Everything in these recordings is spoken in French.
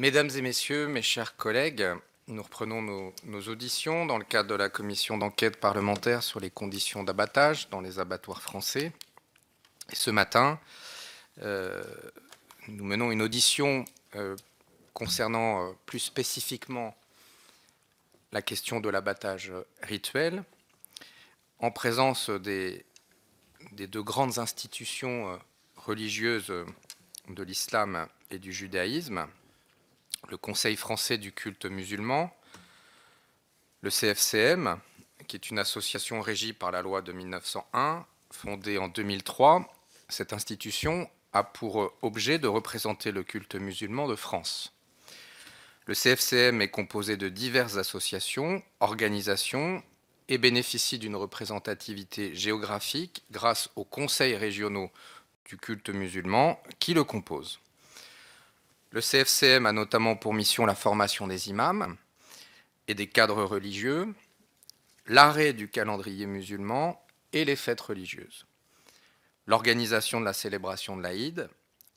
Mesdames et messieurs, mes chers collègues, nous reprenons nos auditions dans le cadre de la commission d'enquête parlementaire sur les conditions d'abattage dans les abattoirs français. Et ce matin, nous menons une audition concernant plus spécifiquement la question de l'abattage rituel, en présence des deux grandes institutions religieuses de l'islam et du judaïsme, le Conseil français du culte musulman, le CFCM, qui est une association régie par la loi de 1901, fondée en 2003. Cette institution a pour objet de représenter le culte musulman de France. Le CFCM est composé de diverses associations, organisations et bénéficie d'une représentativité géographique grâce aux conseils régionaux du culte musulman qui le composent. Le CFCM a notamment pour mission la formation des imams et des cadres religieux, l'arrêt du calendrier musulman et les fêtes religieuses, l'organisation de la célébration de l'Aïd,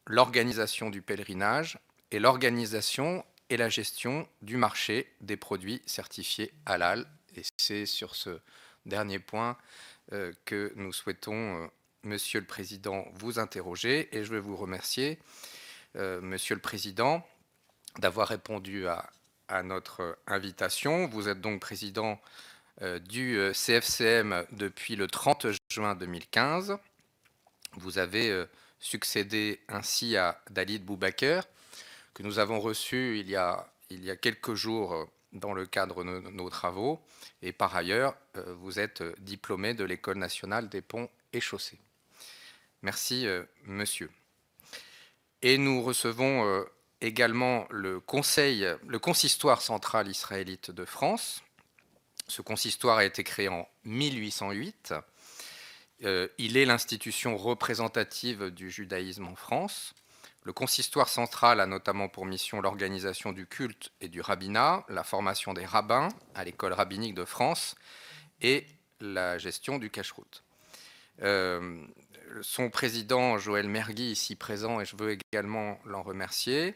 l'organisation du pèlerinage et l'organisation et la gestion du marché des produits certifiés halal. Et c'est sur ce dernier point que nous souhaitons, Monsieur le Président, vous interroger. Et je veux vous remercier, Monsieur le Président, d'avoir répondu à notre invitation. Vous êtes donc président du CFCM depuis le 30 juin 2015. Vous avez succédé ainsi à Dalid Boubaker, que nous avons reçu il y a quelques jours dans le cadre de nos travaux. Et par ailleurs, vous êtes diplômé de l'École nationale des ponts et chaussées. Merci, monsieur. Et nous recevons également le consistoire central israélite de France. Ce consistoire a été créé en 1808. Il est l'institution représentative du judaïsme en France. Le consistoire central a notamment pour mission l'organisation du culte et du rabbinat, la formation des rabbins à l'école rabbinique de France et la gestion du cacheroute. Son président, Joël Mergui, ici présent, et je veux également l'en remercier,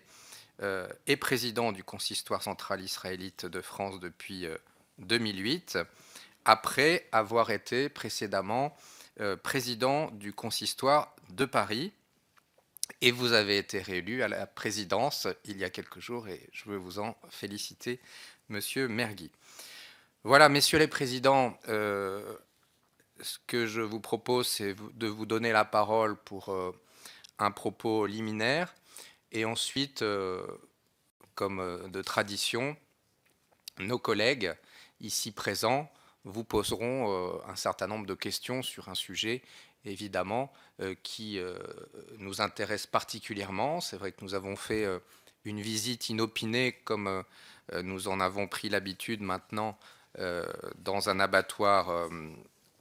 est président du consistoire central israélite de France depuis 2008, après avoir été précédemment président du consistoire de Paris. Et vous avez été réélu à la présidence il y a quelques jours, et je veux vous en féliciter, monsieur Mergui. Voilà, messieurs les présidents, ce que je vous propose, c'est de vous donner la parole pour un propos liminaire, et ensuite, comme de tradition, nos collègues ici présents vous poseront un certain nombre de questions sur un sujet, évidemment, qui nous intéresse particulièrement. C'est vrai que nous avons fait une visite inopinée, comme nous en avons pris l'habitude maintenant, dans un abattoir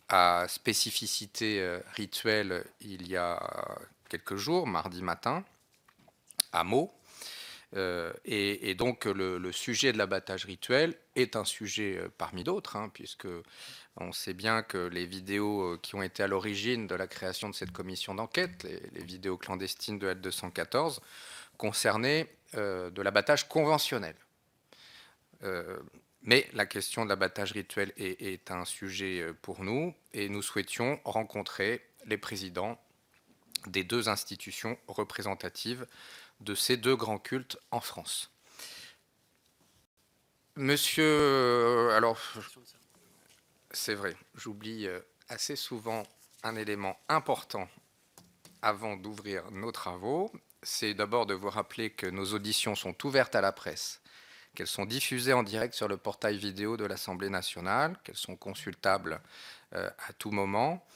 à spécificité rituelle il y a quelques jours, mardi matin, à Meaux. Et donc le sujet de l'abattage rituel est un sujet parmi d'autres, puisque on sait bien que les vidéos qui ont été à l'origine de la création de cette commission d'enquête, les vidéos clandestines de L214, concernaient de l'abattage conventionnel. Mais la question de l'abattage rituel est un sujet pour nous, et nous souhaitions rencontrer les présidents des deux institutions représentatives de ces deux grands cultes en France. Monsieur, alors, c'est vrai, j'oublie assez souvent un élément important avant d'ouvrir nos travaux. C'est d'abord de vous rappeler que nos auditions sont ouvertes à la presse, qu'elles sont diffusées en direct sur le portail vidéo de l'Assemblée nationale, qu'elles sont consultables à tout moment,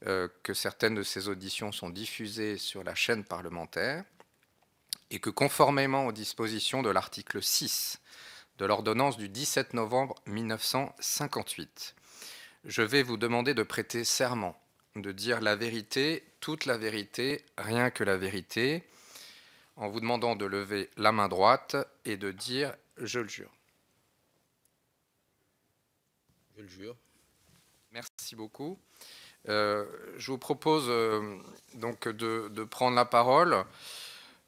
que certaines de ces auditions sont diffusées sur la chaîne parlementaire, et que conformément aux dispositions de l'article 6 de l'ordonnance du 17 novembre 1958, je vais vous demander de prêter serment, de dire la vérité, toute la vérité, rien que la vérité, en vous demandant de lever la main droite et de dire « je le jure ». Je le jure. Merci beaucoup. Je vous propose donc de prendre la parole.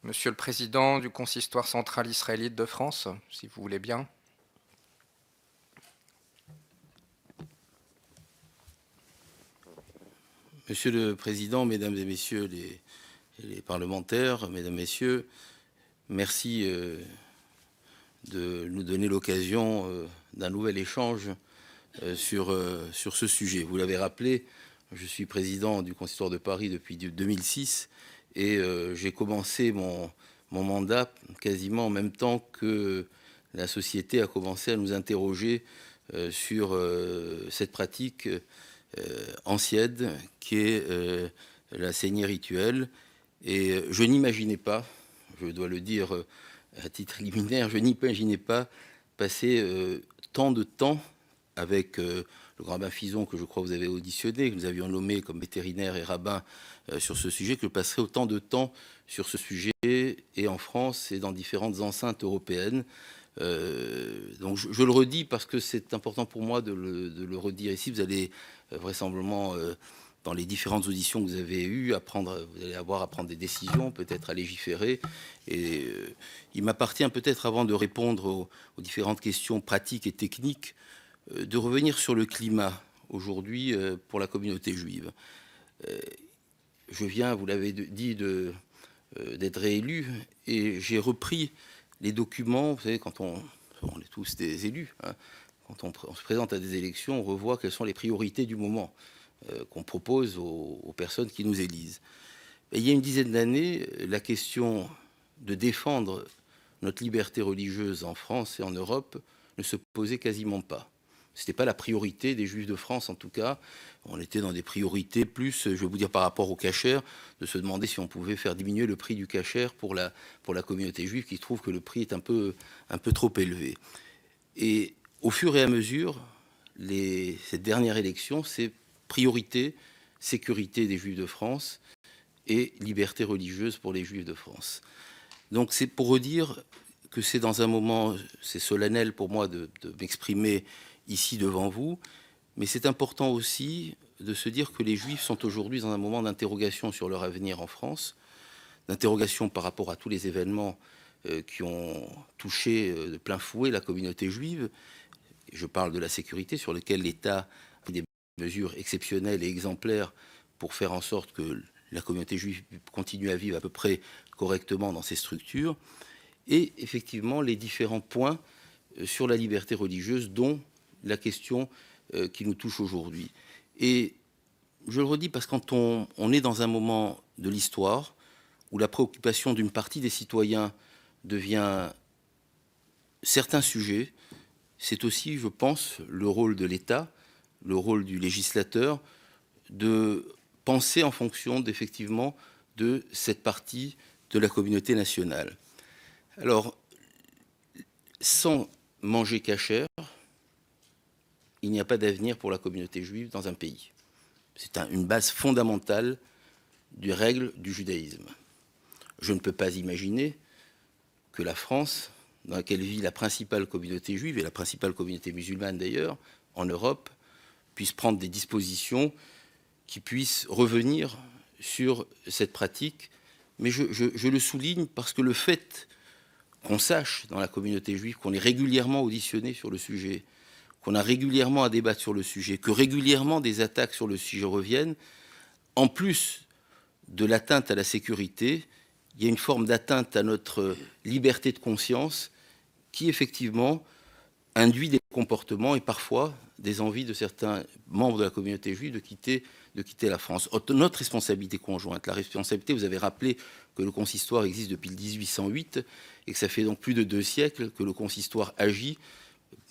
Monsieur le Président du Consistoire central israélite de France, si vous voulez bien. Monsieur le Président, Mesdames et Messieurs les parlementaires, Mesdames, Messieurs, merci de nous donner l'occasion d'un nouvel échange sur ce sujet. Vous l'avez rappelé, je suis président du Consistoire de Paris depuis 2006 et j'ai commencé mon mandat quasiment en même temps que la société a commencé à nous interroger sur cette pratique ancienne qui est la saignée rituelle. Et je n'imaginais pas, je dois le dire à titre liminaire, je n'imaginais pas passer tant de temps avec le grand rabbin Fison, que je crois vous avez auditionné, que nous avions nommé comme vétérinaire et rabbin sur ce sujet, que je passerai autant de temps sur ce sujet, et en France et dans différentes enceintes européennes. Donc je le redis parce que c'est important pour moi de le redire ici. Vous allez vraisemblablement, dans les différentes auditions que vous avez eues, vous allez avoir à prendre des décisions, peut-être à légiférer. Et il m'appartient peut-être, avant de répondre aux différentes questions pratiques et techniques, de revenir sur le climat aujourd'hui pour la communauté juive. Je viens, vous l'avez dit, d'être réélu, et j'ai repris les documents. Vous savez, quand on est tous des élus, hein, quand on se présente à des élections, on revoit quelles sont les priorités du moment qu'on propose aux personnes qui nous élisent. Et il y a une dizaine d'années, la question de défendre notre liberté religieuse en France et en Europe ne se posait quasiment pas. Ce n'était pas la priorité des Juifs de France, en tout cas. On était dans des priorités plus, je vais vous dire, par rapport au kasher, de se demander si on pouvait faire diminuer le prix du kasher pour la communauté juive, qui trouve que le prix est un peu trop élevé. Et au fur et à mesure, cette dernière élection, c'est priorité, sécurité des Juifs de France et liberté religieuse pour les Juifs de France. Donc c'est pour redire que c'est dans un moment, c'est solennel pour moi de m'exprimer ici devant vous, mais c'est important aussi de se dire que les Juifs sont aujourd'hui dans un moment d'interrogation sur leur avenir en France, d'interrogation par rapport à tous les événements qui ont touché de plein fouet la communauté juive. Je parle de la sécurité, sur laquelle l'État a pris des mesures exceptionnelles et exemplaires pour faire en sorte que la communauté juive continue à vivre à peu près correctement dans ses structures, et effectivement les différents points sur la liberté religieuse, dont la question qui nous touche aujourd'hui. Et je le redis parce que quand on est dans un moment de l'histoire où la préoccupation d'une partie des citoyens devient certains sujets, c'est aussi, je pense, le rôle de l'État, le rôle du législateur, de penser en fonction effectivement de cette partie de la communauté nationale. Alors, sans manger kasher, il n'y a pas d'avenir pour la communauté juive dans un pays. C'est une base fondamentale des règles du judaïsme. Je ne peux pas imaginer que la France, dans laquelle vit la principale communauté juive, et la principale communauté musulmane d'ailleurs, en Europe, puisse prendre des dispositions qui puissent revenir sur cette pratique. Mais je le souligne parce que le fait qu'on sache dans la communauté juive qu'on est régulièrement auditionné sur le sujet, qu'on a régulièrement à débattre sur le sujet, que régulièrement des attaques sur le sujet reviennent, en plus de l'atteinte à la sécurité, il y a une forme d'atteinte à notre liberté de conscience qui, effectivement, induit des comportements et parfois des envies de certains membres de la communauté juive de quitter la France. Notre responsabilité conjointe, la responsabilité, vous avez rappelé que le consistoire existe depuis le 1808 et que ça fait donc plus de 2 siècles que le consistoire agit,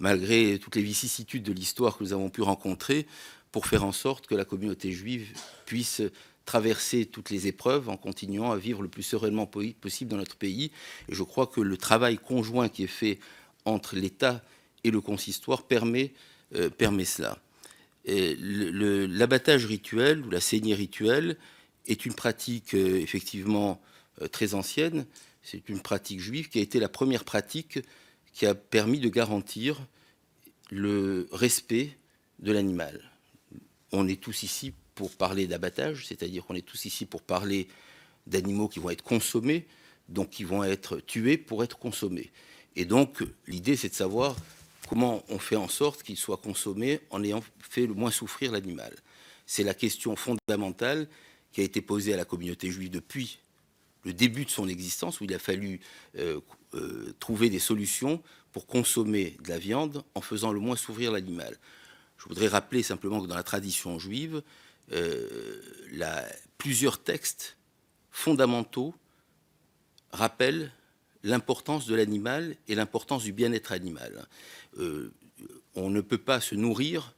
malgré toutes les vicissitudes de l'histoire que nous avons pu rencontrer, pour faire en sorte que la communauté juive puisse traverser toutes les épreuves en continuant à vivre le plus sereinement possible dans notre pays. Et je crois que le travail conjoint qui est fait entre l'État et le consistoire permet cela. L'abattage rituel ou la saignée rituelle est une pratique effectivement très ancienne. C'est une pratique juive qui a été la première pratique qui a permis de garantir le respect de l'animal. On est tous ici pour parler d'abattage, c'est-à-dire qu'on est tous ici pour parler d'animaux qui vont être consommés donc qui vont être tués pour être consommés. Et donc, l'idée, c'est de savoir comment on fait en sorte qu'il soit consommé en ayant fait le moins souffrir l'animal. C'est la question fondamentale qui a été posée à la communauté juive depuis le début de son existence, où il a fallu trouver des solutions pour consommer de la viande en faisant le moins souffrir l'animal. Je voudrais rappeler simplement que dans la tradition juive, plusieurs textes fondamentaux rappellent l'importance de l'animal et l'importance du bien-être animal. On ne peut pas se nourrir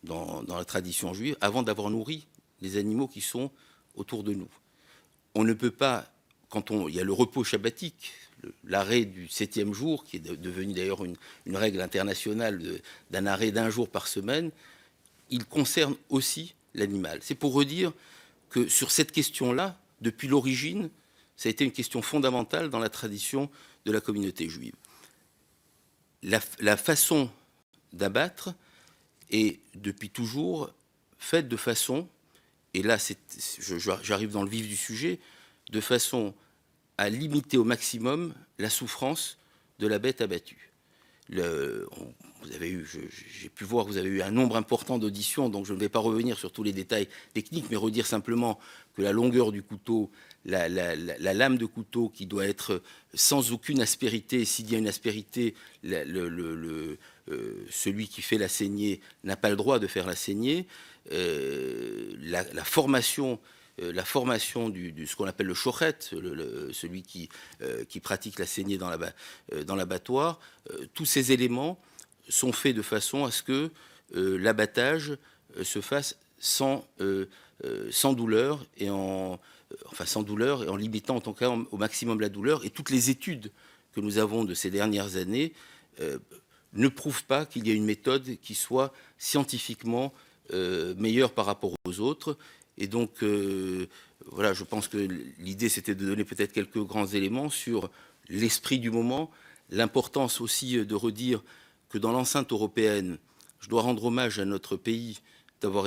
dans la tradition juive avant d'avoir nourri les animaux qui sont autour de nous. On ne peut pas, il y a le repos shabbatique, l'arrêt du 7e jour, qui est devenu d'ailleurs une règle internationale d'un arrêt d'un jour par semaine, il concerne aussi l'animal. C'est pour redire que sur cette question-là, depuis l'origine, ça a été une question fondamentale dans la tradition de la communauté juive. La façon d'abattre est depuis toujours faite de façon, et là j'arrive dans le vif du sujet, de façon à limiter au maximum la souffrance de la bête abattue. J'ai pu voir que vous avez eu un nombre important d'auditions, donc je ne vais pas revenir sur tous les détails techniques, mais redire simplement que la longueur du couteau, la lame de couteau qui doit être sans aucune aspérité, s'il y a une aspérité, celui qui fait la saignée n'a pas le droit de faire la saignée. La formation de ce qu'on appelle le shochet, celui qui pratique la saignée dans l'abattoir, tous ces éléments sont faits de façon à ce que l'abattage se fasse sans douleur et en limitant en tout cas au maximum la douleur. Et toutes les études que nous avons de ces dernières années ne prouvent pas qu'il y ait une méthode qui soit scientifiquement meilleure par rapport aux autres. Et donc, voilà, je pense que l'idée, c'était de donner peut-être quelques grands éléments sur l'esprit du moment, l'importance aussi de redire que dans l'enceinte européenne, je dois rendre hommage à notre pays d'avoir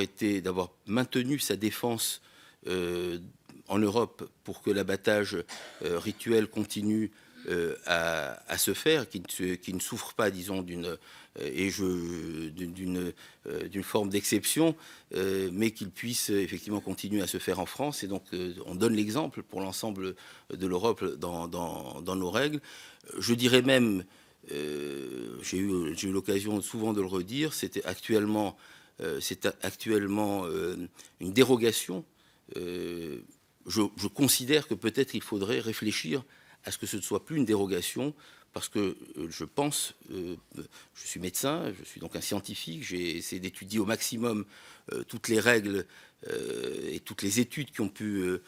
maintenu sa défense en Europe pour que l'abattage rituel continue à se faire, qui ne souffre pas, disons, d'une forme d'exception, mais qu'il puisse effectivement continuer à se faire en France. Et donc, on donne l'exemple pour l'ensemble de l'Europe dans nos règles. Je dirais même, j'ai eu l'occasion souvent de le redire, c'est actuellement une dérogation. Je considère que peut-être il faudrait réfléchir à ce que ce ne soit plus une dérogation, parce que je pense, je suis médecin, je suis donc un scientifique, j'ai essayé d'étudier au maximum toutes les règles et toutes les études qui ont pu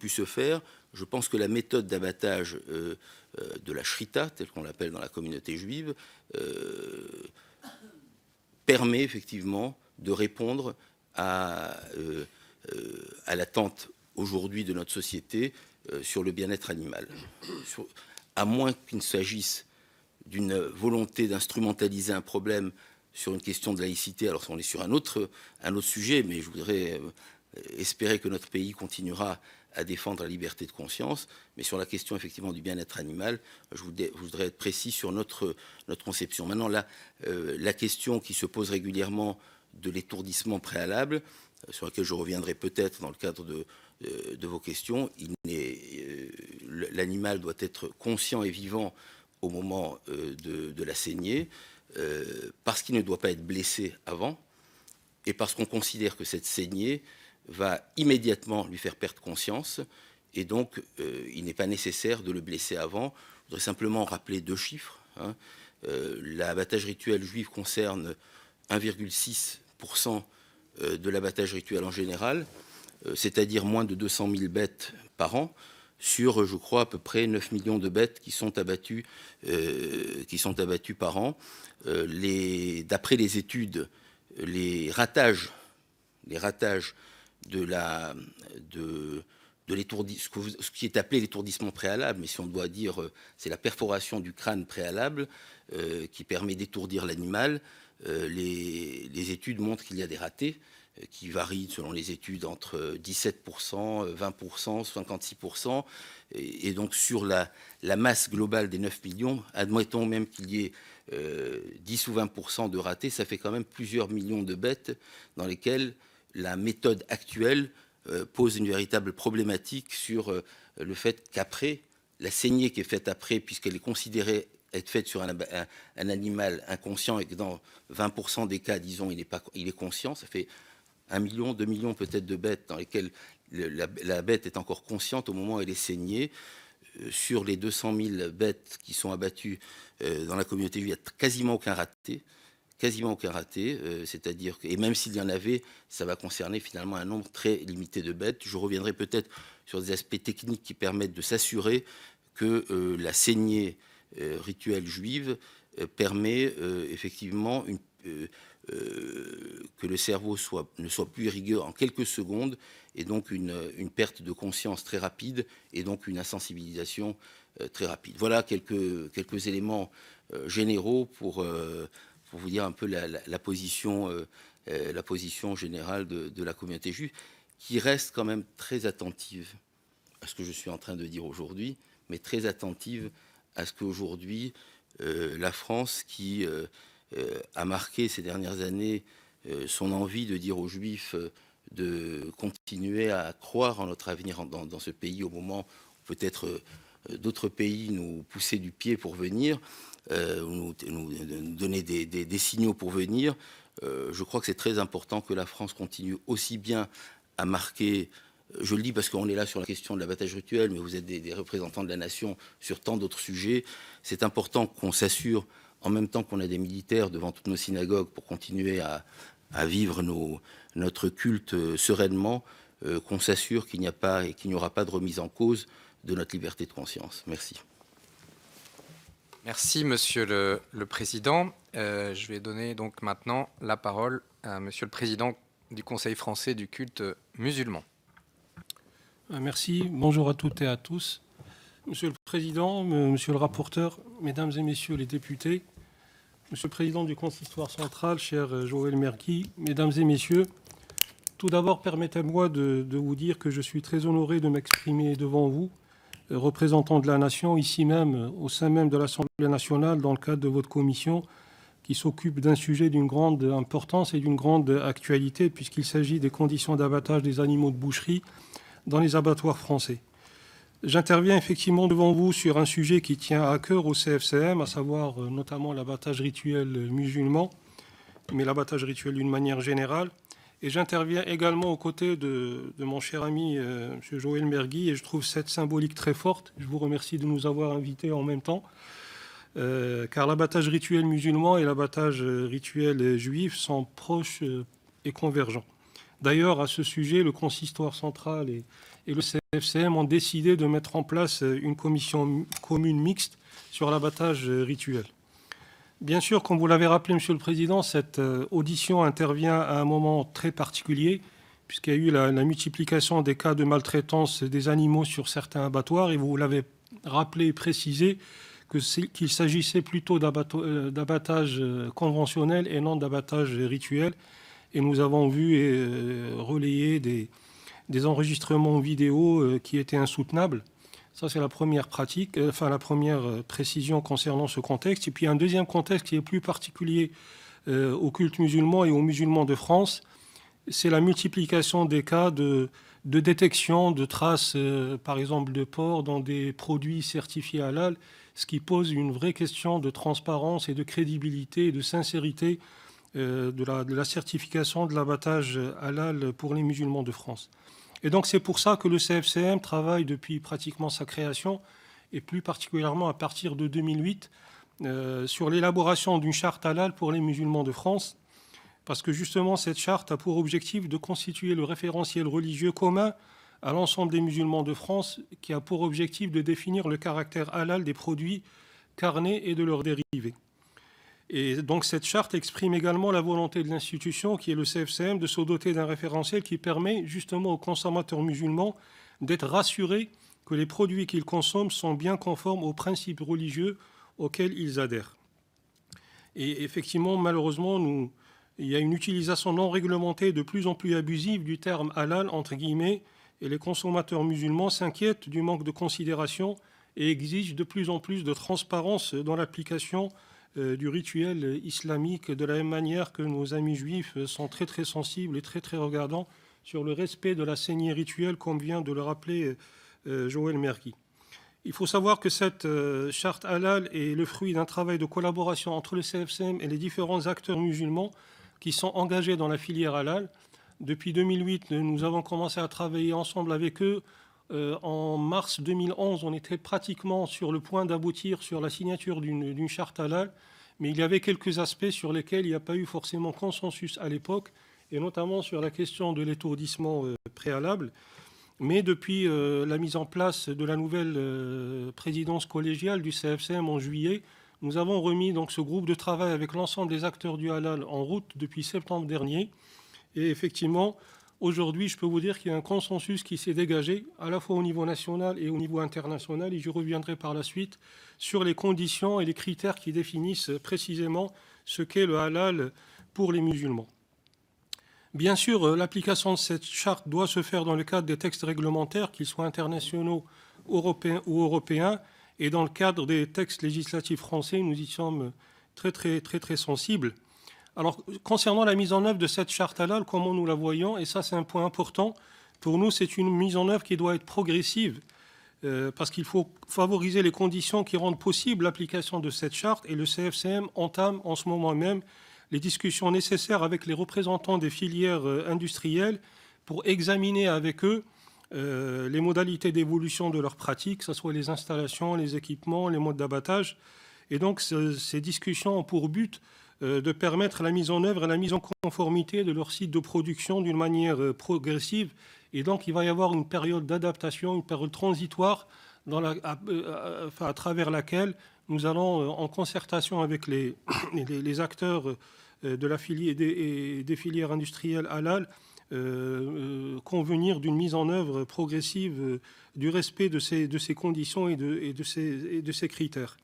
se faire. Je pense que la méthode d'abattage de la shrita, telle qu'on l'appelle dans la communauté juive, permet effectivement de répondre à l'attente aujourd'hui de notre société sur le bien-être animal. À moins qu'il s'agisse d'une volonté d'instrumentaliser un problème sur une question de laïcité, alors on est sur un autre sujet, mais je voudrais espérer que notre pays continuera à défendre la liberté de conscience, mais sur la question effectivement du bien-être animal, je voudrais être précis sur notre conception. Maintenant, la question qui se pose régulièrement de l'étourdissement préalable, sur laquelle je reviendrai peut-être dans le cadre de vos questions, l'animal doit être conscient et vivant au moment de la saignée, parce qu'il ne doit pas être blessé avant, et parce qu'on considère que cette saignée va immédiatement lui faire perdre conscience, et donc il n'est pas nécessaire de le blesser avant. Je voudrais simplement rappeler 2 chiffres. L'abattage rituel juif concerne 1,6% de l'abattage rituel en général, c'est-à-dire moins de 200 000 bêtes par an, sur, je crois, à peu près 9 millions de bêtes qui sont abattues par an. D'après les études, les ratages de ce qui est appelé l'étourdissement préalable, mais si on doit dire, c'est la perforation du crâne préalable qui permet d'étourdir l'animal. Les études montrent qu'il y a des ratés, qui varient selon les études entre 17%, 20%, 56%. Et donc sur la masse globale des 9 millions, admettons même qu'il y ait 10 ou 20% de ratés, ça fait quand même plusieurs millions de bêtes dans lesquelles la méthode actuelle pose une véritable problématique sur le fait qu'après, la saignée qui est faite après, puisqu'elle est considérée être faite sur un animal inconscient et que dans 20% des cas, disons, il est conscient, ça fait 1 million, 2 millions peut-être de bêtes dans lesquelles la bête est encore consciente au moment où elle est saignée. Sur les 200 000 bêtes qui sont abattues dans la communauté juive, il n'y a quasiment aucun raté. Quasiment aucun raté, c'est-à-dire que, et même s'il y en avait, ça va concerner finalement un nombre très limité de bêtes. Je reviendrai peut-être sur des aspects techniques qui permettent de s'assurer que la saignée rituelle juive permet effectivement que le cerveau ne soit plus irrigué en quelques secondes, et donc une perte de conscience très rapide, et donc une insensibilisation très rapide. Voilà quelques éléments généraux pour vous dire un peu la position générale de la communauté juive, qui reste quand même très attentive à ce que je suis en train de dire aujourd'hui, mais très attentive à ce qu'aujourd'hui, la France, qui a marqué ces dernières années son envie de dire aux Juifs de continuer à croire en notre avenir dans ce pays, au moment où peut-être d'autres pays nous poussaient du pied pour venir, nous donner des signaux pour venir. Je crois que c'est très important que la France continue aussi bien à marquer, je le dis parce qu'on est là sur la question de l'abattage rituel, mais vous êtes des représentants de la nation sur tant d'autres sujets. C'est important qu'on s'assure, en même temps qu'on a des militaires devant toutes nos synagogues pour continuer à vivre notre culte sereinement, qu'on s'assure qu'il n'y a pas et qu'il n'y aura pas de remise en cause de notre liberté de conscience. Merci. Merci, Monsieur le Président. Je vais donner donc maintenant la parole à Monsieur le Président du Conseil français du culte musulman. Merci. Bonjour à toutes et à tous. Monsieur le Président, Monsieur le rapporteur, Mesdames et Messieurs les députés, Monsieur le Président du Consistoire central, cher Joël Mergui, Mesdames et Messieurs, tout d'abord, permettez-moi de vous dire que je suis très honoré de m'exprimer devant vous, représentant de la Nation, ici même, au sein même de l'Assemblée nationale, dans le cadre de votre commission, qui s'occupe d'un sujet d'une grande importance et d'une grande actualité, puisqu'il s'agit des conditions d'abattage des animaux de boucherie dans les abattoirs français. J'interviens effectivement devant vous sur un sujet qui tient à cœur au CFCM, à savoir notamment l'abattage rituel musulman, mais l'abattage rituel d'une manière générale. Et j'interviens également aux côtés de mon cher ami M. Joël Mergui, et je trouve cette symbolique très forte. Je vous remercie de nous avoir invités en même temps, car l'abattage rituel musulman et l'abattage rituel juif sont proches et convergents. D'ailleurs, à ce sujet, le Consistoire central et le CFCM ont décidé de mettre en place une commission commune mixte sur l'abattage rituel. Bien sûr, comme vous l'avez rappelé, Monsieur le Président, cette audition intervient à un moment très particulier, puisqu'il y a eu la multiplication des cas de maltraitance des animaux sur certains abattoirs, et vous l'avez rappelé et précisé qu'il s'agissait plutôt d'abattage conventionnel et non d'abattage rituel. Et nous avons vu et relayé des enregistrements vidéo qui étaient insoutenables. Ça, c'est la première la première précision concernant ce contexte. Et puis, un deuxième contexte qui est plus particulier au culte musulman et aux musulmans de France, c'est la multiplication des cas de détection de traces, par exemple, de porc dans des produits certifiés halal, ce qui pose une vraie question de transparence et de crédibilité et de sincérité de la certification de l'abattage halal pour les musulmans de France. Et donc c'est pour ça que le CFCM travaille depuis pratiquement sa création, et plus particulièrement à partir de 2008, sur l'élaboration d'une charte halal pour les musulmans de France, parce que justement cette charte a pour objectif de constituer le référentiel religieux commun à l'ensemble des musulmans de France, qui a pour objectif de définir le caractère halal des produits carnés et de leurs dérivés. Et donc cette charte exprime également la volonté de l'institution, qui est le CFCM, de se doter d'un référentiel qui permet justement aux consommateurs musulmans d'être rassurés que les produits qu'ils consomment sont bien conformes aux principes religieux auxquels ils adhèrent. Et effectivement, malheureusement, il y a une utilisation non réglementée de plus en plus abusive du terme halal, entre guillemets, et les consommateurs musulmans s'inquiètent du manque de considération et exigent de plus en plus de transparence dans l'application du rituel islamique, de la même manière que nos amis juifs sont très très sensibles et très très regardants sur le respect de la saignée rituelle, comme vient de le rappeler Joël Mergui. Il faut savoir que cette charte halal est le fruit d'un travail de collaboration entre le CFCM et les différents acteurs musulmans qui sont engagés dans la filière halal. Depuis 2008, nous avons commencé à travailler ensemble avec eux. En mars 2011, on était pratiquement sur le point d'aboutir sur la signature d'une charte halal, mais il y avait quelques aspects sur lesquels il n'y a pas eu forcément consensus à l'époque, et notamment sur la question de l'étourdissement préalable. Mais depuis la mise en place de la nouvelle présidence collégiale du CFCM en juillet, nous avons remis donc ce groupe de travail avec l'ensemble des acteurs du halal en route depuis septembre dernier. Et effectivement, aujourd'hui, je peux vous dire qu'il y a un consensus qui s'est dégagé, à la fois au niveau national et au niveau international, et je reviendrai par la suite sur les conditions et les critères qui définissent précisément ce qu'est le halal pour les musulmans. Bien sûr, l'application de cette charte doit se faire dans le cadre des textes réglementaires, qu'ils soient internationaux, européens ou européens, et dans le cadre des textes législatifs français, nous y sommes très sensibles. Alors, concernant la mise en œuvre de cette charte halal, comment nous la voyons, et ça c'est un point important, pour nous c'est une mise en œuvre qui doit être progressive, parce qu'il faut favoriser les conditions qui rendent possible l'application de cette charte, et le CFCM entame en ce moment même les discussions nécessaires avec les représentants des filières industrielles pour examiner avec eux les modalités d'évolution de leurs pratiques, que ce soit les installations, les équipements, les modes d'abattage. Et donc ces discussions ont pour but de permettre la mise en œuvre et la mise en conformité de leur site de production d'une manière progressive. Et donc il va y avoir une période d'adaptation, une période transitoire à travers laquelle nous allons, en concertation avec les acteurs de la filière, des filières industrielles halal, convenir d'une mise en œuvre progressive du respect de ces conditions et de ces critères.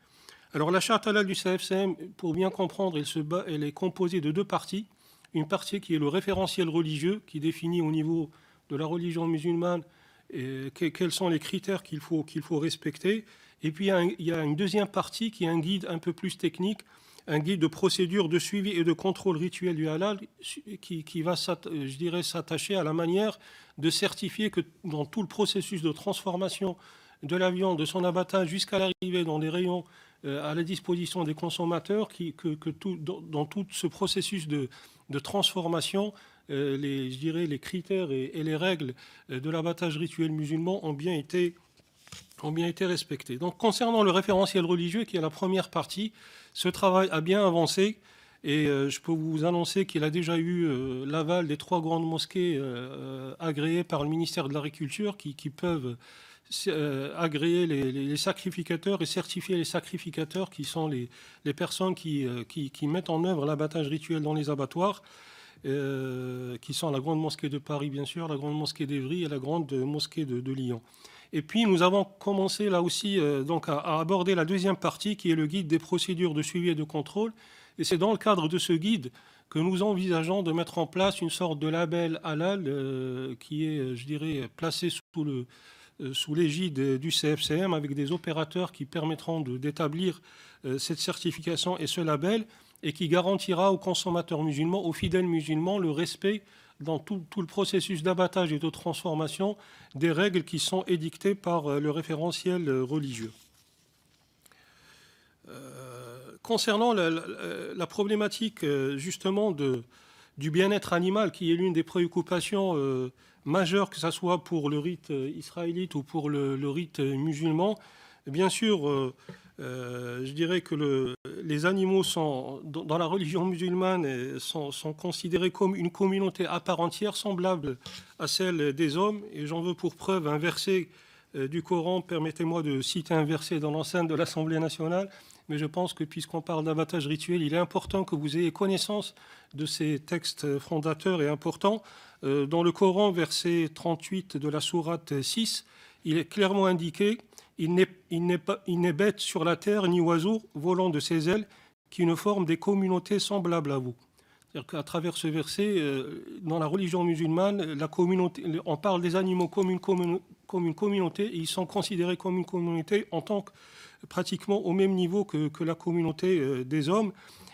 Alors la charte halal du CFCM, pour bien comprendre, elle est composée de deux parties. Une partie qui est le référentiel religieux, qui définit au niveau de la religion musulmane quels sont les critères qu'il faut respecter. Et puis il y a une deuxième partie qui est un guide un peu plus technique, un guide de procédure de suivi et de contrôle rituel du halal qui va, je dirais, s'attacher à la manière de certifier que dans tout le processus de transformation de la viande, de son abattage jusqu'à l'arrivée dans les rayons à la disposition des consommateurs, dans tout ce processus de transformation, les critères et les règles de l'abattage rituel musulman ont bien été respectés. Donc, concernant le référentiel religieux, qui est la première partie, ce travail a bien avancé et je peux vous annoncer qu'il a déjà eu l'aval des 3 grandes mosquées agréées par le ministère de l'Agriculture qui peuvent agréer les sacrificateurs et certifier les sacrificateurs qui sont les personnes qui mettent en œuvre l'abattage rituel dans les abattoirs, qui sont la Grande Mosquée de Paris, bien sûr, la Grande Mosquée d'Evry et la Grande Mosquée de Lyon. Et puis, nous avons commencé là aussi donc à aborder la deuxième partie, qui est le guide des procédures de suivi et de contrôle. Et c'est dans le cadre de ce guide que nous envisageons de mettre en place une sorte de label halal qui est, je dirais, placé sous l'égide du CFCM avec des opérateurs qui permettront d'établir cette certification et ce label et qui garantira aux consommateurs musulmans, aux fidèles musulmans, le respect dans tout le processus d'abattage et de transformation des règles qui sont édictées par le référentiel religieux. Concernant la problématique justement du bien-être animal, qui est l'une des préoccupations majeures, que ce soit pour le rite israélite ou pour le rite musulman, bien sûr, je dirais que les animaux dans la religion musulmane sont considérés comme une communauté à part entière, semblable à celle des hommes. Et j'en veux pour preuve un verset du Coran. Permettez-moi de citer un verset dans l'enceinte de l'Assemblée nationale. Mais je pense que puisqu'on parle d'abattage rituel, il est important que vous ayez connaissance de ces textes fondateurs et importants. Dans le Coran, verset 38 de la sourate 6, il est clairement indiqué: il n'est bête sur la terre ni oiseau volant de ses ailes qui ne forment des communautés semblables à vous. C'est-à-dire qu'à travers ce verset, dans la religion musulmane, la communauté, on parle des animaux comme une communauté, et ils sont considérés comme une communauté en tant que pratiquement au même niveau que la communauté des hommes.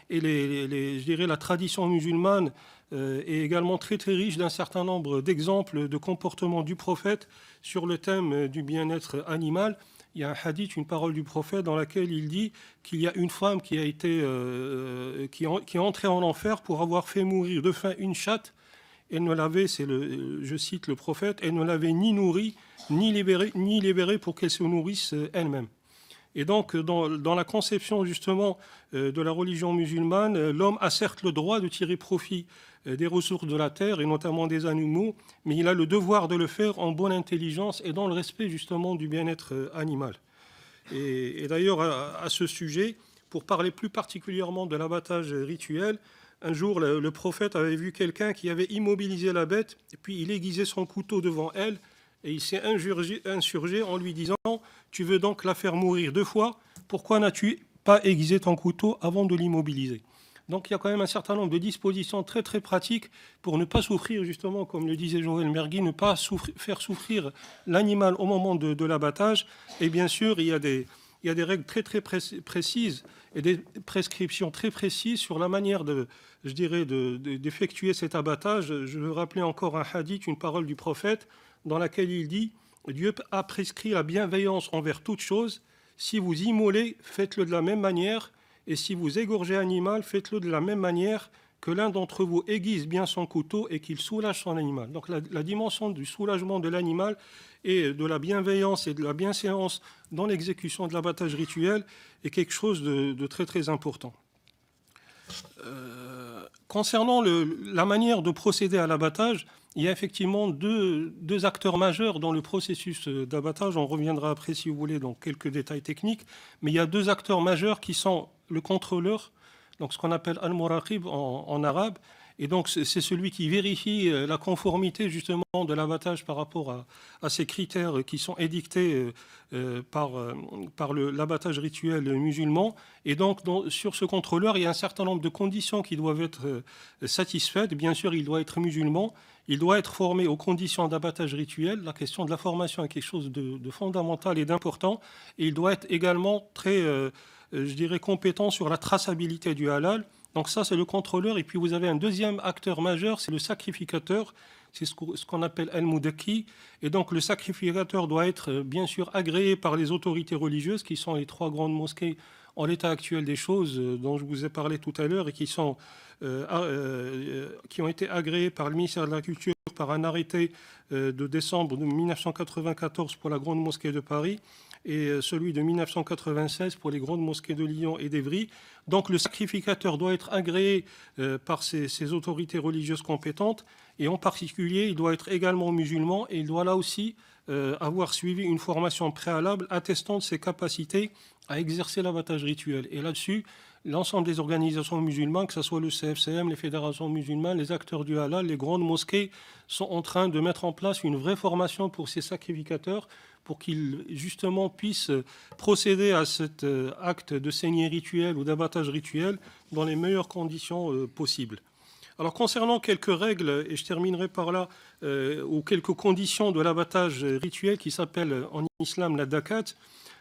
Et je dirais la tradition musulmane est également très très riche d'un certain nombre d'exemples de comportements du prophète sur le thème du bien-être animal. Il y a un hadith, une parole du prophète dans laquelle il dit qu'il y a une femme qui est entrée en enfer pour avoir fait mourir de faim une chatte. Elle ne l'avait, je cite le prophète, elle ne l'avait ni nourrie ni libérée pour qu'elle se nourrisse elle-même. Et donc, dans la conception justement de la religion musulmane, l'homme a certes le droit de tirer profit des ressources de la terre, et notamment des animaux, mais il a le devoir de le faire en bonne intelligence et dans le respect justement du bien-être animal. Et d'ailleurs, à ce sujet, pour parler plus particulièrement de l'abattage rituel, un jour, le prophète avait vu quelqu'un qui avait immobilisé la bête, et puis il aiguisait son couteau devant elle, et il s'est insurgé en lui disant « Tu veux donc la faire mourir 2 fois? Pourquoi n'as-tu pas aiguisé ton couteau avant de l'immobiliser ?» Donc il y a quand même un certain nombre de dispositions très très pratiques pour ne pas souffrir, justement, comme le disait Joël Mergui, ne pas faire souffrir l'animal au moment de l'abattage. Et bien sûr, il y a des règles très très précises et des prescriptions très précises sur la manière d'effectuer cet abattage. Je veux rappeler encore un hadith, une parole du prophète, dans laquelle il dit « Dieu a prescrit la bienveillance envers toute chose. Si vous immolez, faites-le de la même manière. Et si vous égorgez animal, faites-le de la même manière que l'un d'entre vous aiguise bien son couteau et qu'il soulage son animal. » Donc la dimension du soulagement de l'animal et de la bienveillance et de la bienséance dans l'exécution de l'abattage rituel est quelque chose de très très important. Concernant la manière de procéder à l'abattage, il y a effectivement deux acteurs majeurs dans le processus d'abattage. On reviendra après, si vous voulez, dans quelques détails techniques. Mais il y a 2 acteurs majeurs qui sont le contrôleur, donc ce qu'on appelle al-muraqib en arabe. Et donc, c'est celui qui vérifie la conformité, justement, de l'abattage par rapport à ces critères qui sont édictés par l'abattage rituel musulman. Et donc, sur ce contrôleur, il y a un certain nombre de conditions qui doivent être satisfaites. Bien sûr, il doit être musulman. Il doit être formé aux conditions d'abattage rituel. La question de la formation est quelque chose de fondamental et d'important. Et il doit être également très, compétent sur la traçabilité du halal. Donc ça, c'est le contrôleur. Et puis vous avez un deuxième acteur majeur, c'est le sacrificateur. C'est ce qu'on appelle al-mudaki. Et donc le sacrificateur doit être bien sûr agréé par les autorités religieuses, qui sont les 3 grandes mosquées en l'état actuel des choses, dont je vous ai parlé tout à l'heure, et qui ont été agréées par le ministère de la Culture par un arrêté de décembre de 1994 pour la grande mosquée de Paris, et celui de 1996 pour les grandes mosquées de Lyon et d'Évry. Donc le sacrificateur doit être agréé par ces autorités religieuses compétentes, et en particulier, il doit être également musulman, et il doit là aussi avoir suivi une formation préalable attestant de ses capacités à exercer l'abattage rituel. Et là-dessus, l'ensemble des organisations musulmanes, que ce soit le CFCM, les fédérations musulmanes, les acteurs du halal, les grandes mosquées, sont en train de mettre en place une vraie formation pour ces sacrificateurs, pour qu'ils justement puissent procéder à cet acte de saignée rituelle ou d'abattage rituel dans les meilleures conditions possibles. Alors concernant quelques règles, et je terminerai par là, ou quelques conditions de l'abattage rituel qui s'appelle en islam la dakat,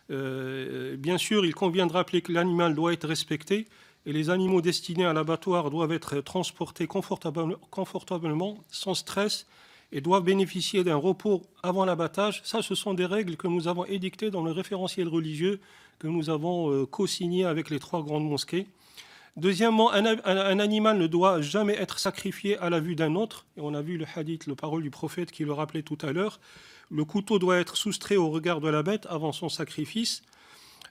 bien sûr, il convient de rappeler que l'animal doit être respecté et les animaux destinés à l'abattoir doivent être transportés confortablement, sans stress, et doivent bénéficier d'un repos avant l'abattage. Ça, ce sont des règles que nous avons édictées dans le référentiel religieux que nous avons co-signé avec les 3 grandes mosquées. Deuxièmement, un animal ne doit jamais être sacrifié à la vue d'un autre. Et on a vu le hadith, la parole du prophète qui le rappelait tout à l'heure. Le couteau doit être soustrait au regard de la bête avant son sacrifice.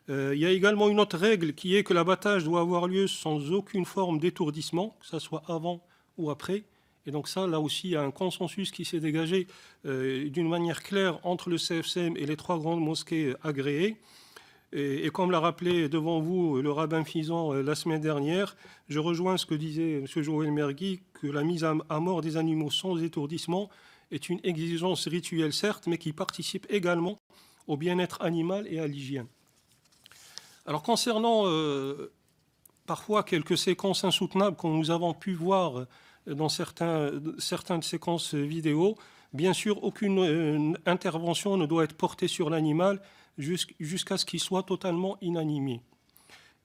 Il y a également une autre règle qui est que l'abattage doit avoir lieu sans aucune forme d'étourdissement, que ce soit avant ou après. Et donc ça, là aussi, il y a un consensus qui s'est dégagé d'une manière claire entre le CFCM et les 3 grandes mosquées agréées. Et comme l'a rappelé devant vous le rabbin Fizan la semaine dernière, je rejoins ce que disait M. Joël Mergui, que la mise à mort des animaux sans étourdissement est une exigence rituelle, certes, mais qui participe également au bien-être animal et à l'hygiène. Alors concernant parfois quelques séquences insoutenables comme nous avons pu voir dans certaines séquences vidéo. Bien sûr, aucune intervention ne doit être portée sur l'animal jusqu'à ce qu'il soit totalement inanimé.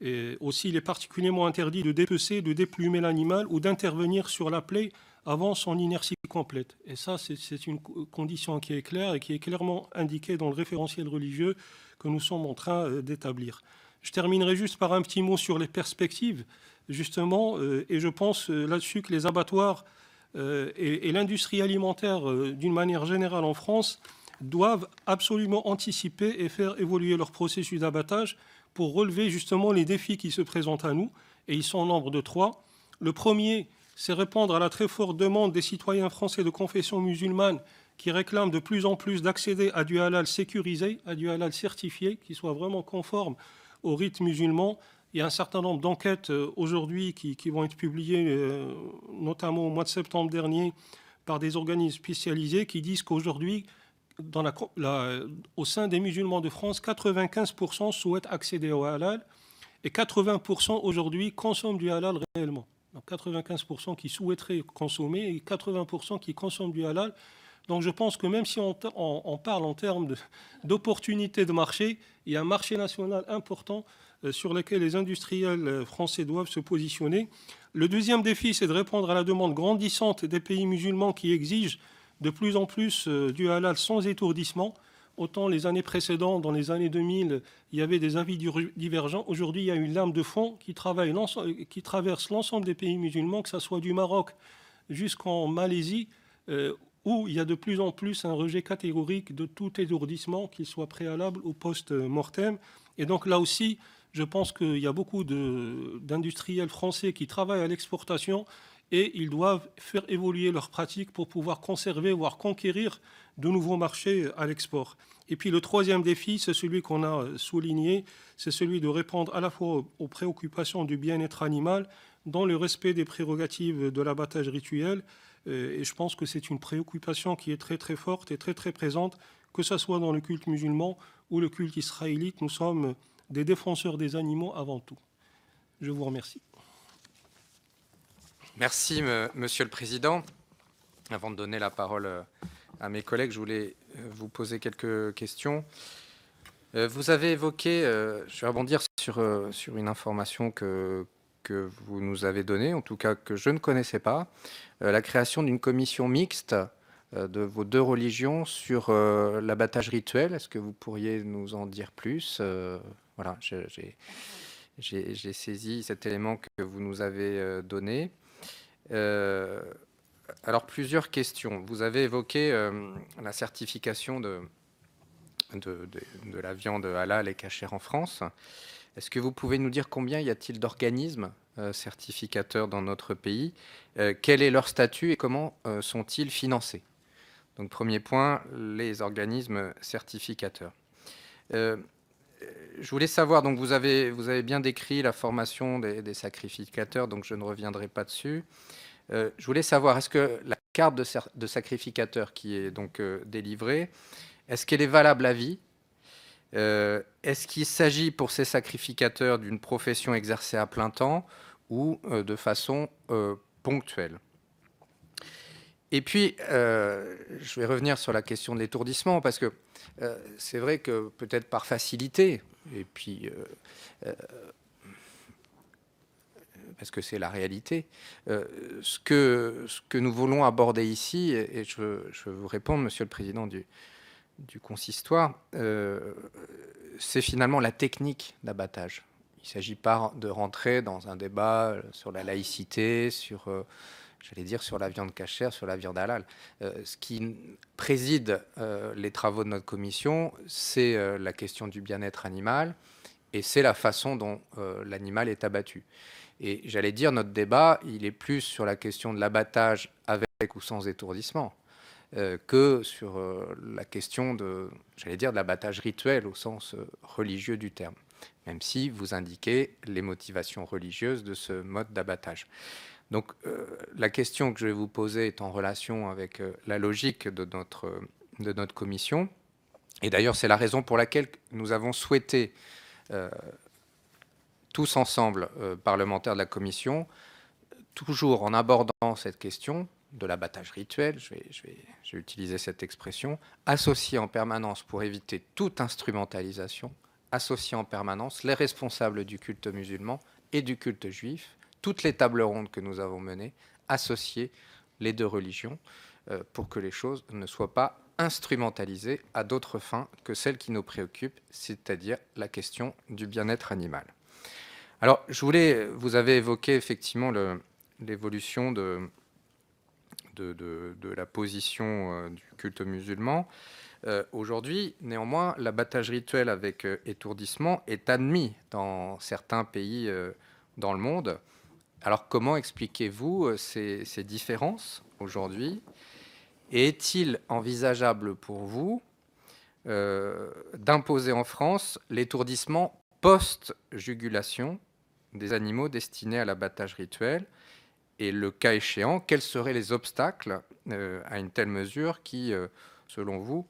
Et aussi, il est particulièrement interdit de dépecer, de déplumer l'animal ou d'intervenir sur la plaie avant son inertie complète. Et ça, c'est une condition qui est claire et qui est clairement indiquée dans le référentiel religieux que nous sommes en train d'établir. Je terminerai juste par un petit mot sur les perspectives, justement, et je pense là-dessus que les abattoirs et l'industrie alimentaire, d'une manière générale en France, doivent absolument anticiper et faire évoluer leur processus d'abattage pour relever justement les défis qui se présentent à nous, et ils sont au nombre de 3. Le premier, c'est répondre à la très forte demande des citoyens français de confession musulmane qui réclament de plus en plus d'accéder à du halal sécurisé, à du halal certifié, qui soit vraiment conforme au rite musulman. Il y a un certain nombre d'enquêtes aujourd'hui qui vont être publiées, notamment au mois de septembre dernier, par des organismes spécialisés qui disent qu'aujourd'hui, au sein des musulmans de France, 95% souhaitent accéder au halal et 80% aujourd'hui consomment du halal réellement. Donc 95% qui souhaiteraient consommer et 80% qui consomment du halal. Donc je pense que même si on parle en termes d'opportunités de marché, il y a un marché national important sur lequel les industriels français doivent se positionner. Le deuxième défi, c'est de répondre à la demande grandissante des pays musulmans qui exigent de plus en plus du halal sans étourdissement. Autant les années précédentes, dans les années 2000, il y avait des avis divergents. Aujourd'hui, il y a une lame de fond qui traverse l'ensemble des pays musulmans, que ce soit du Maroc jusqu'en Malaisie, où il y a de plus en plus un rejet catégorique de tout étourdissement, qu'il soit préalable ou post-mortem. Et donc là aussi, je pense qu'il y a beaucoup d'industriels français qui travaillent à l'exportation et ils doivent faire évoluer leurs pratiques pour pouvoir conserver, voire conquérir de nouveaux marchés à l'export. Et puis le troisième défi, c'est celui qu'on a souligné, c'est celui de répondre à la fois aux préoccupations du bien-être animal dans le respect des prérogatives de l'abattage rituel. Et je pense que c'est une préoccupation qui est très très forte et très très présente, que ce soit dans le culte musulman ou le culte israélite. Nous sommes des défenseurs des animaux avant tout. Je vous remercie. Merci, Monsieur le Président. Avant de donner la parole à mes collègues, je voulais vous poser quelques questions. Vous avez évoqué, je vais rebondir sur une information que vous nous avez donnée, en tout cas que je ne connaissais pas, la création d'une commission mixte de vos deux religions sur l'abattage rituel. Est-ce que vous pourriez nous en dire plus? Voilà, j'ai saisi cet élément que vous nous avez donné. Alors, plusieurs questions. Vous avez évoqué la certification de la viande halal et cachère en France. Est-ce que vous pouvez nous dire combien y a-t-il d'organismes certificateurs dans notre pays? Quel est leur statut et comment sont-ils financés? Donc, premier point, les organismes certificateurs. Je voulais savoir, donc vous avez bien décrit la formation des sacrificateurs, donc je ne reviendrai pas dessus. Je voulais savoir, est-ce que la carte de sacrificateur qui est donc délivrée, est-ce qu'elle est valable à vie? Est-ce qu'il s'agit pour ces sacrificateurs d'une profession exercée à plein temps ou de façon ponctuelle? Et puis, je vais revenir sur la question de l'étourdissement, parce que c'est vrai que peut-être par facilité, et puis parce que c'est la réalité, ce que nous voulons aborder ici, et je veux vous répondre, Monsieur le Président du consistoire, c'est finalement la technique d'abattage. Il ne s'agit pas de rentrer dans un débat sur la laïcité, sur la viande cachère, sur la viande halal. Ce qui préside les travaux de notre commission, c'est la question du bien-être animal et c'est la façon dont l'animal est abattu. Et j'allais dire, notre débat, il est plus sur la question de l'abattage avec ou sans étourdissement que sur la question de l'abattage rituel au sens religieux du terme, même si vous indiquez les motivations religieuses de ce mode d'abattage. Donc, la question que je vais vous poser est en relation avec la logique de notre commission. Et d'ailleurs, c'est la raison pour laquelle nous avons souhaité tous ensemble, parlementaires de la Commission, toujours en abordant cette question de l'abattage rituel, je vais utiliser cette expression, associer en permanence, pour éviter toute instrumentalisation, associer en permanence les responsables du culte musulman et du culte juif, toutes les tables rondes que nous avons menées, associer les deux religions pour que les choses ne soient pas instrumentalisées à d'autres fins que celles qui nous préoccupent, c'est-à-dire la question du bien-être animal. Alors, vous avez évoqué effectivement l'évolution de la position du culte musulman. Aujourd'hui, néanmoins, l'abattage rituel avec étourdissement est admis dans certains pays dans le monde. Alors, comment expliquez-vous ces différences aujourd'hui? Et est-il envisageable pour vous d'imposer en France l'étourdissement post-jugulation des animaux destinés à l'abattage rituel? Et le cas échéant, quels seraient les obstacles à une telle mesure qui, selon vous,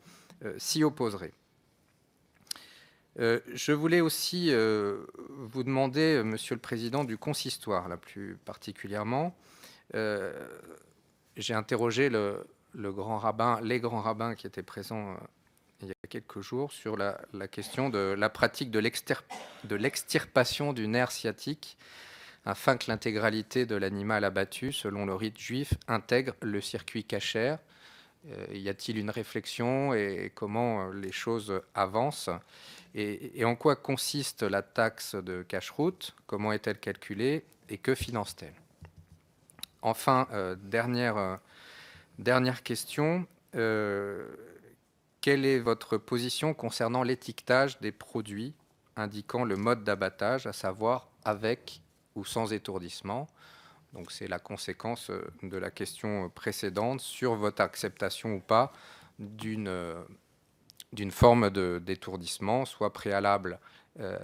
s'y opposeraient? Je voulais aussi vous demander, Monsieur le Président du Consistoire, là plus particulièrement, j'ai interrogé les grands rabbins qui étaient présents il y a quelques jours sur la question de la pratique de l'extirpation du nerf sciatique afin que l'intégralité de l'animal abattu, selon le rite juif, intègre le circuit cachère. Y a-t-il une réflexion et comment les choses avancent et en quoi consiste la taxe de cache-route? Comment est-elle calculée et que finance-t-elle? Enfin, dernière question. Quelle est votre position concernant l'étiquetage des produits indiquant le mode d'abattage, à savoir avec ou sans étourdissement? Donc c'est la conséquence de la question précédente sur votre acceptation ou pas d'une forme d'étourdissement, soit préalable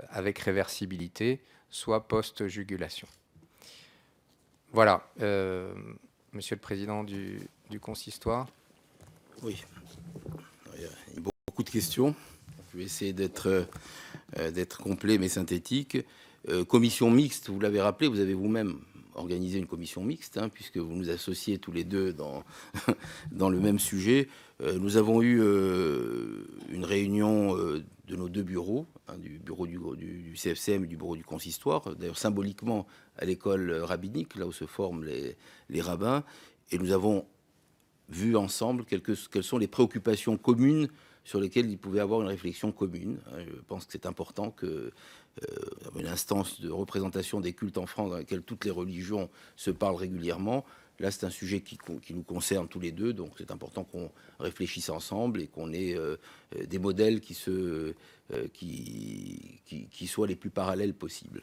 avec réversibilité, soit post-jugulation. Voilà, Monsieur le Président du Consistoire. Oui, il y a beaucoup de questions. Je vais essayer d'être complet mais synthétique. Commission mixte, vous l'avez rappelé, vous avez vous-même organisé une commission mixte, puisque vous nous associez tous les deux dans le même sujet. Nous avons eu une réunion de nos deux bureaux, du bureau du CFCM et du bureau du consistoire, d'ailleurs symboliquement à l'école rabbinique, là où se forment les rabbins, et nous avons vu ensemble quelles sont les préoccupations communes sur lesquelles il pouvait avoir une réflexion commune. Je pense que c'est important que une instance de représentation des cultes en France dans laquelle toutes les religions se parlent régulièrement. Là, c'est un sujet qui nous concerne tous les deux, donc c'est important qu'on réfléchisse ensemble et qu'on ait des modèles qui soient les plus parallèles possibles.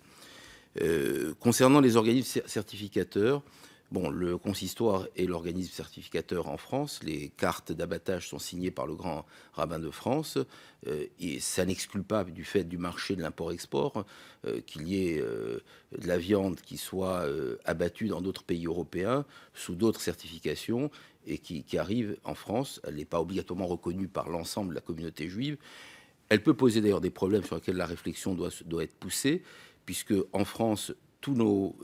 Concernant les organismes certificateurs, bon, le consistoire est l'organisme certificateur en France. Les cartes d'abattage sont signées par le grand rabbin de France. Et ça n'exclut pas, du fait du marché de l'import-export, qu'il y ait de la viande qui soit abattue dans d'autres pays européens sous d'autres certifications et qui arrive en France. Elle n'est pas obligatoirement reconnue par l'ensemble de la communauté juive. Elle peut poser d'ailleurs des problèmes sur lesquels la réflexion doit être poussée, puisque en France, tous nos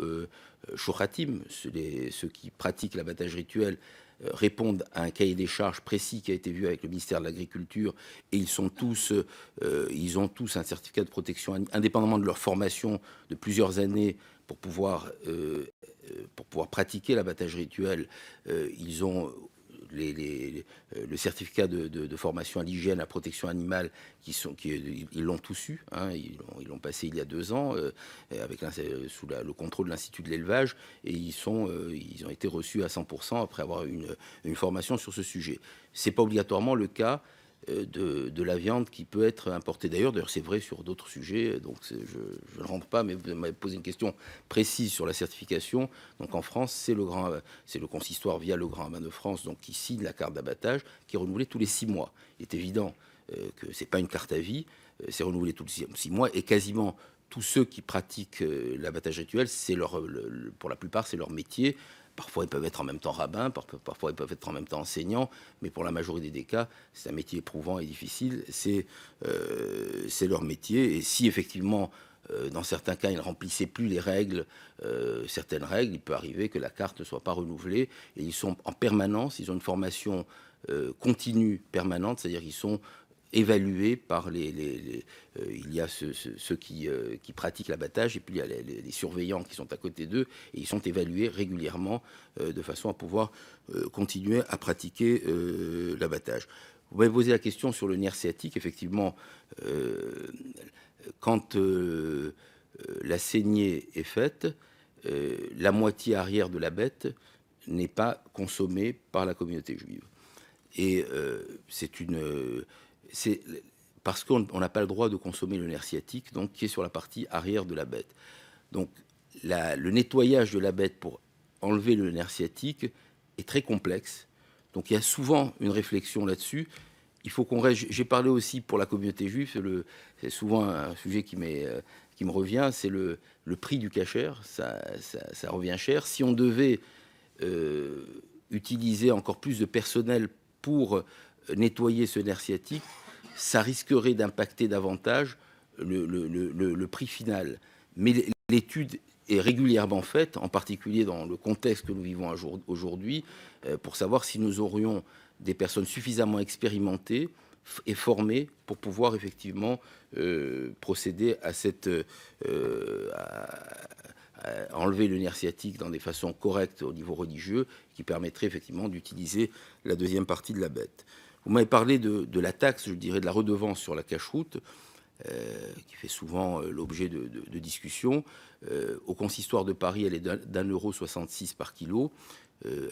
chouratim, ceux qui pratiquent l'abattage rituel, répondent à un cahier des charges précis qui a été vu avec le ministère de l'Agriculture, et ils ont tous un certificat de protection indépendamment de leur formation de plusieurs années pour pouvoir pratiquer l'abattage rituel. Ils ont le certificat de formation à l'hygiène, à la protection animale, ils l'ont tous eu, ils l'ont passé il y a 2 ans sous le contrôle de l'Institut de l'élevage, et ils ont été reçus à 100% après avoir une formation sur ce sujet. C'est pas obligatoirement le cas de la viande qui peut être importée. D'ailleurs, c'est vrai sur d'autres sujets, donc je ne rentre pas, mais vous m'avez posé une question précise sur la certification. Donc en France, c'est le consistoire via le grand rabbin de France, donc qui signe la carte d'abattage, qui est renouvelée tous les 6 mois. Il est évident que c'est pas une carte à vie, c'est renouvelé tous les 6 mois, et quasiment tous ceux qui pratiquent l'abattage rituel, pour la plupart, c'est leur métier. Parfois, ils peuvent être en même temps rabbins, parfois, ils peuvent être en même temps enseignants, mais pour la majorité des cas, c'est un métier éprouvant et difficile. C'est leur métier. Et si, effectivement, dans certains cas, ils ne remplissaient plus les règles, certaines règles. Il peut arriver que la carte ne soit pas renouvelée. Et ils sont en permanence, ils ont une formation continue permanente, c'est-à-dire qu'ils sont évalués par il y a ceux qui pratiquent l'abattage et puis il y a les surveillants qui sont à côté d'eux et ils sont évalués régulièrement de façon à pouvoir continuer à pratiquer l'abattage. Vous m'avez posé la question sur le nerf sciatique. Effectivement, quand la saignée est faite, la moitié arrière de la bête n'est pas consommée par la communauté juive. Et c'est parce qu'on n'a pas le droit de consommer le nerf sciatique, donc qui est sur la partie arrière de la bête. Donc le nettoyage de la bête pour enlever le nerf sciatique est très complexe. Donc il y a souvent une réflexion là-dessus. Il faut qu'on reste. J'ai parlé aussi pour la communauté juive. C'est souvent un sujet qui me revient. C'est le prix du kasher. Ça revient cher. Si on devait utiliser encore plus de personnel pour nettoyer ce nerf sciatique, ça risquerait d'impacter davantage le prix final. Mais l'étude est régulièrement faite, en particulier dans le contexte que nous vivons aujourd'hui, pour savoir si nous aurions des personnes suffisamment expérimentées et formées pour pouvoir effectivement procéder à à enlever le nerf sciatique dans des façons correctes au niveau religieux, qui permettrait effectivement d'utiliser la deuxième partie de la bête. Vous m'avez parlé de la taxe, je dirais de la redevance sur la cache-route, qui fait souvent l'objet de discussions. Au consistoire de Paris, elle est d'1,66 € par kilo.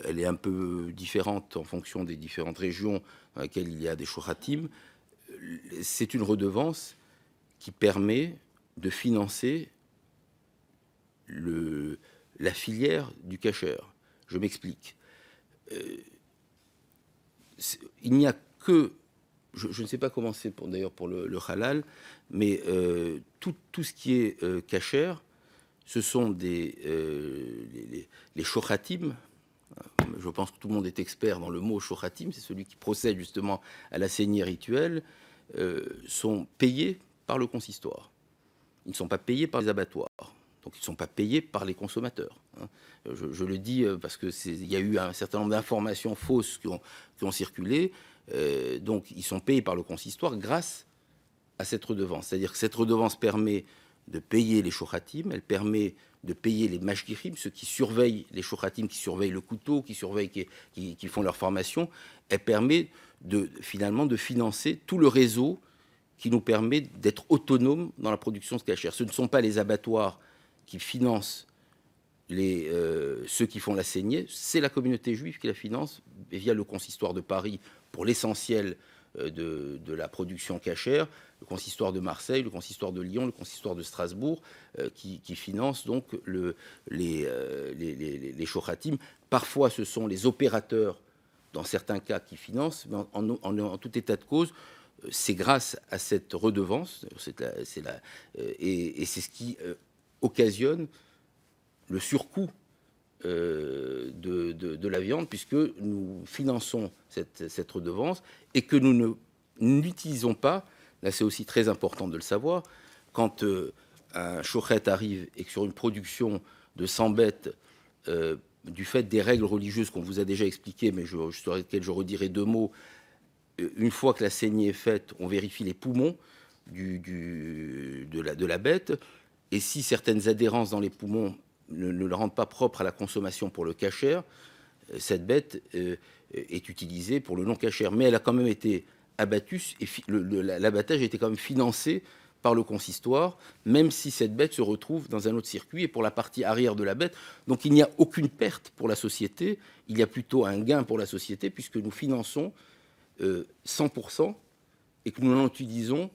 Elle est un peu différente en fonction des différentes régions dans lesquelles il y a des shohatim. C'est une redevance qui permet de financer la filière du kasher. Je m'explique. Il n'y a que, je ne sais pas comment c'est d'ailleurs pour le halal, mais tout ce qui est kasher, ce sont les shohatim. Je pense que tout le monde est expert dans le mot shohatim, c'est celui qui procède justement à la saignée rituelle, sont payés par le consistoire. Ils ne sont pas payés par les abattoirs. Donc ils ne sont pas payés par les consommateurs. Je le dis parce qu'il y a eu un certain nombre d'informations fausses qui ont circulé. Donc ils sont payés par le consistoire grâce à cette redevance. C'est-à-dire que cette redevance permet de payer les shohatim, elle permet de payer les mashgirim, ceux qui surveillent les shohatim, qui surveillent le couteau, qui font leur formation. Elle permet finalement de financer tout le réseau qui nous permet d'être autonomes dans la production de kasher. Ce ne sont pas les abattoirs qui financent ceux qui font la saignée, c'est la communauté juive qui la finance via le consistoire de Paris pour l'essentiel de la production kasher, le consistoire de Marseille, le consistoire de Lyon, le consistoire de Strasbourg, qui financent donc les shohatim. Parfois, ce sont les opérateurs, dans certains cas, qui financent, mais en tout état de cause, c'est grâce à cette redevance, et c'est ce qui occasionne le surcoût de la viande, puisque nous finançons cette redevance et que nous n'utilisons pas, là c'est aussi très important de le savoir, quand un shochet arrive et que sur une production de 100 bêtes, du fait des règles religieuses qu'on vous a déjà expliquées, mais sur lesquelles je redirai deux mots, une fois que la saignée est faite, on vérifie les poumons de la bête, et si certaines adhérences dans les poumons ne le rendent pas propre à la consommation pour le kasher, cette bête est utilisée pour le non kasher. Mais elle a quand même été abattue, et l'abattage a été quand même financé par le consistoire, même si cette bête se retrouve dans un autre circuit et pour la partie arrière de la bête. Donc il n'y a aucune perte pour la société, il y a plutôt un gain pour la société, puisque nous finançons 100% et que nous en utilisons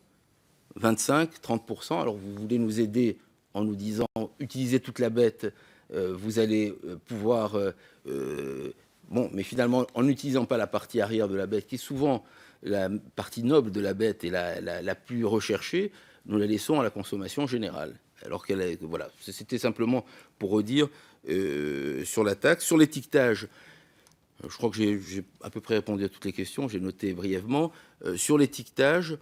25-30%. Alors vous voulez nous aider en nous disant utilisez toute la bête, vous allez pouvoir... bon, mais finalement, en n'utilisant pas la partie arrière de la bête, qui est souvent la partie noble de la bête et la plus recherchée, nous la laissons à la consommation générale. Alors qu'elle est... Voilà, c'était simplement pour redire sur la taxe. Sur l'étiquetage, je crois que j'ai à peu près répondu à toutes les questions, j'ai noté brièvement. Sur l'étiquetage,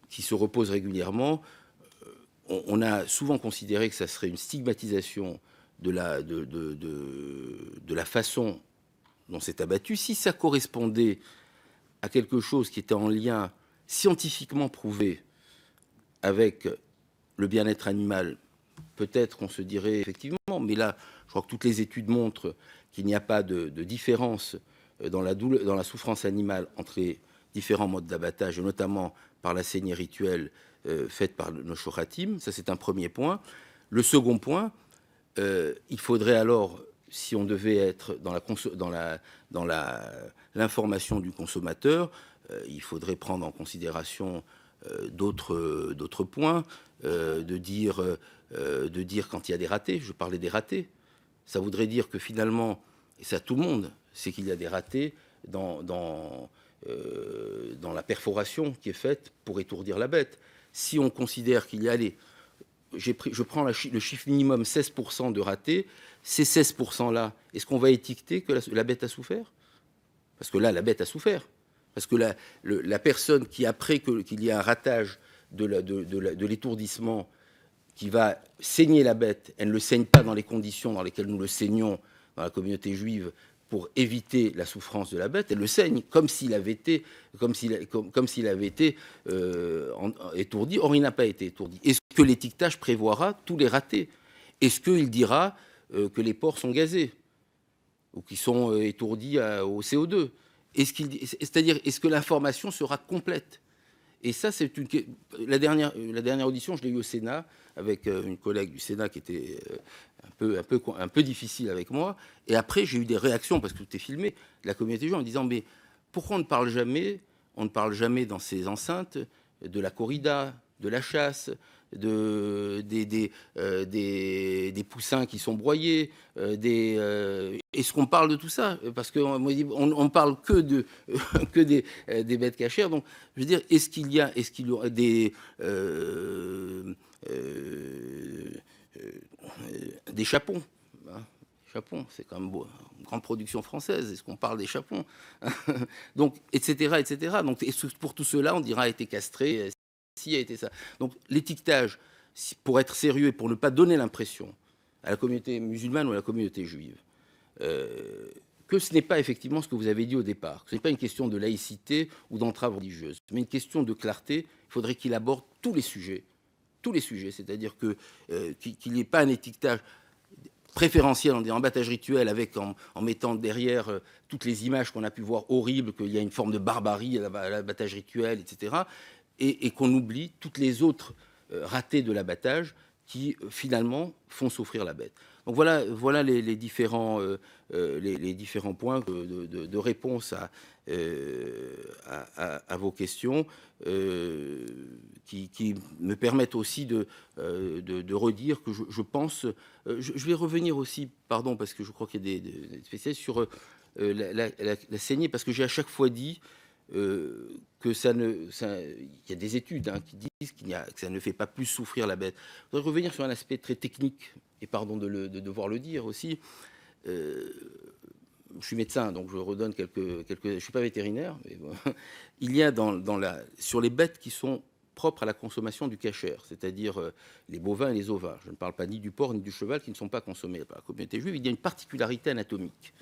qui se repose régulièrement, on a souvent considéré que ça serait une stigmatisation de la façon dont c'est abattu. Si ça correspondait à quelque chose qui était en lien scientifiquement prouvé avec le bien-être animal, peut-être qu'on se dirait effectivement, mais là, je crois que toutes les études montrent qu'il n'y a pas de différence dans la souffrance animale entre les différents modes d'abattage, et notamment par la saignée rituelle faite par nos shoratim. Ça, c'est un premier point. Le second point, il faudrait alors, si on devait être dans l'information du consommateur, il faudrait prendre en considération d'autres points, de dire quand il y a des ratés. Je parlais des ratés. Ça voudrait dire que finalement, et ça tout le monde, c'est qu'il y a des ratés dans la perforation qui est faite pour étourdir la bête. Si on considère qu'il y a je prends le chiffre minimum 16% de ratés, ces 16%-là, est-ce qu'on va étiqueter que la bête a souffert? Parce que là, la bête a souffert. Parce que la personne qui, après qu'il y ait un ratage de l'étourdissement, qui va saigner la bête, elle ne le saigne pas dans les conditions dans lesquelles nous le saignons dans la communauté juive pour éviter la souffrance de la bête, elle le saigne comme s'il avait été, étourdi. Or, il n'a pas été étourdi. Est-ce que l'étiquetage prévoira tous les ratés? Est-ce qu'il dira que les porcs sont gazés ou qu'ils sont étourdis au CO2? C'est-à-dire, est-ce que l'information sera complète? Et ça, c'est la dernière audition, je l'ai eue au Sénat, avec une collègue du Sénat qui était un peu difficile avec moi. Et après, j'ai eu des réactions, parce que tout est filmé, de la communauté juive en me disant, mais pourquoi on ne parle jamais dans ces enceintes de la corrida, de la chasse, des poussins qui sont broyés, est-ce qu'on parle de tout ça? Parce qu'on parle que des bêtes cachères. Donc, je veux dire, est-ce qu'il y aura des chapons, hein? Chapons, c'est quand même beau, une grande production française. Est-ce qu'on parle des chapons? Donc, etc., etc. Donc, pour tout cela, on dira a été castré, si a été ça. Donc, l'étiquetage, pour être sérieux et pour ne pas donner l'impression à la communauté musulmane ou à la communauté juive que ce n'est pas effectivement ce que vous avez dit au départ, que ce n'est pas une question de laïcité ou d'entrave religieuse, mais une question de clarté. Il faudrait qu'il aborde tous les sujets, c'est-à-dire qu'il n'y ait pas un étiquetage préférentiel en abattage rituel en mettant derrière toutes les images qu'on a pu voir horribles, qu'il y a une forme de barbarie à l'abattage rituel, etc., et qu'on oublie toutes les autres ratés de l'abattage qui finalement font souffrir la bête. Donc voilà les différents points de réponse à vos questions qui me permettent aussi de redire que je pense... je vais revenir aussi, pardon, parce que je crois qu'il y a des spécialistes sur la saignée, parce que j'ai à chaque fois dit que il y a des études qui disent que ça ne fait pas plus souffrir la bête. Je voudrais revenir sur un aspect très technique, et pardon de devoir le dire aussi. Je suis médecin, donc je redonne quelques. Je suis pas vétérinaire, mais bon. Il y a sur les bêtes qui sont propres à la consommation du kasher, c'est-à-dire les bovins et les ovins. Je ne parle pas ni du porc ni du cheval qui ne sont pas consommés par la communauté juive. Il y a une particularité anatomique,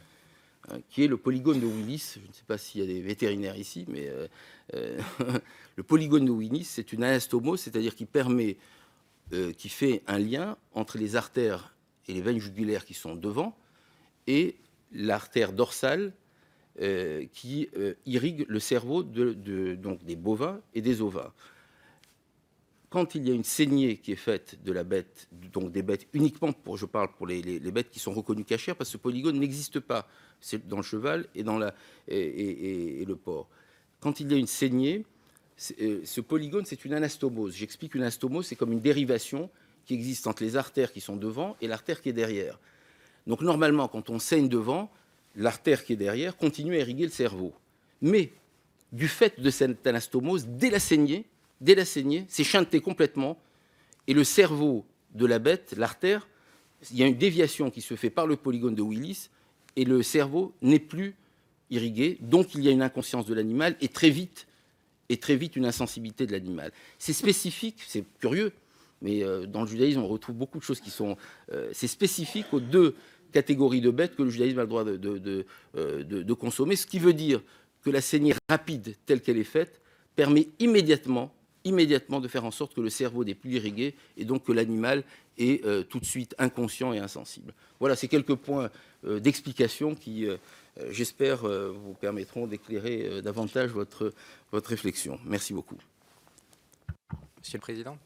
qui est le polygone de Willis. Je ne sais pas s'il y a des vétérinaires ici, mais le polygone de Willis, c'est une anastomose, c'est-à-dire qui fait un lien entre les artères et les veines jugulaires qui sont devant et l'artère dorsale qui irrigue le cerveau donc des bovins et des ovins. Quand il y a une saignée qui est faite de la bête, donc des bêtes uniquement, je parle pour les bêtes qui sont reconnues cachères, parce que ce polygone n'existe pas dans le cheval et et le porc. Quand il y a une saignée, ce polygone, c'est une anastomose. J'explique, une anastomose, c'est comme une dérivation qui existe entre les artères qui sont devant et l'artère qui est derrière. Donc normalement, quand on saigne devant, l'artère qui est derrière continue à irriguer le cerveau. Mais du fait de cette anastomose, dès la saignée, c'est chanté complètement, et le cerveau de la bête, l'artère, il y a une déviation qui se fait par le polygone de Willis, et le cerveau n'est plus irrigué, donc il y a une inconscience de l'animal, et très vite une insensibilité de l'animal. C'est spécifique, c'est curieux, mais dans le judaïsme, on retrouve beaucoup de choses qui sont... c'est spécifique aux deux catégories de bêtes que le judaïsme a le droit de consommer, ce qui veut dire que la saignée rapide telle qu'elle est faite permet immédiatement de faire en sorte que le cerveau n'est plus irrigué et donc que l'animal est tout de suite inconscient et insensible. Voilà, c'est quelques points d'explication qui, j'espère, vous permettront d'éclairer davantage votre réflexion. Merci beaucoup. Monsieur le Président.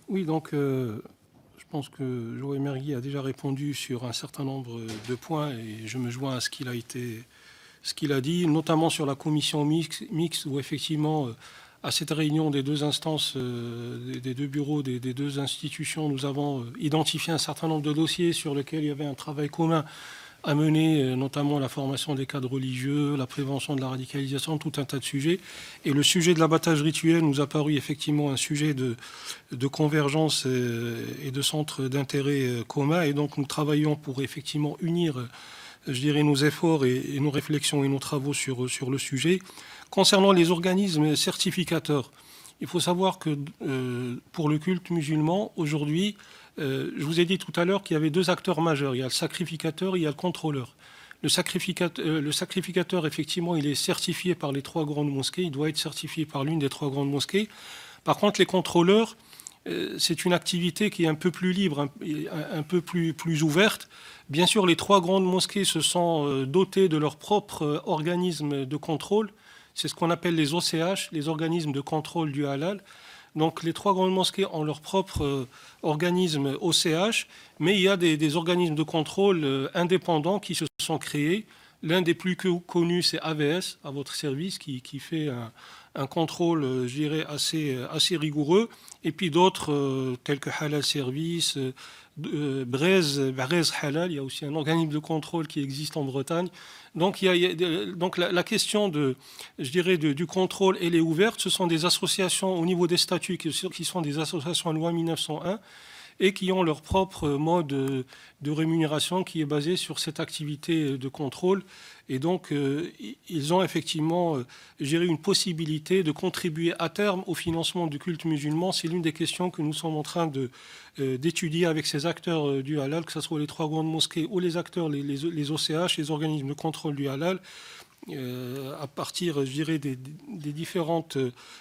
Oui, donc je pense que Joël Mergui a déjà répondu sur un certain nombre de points et je me joins à ce qu'il a dit, notamment sur la commission mixte où effectivement, à cette réunion des deux instances, des deux bureaux, des deux institutions, nous avons identifié un certain nombre de dossiers sur lesquels il y avait un travail commun à mener, notamment la formation des cadres religieux, la prévention de la radicalisation, tout un tas de sujets. Et le sujet de l'abattage rituel nous a paru effectivement un sujet de convergence et de centre d'intérêt commun. Et donc nous travaillons pour effectivement unir, je dirais, nos efforts et nos réflexions et nos travaux sur le sujet. Concernant les organismes certificateurs, il faut savoir que pour le culte musulman, aujourd'hui, je vous ai dit tout à l'heure qu'il y avait deux acteurs majeurs. Il y a le sacrificateur et il y a le contrôleur. Le sacrificateur, effectivement, il est certifié par les trois grandes mosquées. Il doit être certifié par l'une des trois grandes mosquées. Par contre, les contrôleurs, c'est une activité qui est un peu plus libre, un peu plus ouverte. Bien sûr, les trois grandes mosquées se sont dotées de leur propre organisme de contrôle. C'est ce qu'on appelle les OCH, les organismes de contrôle du halal. Donc les trois grandes mosquées ont leur propre organisme OCH, mais il y a des organismes de contrôle indépendants qui se sont créés. L'un des plus connus, c'est AVS, à votre service, qui fait un contrôle, je dirais, assez rigoureux. Et puis d'autres, tels que Halal Service, Brez Halal, il y a aussi un organisme de contrôle qui existe en Bretagne. Donc, donc la question je dirais, du contrôle, elle est ouverte. Ce sont des associations au niveau des statuts qui sont des associations loi 1901 et qui ont leur propre mode de rémunération qui est basé sur cette activité de contrôle. Et donc, ils ont effectivement géré une possibilité de contribuer à terme au financement du culte musulman. C'est l'une des questions que nous sommes en train d'étudier avec ces acteurs du halal, que ce soit les trois grandes mosquées ou les acteurs, les OCH, les organismes de contrôle du halal, à partir, je dirais, des différentes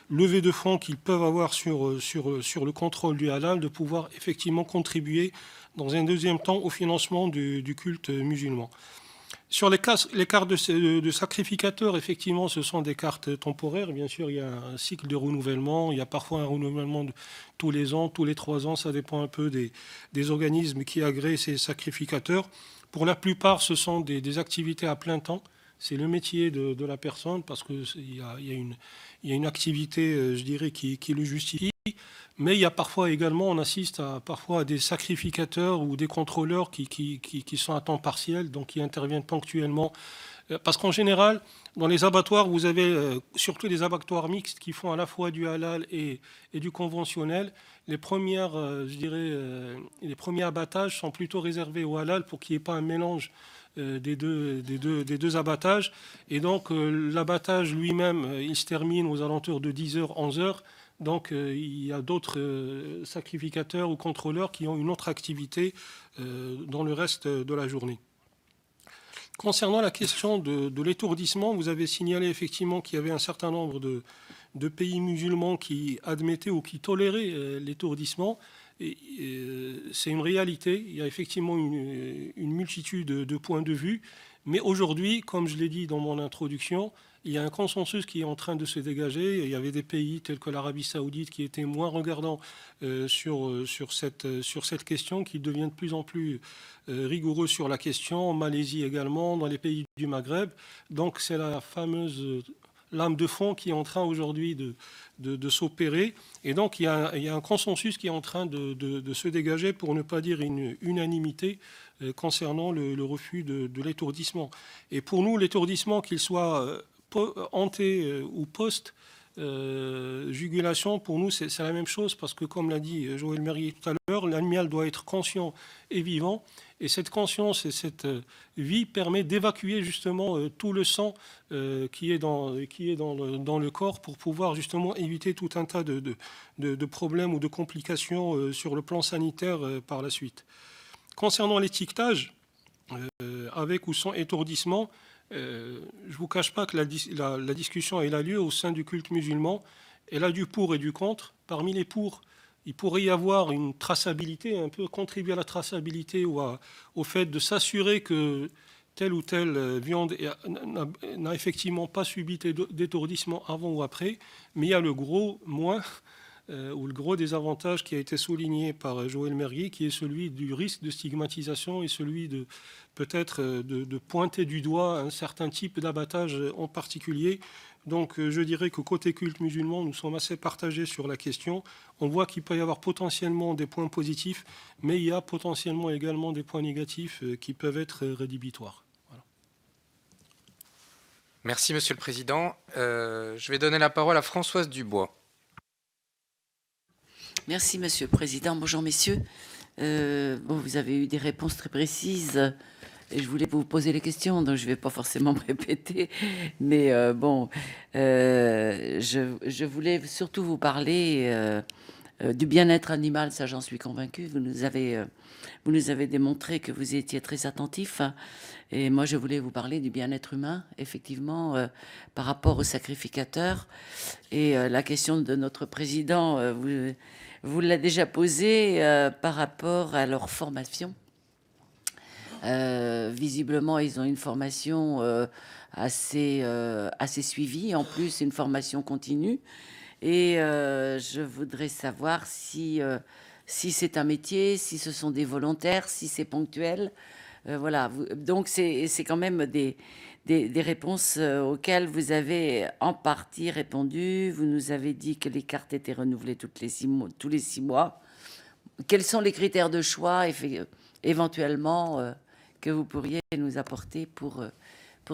levées de fonds qu'ils peuvent avoir sur le contrôle du halal, de pouvoir effectivement contribuer dans un deuxième temps au financement du culte musulman. Sur les cartes de sacrificateurs, effectivement, ce sont des cartes temporaires. Bien sûr, il y a un cycle de renouvellement. Il y a parfois un renouvellement tous les ans, tous les 3 ans. Ça dépend un peu des organismes qui agréent ces sacrificateurs. Pour la plupart, ce sont des activités à plein temps. C'est le métier de la personne parce qu'il y a une activité, je dirais, qui le justifie. Mais il y a parfois également, on assiste parfois à des sacrificateurs ou des contrôleurs qui sont à temps partiel, donc qui interviennent ponctuellement. Parce qu'en général, dans les abattoirs, vous avez surtout des abattoirs mixtes qui font à la fois du halal et du conventionnel. Les je dirais, les premiers abattages sont plutôt réservés au halal pour qu'il n'y ait pas un mélange des deux abattages. Et donc, l'abattage lui-même, il se termine aux alentours de 10h, 11h. Donc, il y a d'autres sacrificateurs ou contrôleurs qui ont une autre activité dans le reste de la journée. Concernant la question de l'étourdissement, vous avez signalé effectivement qu'il y avait un certain nombre de pays musulmans qui admettaient ou qui toléraient l'étourdissement. C'est une réalité. Il y a effectivement une multitude de points de vue. Mais aujourd'hui, comme je l'ai dit dans mon introduction, il y a un consensus qui est en train de se dégager. Il y avait des pays tels que l'Arabie Saoudite qui étaient moins regardants sur cette question, qui deviennent de plus en plus rigoureux sur la question. En Malaisie également, dans les pays du Maghreb. Donc c'est la fameuse lame de fond qui est en train aujourd'hui de s'opérer. Et donc il y a un consensus qui est en train de se dégager, pour ne pas dire une unanimité, concernant le refus de l'étourdissement. Et pour nous, l'étourdissement, qu'il soit ante ou post, jugulation, pour nous, c'est la même chose, parce que, comme l'a dit Joël Merrier tout à l'heure, l'animal doit être conscient et vivant. Et cette conscience et cette vie permet d'évacuer justement tout le sang qui est dans le corps, pour pouvoir justement éviter tout un tas de problèmes ou de complications sur le plan sanitaire par la suite. Concernant l'étiquetage, avec ou sans étourdissement, je ne vous cache pas que la discussion elle a lieu au sein du culte musulman. Elle a du pour et du contre. Parmi les pour, il pourrait y avoir une traçabilité, un peu contribuer à la traçabilité ou au fait de s'assurer que telle ou telle viande n'a effectivement pas subi d'étourdissement avant ou après. Mais il y a le gros moins, ou le gros désavantage qui a été souligné par Joël Merrier, qui est celui du risque de stigmatisation et celui de peut-être de pointer du doigt un certain type d'abattage en particulier. Donc je dirais qu'au côté culte musulman, nous sommes assez partagés sur la question. On voit qu'il peut y avoir potentiellement des points positifs, mais il y a potentiellement également des points négatifs qui peuvent être rédhibitoires. Voilà. Merci, Monsieur le Président. Je vais donner la parole à Françoise Dubois. Merci, Monsieur le Président. Bonjour, messieurs. Vous avez eu des réponses très précises et je voulais vous poser les questions, donc je ne vais pas forcément me répéter. Mais je voulais surtout vous parler du bien-être animal. Ça, j'en suis convaincue. Vous nous avez démontré que vous étiez très attentifs. Et moi, je voulais vous parler du bien-être humain, effectivement, par rapport aux sacrificateurs. Et la question de notre président, vous l'a déjà posée par rapport à leur formation. Visiblement, ils ont une formation assez suivie, en plus une formation continue. Et je voudrais savoir si c'est un métier, si ce sont des volontaires, si c'est ponctuel. Voilà. Donc, c'est quand même des réponses auxquelles vous avez en partie répondu. Vous nous avez dit que les cartes étaient renouvelées tous les 6 mois. Quels sont les critères de choix, éventuellement, que vous pourriez nous apporter pour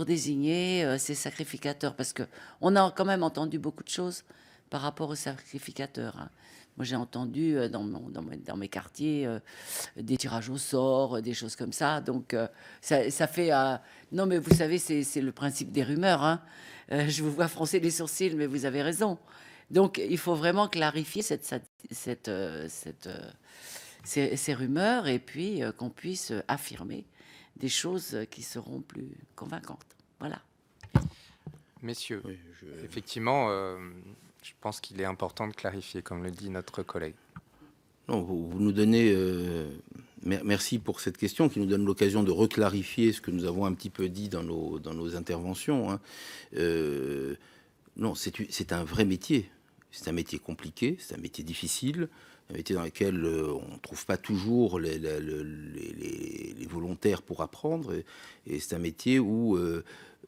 désigner ces sacrificateurs? Parce qu'on a quand même entendu beaucoup de choses par rapport aux sacrificateurs. Hein. Moi, j'ai entendu dans mes quartiers des tirages au sort, des choses comme ça. Donc, ça fait... Non, mais vous savez, c'est le principe des rumeurs. Hein. Je vous vois froncer les sourcils, mais vous avez raison. Donc, il faut vraiment clarifier ces rumeurs et puis qu'on puisse affirmer des choses qui seront plus convaincantes. Voilà. Messieurs, oui, effectivement, je pense qu'il est important de clarifier, comme le dit notre collègue. Non, vous nous donnez... merci pour cette question qui nous donne l'occasion de reclarifier ce que nous avons un petit peu dit dans nos interventions. Hein. Non, c'est un vrai métier. C'est un métier compliqué, c'est un métier difficile, un métier dans lequel on ne trouve pas toujours les volontaires pour apprendre. Et c'est un métier où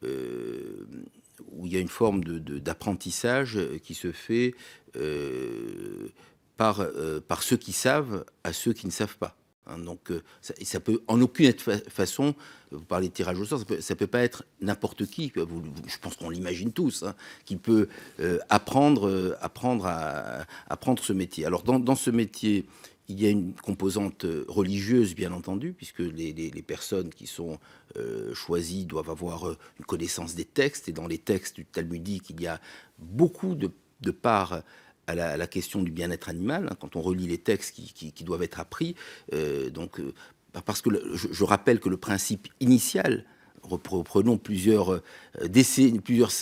il y a une forme d'apprentissage qui se fait par ceux qui savent à ceux qui ne savent pas. Hein, donc ça peut en aucune façon, vous parlez de tirage au sort, ça peut pas être n'importe qui, je pense qu'on l'imagine tous, hein, qui peut apprendre ce métier. Alors dans ce métier, il y a une composante religieuse, bien entendu, puisque les personnes qui sont choisies doivent avoir une connaissance des textes, et dans les textes talmudiques, il y a beaucoup de parts à la question du bien-être animal, hein, quand on relit les textes qui doivent être appris. Parce que je rappelle que le principe initial, reprenons plusieurs décennies, plusieurs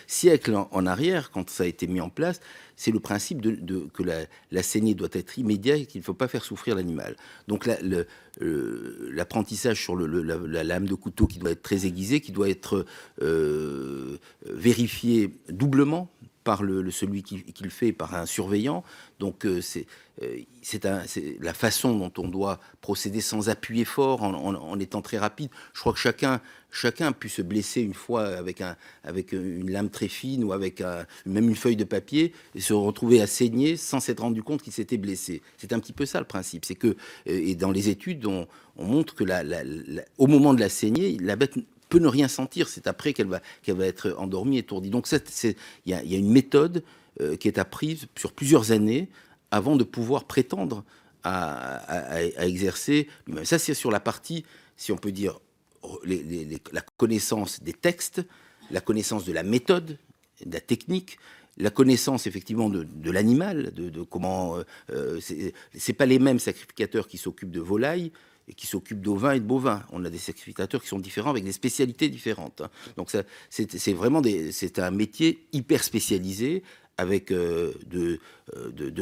siècles en arrière, quand ça a été mis en place, c'est le principe que la saignée doit être immédiate et qu'il ne faut pas faire souffrir l'animal. Donc l'apprentissage sur la lame de couteau qui doit être très aiguisée, qui doit être vérifié doublement par celui qui le fait, par un surveillant. Donc c'est la façon dont on doit procéder sans appuyer fort, en étant très rapide. Je crois que chacun a pu se blesser une fois avec une lame très fine ou avec même une feuille de papier et se retrouver à saigner sans s'être rendu compte qu'il s'était blessé. C'est un petit peu ça le principe. C'est que, et dans les études, on montre que au moment de la saignée, la bête peut ne rien sentir, c'est après qu'elle va être endormie, étourdie. Donc il y a une méthode qui est apprise sur plusieurs années avant de pouvoir prétendre à exercer lui-même. Ça, c'est sur la partie, si on peut dire, la connaissance des textes, la connaissance de la méthode, de la technique, la connaissance effectivement de l'animal, de comment... c'est pas les mêmes sacrificateurs qui s'occupent de volailles et qui s'occupent d'ovins et de bovins. On a des sacrificateurs qui sont différents avec des spécialités différentes. Donc ça, c'est vraiment c'est un métier hyper spécialisé avec de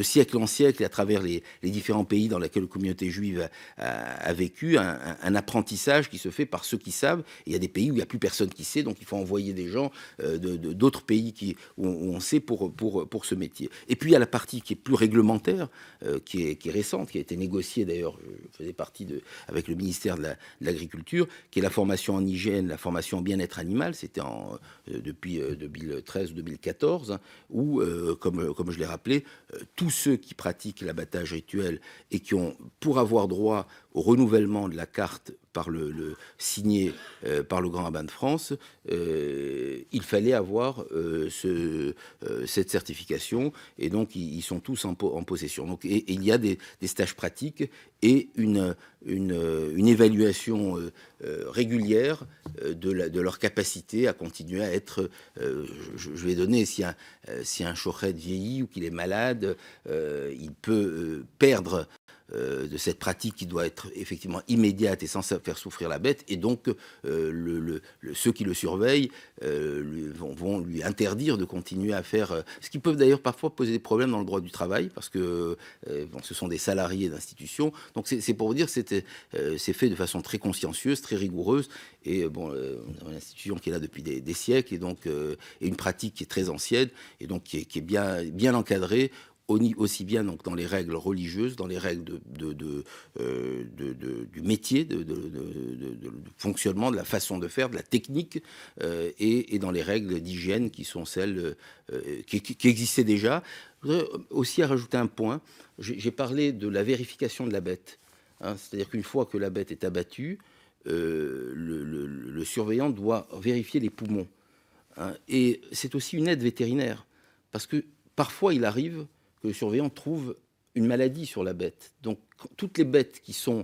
siècle en siècle, et à travers les différents pays dans lesquels la communauté juive a vécu, un apprentissage qui se fait par ceux qui savent. Et il y a des pays où il n'y a plus personne qui sait, donc il faut envoyer des gens d'autres pays où on sait pour ce métier. Et puis il y a la partie qui est plus réglementaire, qui est récente, qui a été négociée d'ailleurs, je faisais partie avec le ministère de l'Agriculture, qui est la formation en hygiène, la formation en bien-être animal. C'était depuis 2013 ou 2014, où, comme je l'ai rappelé, tous ceux qui pratiquent l'abattage rituel et qui ont, pour avoir droit au renouvellement de la carte signé par le Grand Rabbin de France, il fallait avoir cette certification, et donc ils sont tous en possession. Donc, et il y a des stages pratiques et une évaluation régulière de leur capacité à continuer à être, je vais donner, si un shochet vieillit ou qu'il est malade, il peut perdre de cette pratique qui doit être effectivement immédiate et sans faire souffrir la bête, et donc ceux qui le surveillent vont lui interdire de continuer à faire, ce qui peut d'ailleurs parfois poser des problèmes dans le droit du travail, parce que ce sont des salariés d'institutions. Donc c'est pour vous dire, c'est fait de façon très consciencieuse, très rigoureuse, et bon, une institution qui est là depuis des siècles, et donc et une pratique qui est très ancienne, et donc qui est bien encadrée, aussi bien donc dans les règles religieuses, dans les règles du métier, de fonctionnement, de la façon de faire, de la technique, et dans les règles d'hygiène qui sont celles qui existaient déjà. Je voudrais aussi rajouter un point. J'ai parlé de la vérification de la bête. C'est-à-dire qu'une fois que la bête est abattue, le surveillant doit vérifier les poumons. Et c'est aussi une aide vétérinaire, parce que parfois il arrive que le surveillant trouve une maladie sur la bête. Donc, toutes les bêtes qui sont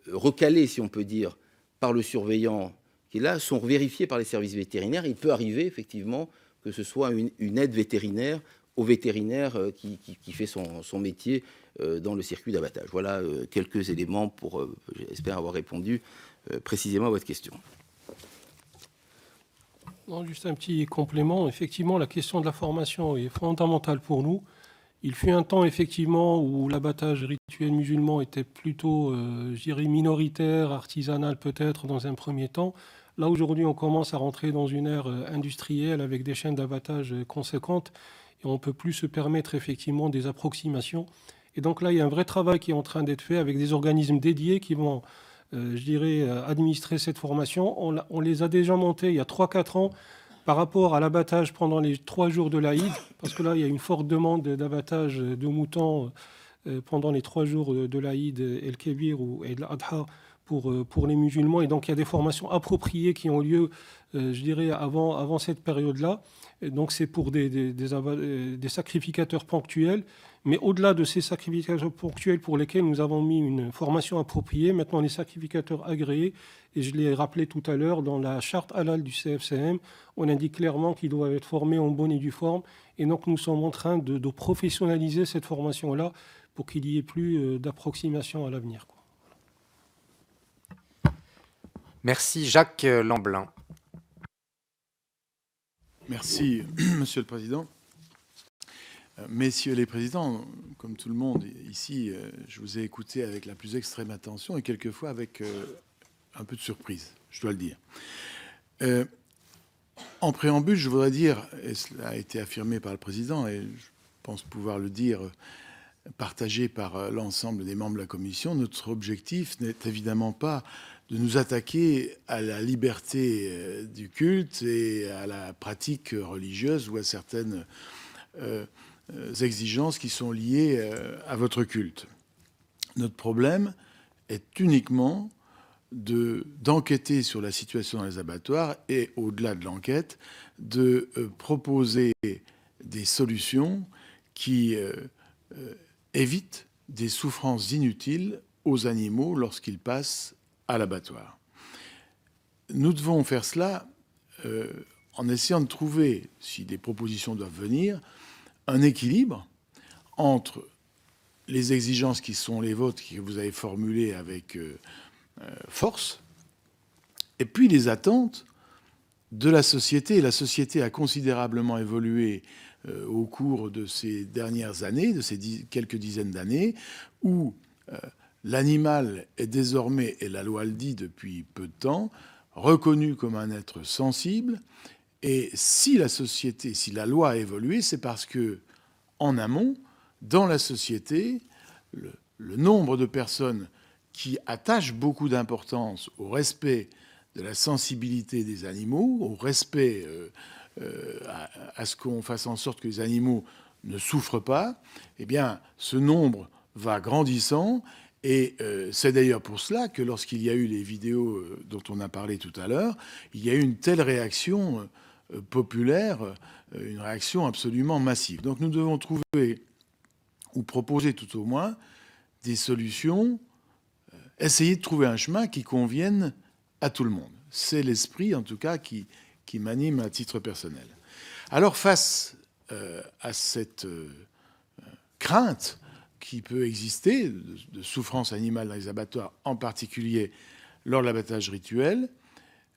recalées, si on peut dire, par le surveillant qui est là, sont vérifiées par les services vétérinaires. Il peut arriver, effectivement, que ce soit une aide vétérinaire au vétérinaire qui fait son métier dans le circuit d'abattage. Voilà quelques éléments pour, j'espère avoir répondu précisément à votre question. Non, juste un petit complément. Effectivement, la question de la formation est fondamentale pour nous. Il fut un temps, effectivement, où l'abattage rituel musulman était plutôt, je dirais, minoritaire, artisanal peut-être, dans un premier temps. Là, aujourd'hui, on commence à rentrer dans une ère industrielle avec des chaînes d'abattage conséquentes, et on ne peut plus se permettre, effectivement, des approximations. Et donc là, il y a un vrai travail qui est en train d'être fait avec des organismes dédiés qui vont, je dirais, administrer cette formation. On les a déjà montés il y a 3-4 ans, par rapport à l'abattage pendant les 3 jours de l'Aïd, parce que là, il y a une forte demande d'abattage de moutons pendant les 3 jours de l'Aïd, El-Kébir ou El-Adha pour les musulmans. Et donc, il y a des formations appropriées qui ont lieu, je dirais, avant cette période-là. Et donc, c'est pour des sacrificateurs ponctuels. Mais au-delà de ces sacrificateurs ponctuels pour lesquels nous avons mis une formation appropriée, maintenant les sacrificateurs agréés, et je l'ai rappelé tout à l'heure, dans la charte halal du CFCM, on indique clairement qu'ils doivent être formés en bonne et due forme. Et donc nous sommes en train de professionnaliser cette formation-là pour qu'il n'y ait plus d'approximation à l'avenir. Merci. Jacques Lamblin. Merci, Monsieur le Président. Messieurs les présidents, comme tout le monde ici, je vous ai écouté avec la plus extrême attention et quelquefois avec un peu de surprise, je dois le dire. En préambule, je voudrais dire, et cela a été affirmé par le Président, et je pense pouvoir le dire, partagé par l'ensemble des membres de la Commission, notre objectif n'est évidemment pas de nous attaquer à la liberté du culte et à la pratique religieuse ou à certaines exigences qui sont liées à votre culte. Notre problème est uniquement d'enquêter sur la situation dans les abattoirs et, au-delà de l'enquête, de proposer des solutions qui évitent des souffrances inutiles aux animaux lorsqu'ils passent à l'abattoir. Nous devons faire cela en essayant de trouver, si des propositions doivent venir, un équilibre entre les exigences qui sont les vôtres, que vous avez formulées avec force, et puis les attentes de la société. Et la société a considérablement évolué au cours de ces dernières années, de ces quelques dizaines d'années, où l'animal est désormais, et la loi le dit depuis peu de temps, reconnu comme un être sensible. Et si la société, si la loi a évolué, c'est parce que, en amont, dans la société, le nombre de personnes qui attachent beaucoup d'importance au respect de la sensibilité des animaux, au respect à ce qu'on fasse en sorte que les animaux ne souffrent pas, eh bien, ce nombre va grandissant. Et c'est d'ailleurs pour cela que lorsqu'il y a eu les vidéos dont on a parlé tout à l'heure, il y a eu une telle réaction populaire, une réaction absolument massive. Donc nous devons trouver, ou proposer tout au moins, des solutions, essayer de trouver un chemin qui convienne à tout le monde. C'est l'esprit, en tout cas, qui m'anime à titre personnel. Alors, face à cette crainte qui peut exister de souffrance animale dans les abattoirs, en particulier lors de l'abattage rituel,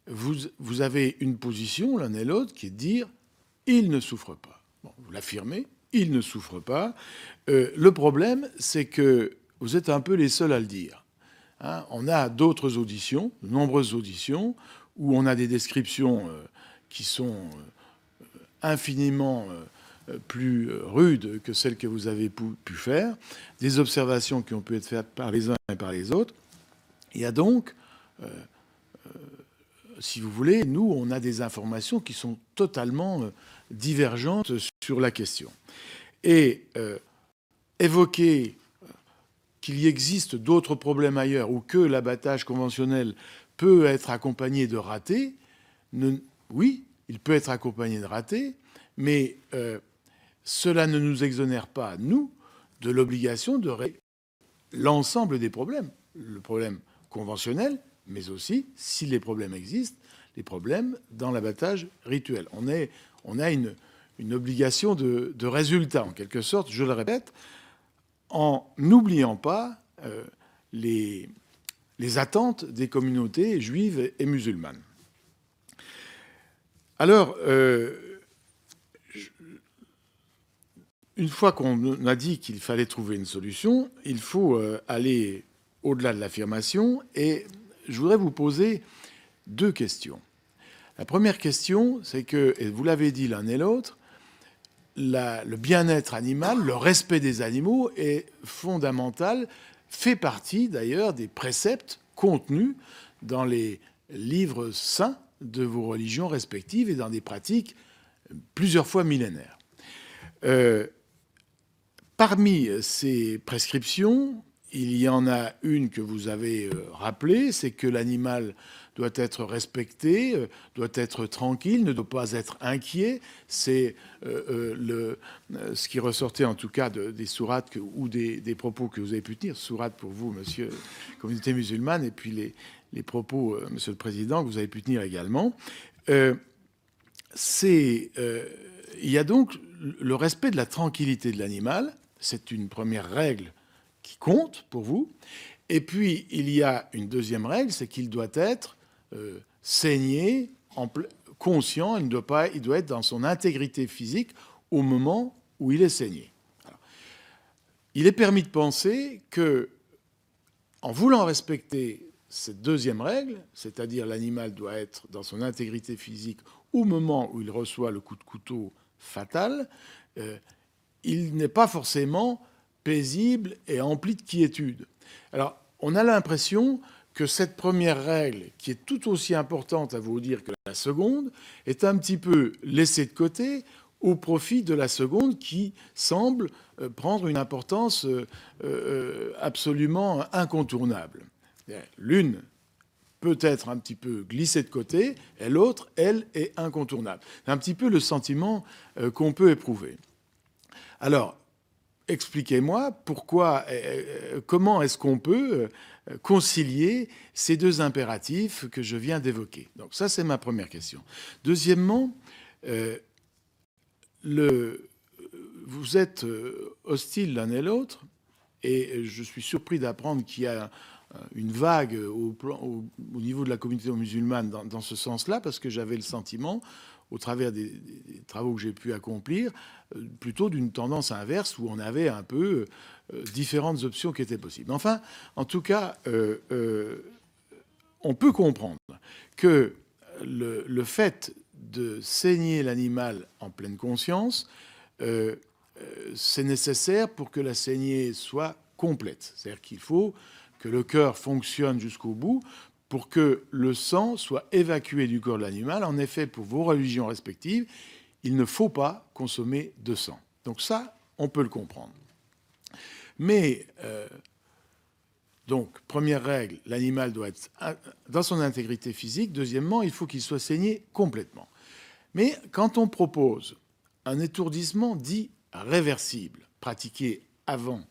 vous avez une position, l'un et l'autre, qui est de dire « il ne souffre pas ». Bon, vous l'affirmez, il ne souffre pas. Le problème, c'est que vous êtes un peu les seuls à le dire. Hein, on a d'autres auditions, de nombreuses auditions, où on a des descriptions qui sont infiniment plus rudes que celles que vous avez pu faire, des observations qui ont pu être faites par les uns et par les autres. Il y a donc, si vous voulez, nous, on a des informations qui sont totalement divergentes sur la question. Et évoquer qu'il y existe d'autres problèmes ailleurs ou que l'abattage conventionnel peut être accompagné de ratés, oui, il peut être accompagné de ratés, mais cela ne nous exonère pas, nous, de l'obligation de régler l'ensemble des problèmes. Le problème conventionnel, mais aussi, si les problèmes existent, les problèmes dans l'abattage rituel. On a une obligation de résultat, en quelque sorte, je le répète, en n'oubliant pas les attentes des communautés juives et musulmanes. Alors, une fois qu'on a dit qu'il fallait trouver une solution, il faut aller au-delà de l'affirmation, et je voudrais vous poser deux questions. La première question, c'est que, et vous l'avez dit l'un et l'autre, le bien-être animal, le respect des animaux est fondamental, fait partie d'ailleurs des préceptes contenus dans les livres saints de vos religions respectives et dans des pratiques plusieurs fois millénaires. Parmi ces prescriptions, il y en a une que vous avez rappelée, c'est que l'animal doit être respecté, doit être tranquille, ne doit pas être inquiet. C'est ce qui ressortait en tout cas des sourates ou des propos que vous avez pu tenir. Sourate pour vous, monsieur, communauté musulmane, et puis les propos, monsieur le président, que vous avez pu tenir également. Il y a donc le respect de la tranquillité de l'animal. C'est une première règle qui compte pour vous. Et puis, il y a une deuxième règle, c'est qu'il doit être saigné, conscient, il doit être dans son intégrité physique au moment où il est saigné. Alors, il est permis de penser que, en voulant respecter cette deuxième règle, c'est-à-dire l'animal doit être dans son intégrité physique au moment où il reçoit le coup de couteau fatal, il n'est pas forcément paisible et empli de quiétude. Alors, on a l'impression que cette première règle, qui est tout aussi importante à vous dire que la seconde, est un petit peu laissée de côté au profit de la seconde qui semble prendre une importance absolument incontournable. L'une peut être un petit peu glissée de côté, et l'autre, elle, est incontournable. C'est un petit peu le sentiment qu'on peut éprouver. Alors, expliquez-moi comment est-ce qu'on peut concilier ces deux impératifs que je viens d'évoquer. Donc ça, c'est ma première question. Deuxièmement, vous êtes hostiles l'un et l'autre, et je suis surpris d'apprendre qu'il y a une vague au niveau de la communauté musulmane dans ce sens-là, parce que j'avais le sentiment, au travers des travaux que j'ai pu accomplir, plutôt d'une tendance inverse où on avait un peu différentes options qui étaient possibles. Enfin, en tout cas, on peut comprendre que le fait de saigner l'animal en pleine conscience, c'est nécessaire pour que la saignée soit complète. C'est-à-dire qu'il faut que le cœur fonctionne jusqu'au bout pour que le sang soit évacué du corps de l'animal. En effet, pour vos religions respectives, il ne faut pas consommer de sang. Donc ça, on peut le comprendre. Mais, donc, première règle, l'animal doit être dans son intégrité physique. Deuxièmement, il faut qu'il soit saigné complètement. Mais quand on propose un étourdissement dit réversible, pratiqué avant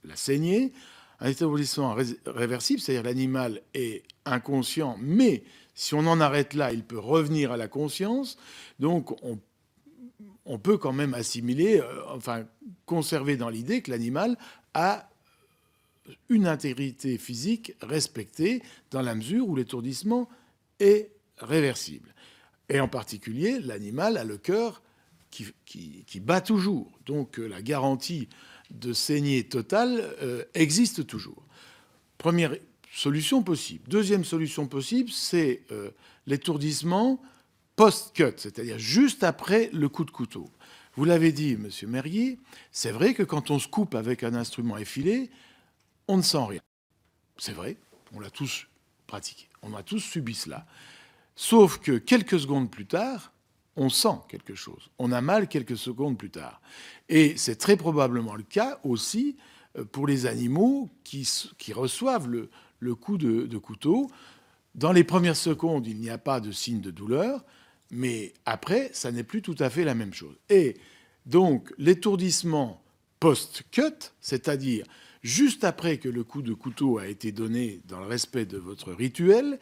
la saignée, un étourdissement réversible, c'est-à-dire l'animal est inconscient, mais si on en arrête là, il peut revenir à la conscience. Donc, on peut quand même assimiler, conserver dans l'idée que l'animal a une intégrité physique respectée dans la mesure où l'étourdissement est réversible. Et en particulier, l'animal a le cœur qui bat toujours. Donc, la garantie de saignée totale existe toujours. Première solution possible. Deuxième solution possible, c'est l'étourdissement post-cut, c'est-à-dire juste après le coup de couteau. Vous l'avez dit, Monsieur Merrier, c'est vrai que quand on se coupe avec un instrument effilé, on ne sent rien. C'est vrai, on l'a tous pratiqué, on a tous subi cela. Sauf que quelques secondes plus tard, on sent quelque chose. On a mal quelques secondes plus tard. Et c'est très probablement le cas aussi pour les animaux qui reçoivent le coup de couteau. Dans les premières secondes, il n'y a pas de signe de douleur, mais après, ça n'est plus tout à fait la même chose. Et donc, l'étourdissement post-cut, c'est-à-dire juste après que le coup de couteau a été donné dans le respect de votre rituel,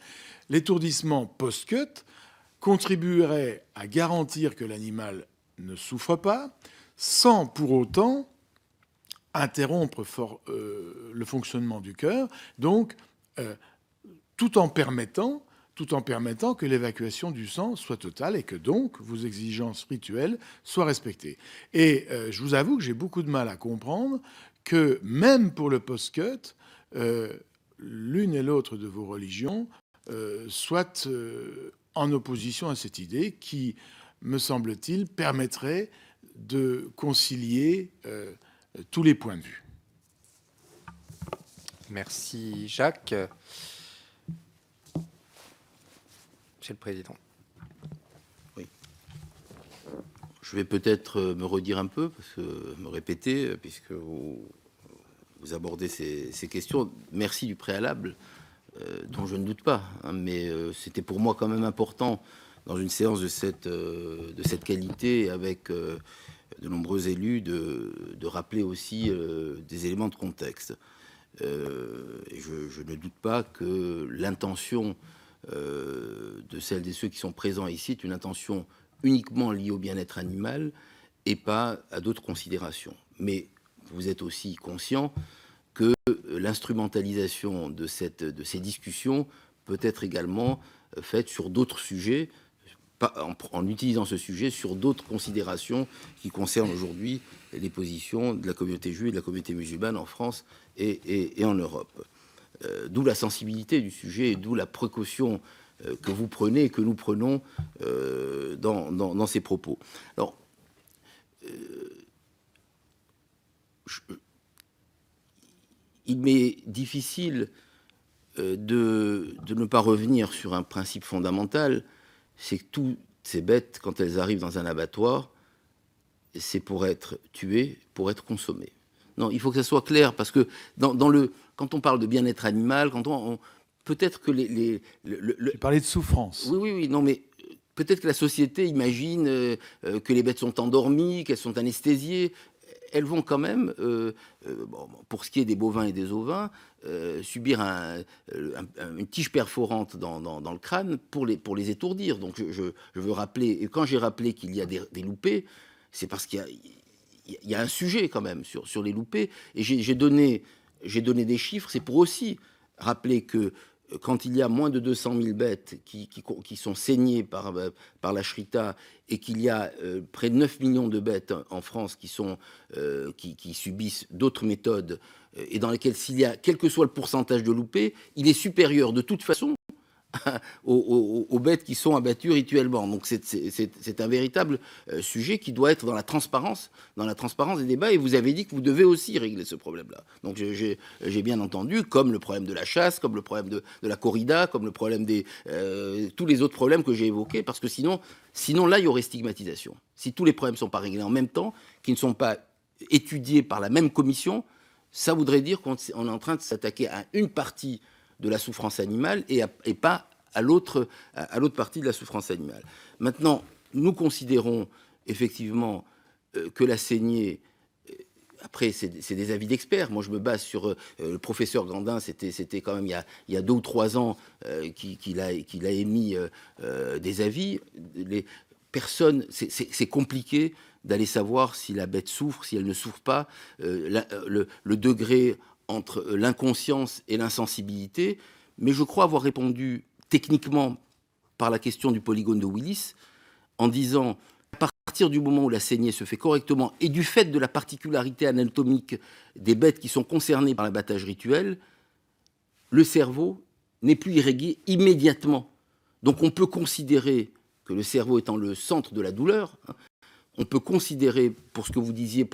l'étourdissement post-cut contribuerait à garantir que l'animal ne souffre pas, sans pour autant interrompre le fonctionnement du cœur, donc tout en permettant que l'évacuation du sang soit totale et que donc vos exigences rituelles soient respectées. Et je vous avoue que j'ai beaucoup de mal à comprendre que même pour le post-cut, l'une et l'autre de vos religions soient en opposition à cette idée qui, me semble-t-il, permettrait de concilier tous les points de vue. Merci Jacques. Monsieur le Président. Oui. Je vais peut-être me redire un peu, me répéter, puisque vous abordez ces questions. Merci du préalable, dont je ne doute pas, hein, mais c'était pour moi quand même important, dans une séance de cette qualité, avec de nombreux élus, de rappeler aussi des éléments de contexte. Et je ne doute pas que l'intention de celles et ceux qui sont présents ici est une intention uniquement liée au bien-être animal et pas à d'autres considérations. Mais vous êtes aussi conscient que l'instrumentalisation de ces discussions peut être également faite sur d'autres sujets, en utilisant ce sujet sur d'autres considérations qui concernent aujourd'hui les positions de la communauté juive et de la communauté musulmane en France et en Europe. D'où la sensibilité du sujet et d'où la précaution que vous prenez et que nous prenons dans ces propos. Alors, il m'est difficile de ne pas revenir sur un principe fondamental, c'est que toutes ces bêtes, quand elles arrivent dans un abattoir, c'est pour être tuées, pour être consommées. Non, il faut que ça soit clair, parce que quand on parle de bien-être animal, peut-être que J'ai parlé de souffrance. Oui, non, mais peut-être que la société imagine que les bêtes sont endormies, qu'elles sont anesthésiées. Elles vont quand même, pour ce qui est des bovins et des ovins, subir une tige perforante dans le crâne pour les étourdir. Donc je veux rappeler, et quand j'ai rappelé qu'il y a des loupés, c'est parce qu'il y a un sujet quand même sur les loupés. Et j'ai donné des chiffres, c'est pour aussi rappeler que quand il y a moins de 200 000 bêtes qui sont saignées par la shrita et qu'il y a près de 9 millions de bêtes en France qui subissent d'autres méthodes et dans lesquelles, s'il y a, quel que soit le pourcentage de loupés, il est supérieur de toute façon aux bêtes qui sont abattues rituellement. Donc c'est un véritable sujet qui doit être dans la transparence des débats, et vous avez dit que vous devez aussi régler ce problème-là. Donc j'ai bien entendu, comme le problème de la chasse, comme le problème de la corrida, comme le problème tous les autres problèmes que j'ai évoqués, parce que sinon là, il y aurait stigmatisation. Si tous les problèmes ne sont pas réglés en même temps, qui ne sont pas étudiés par la même commission, ça voudrait dire qu'on est en train de s'attaquer à une partie de la souffrance animale et pas à l'autre partie de la souffrance animale. Maintenant, nous considérons effectivement que la saignée, après c'est des avis d'experts, moi je me base sur le professeur Grandin, c'était quand même il y a 2 ou 3 ans qu'il a émis des avis. Les personnes, c'est compliqué d'aller savoir si la bête souffre, si elle ne souffre pas, le degré entre l'inconscience et l'insensibilité, mais je crois avoir répondu techniquement par la question du polygone de Willis, en disant, à partir du moment où la saignée se fait correctement, et du fait de la particularité anatomique des bêtes qui sont concernées par l'abattage rituel, le cerveau n'est plus irrigué immédiatement. Donc on peut considérer que le cerveau étant le centre de la douleur, on peut considérer, pour ce que vous disiez,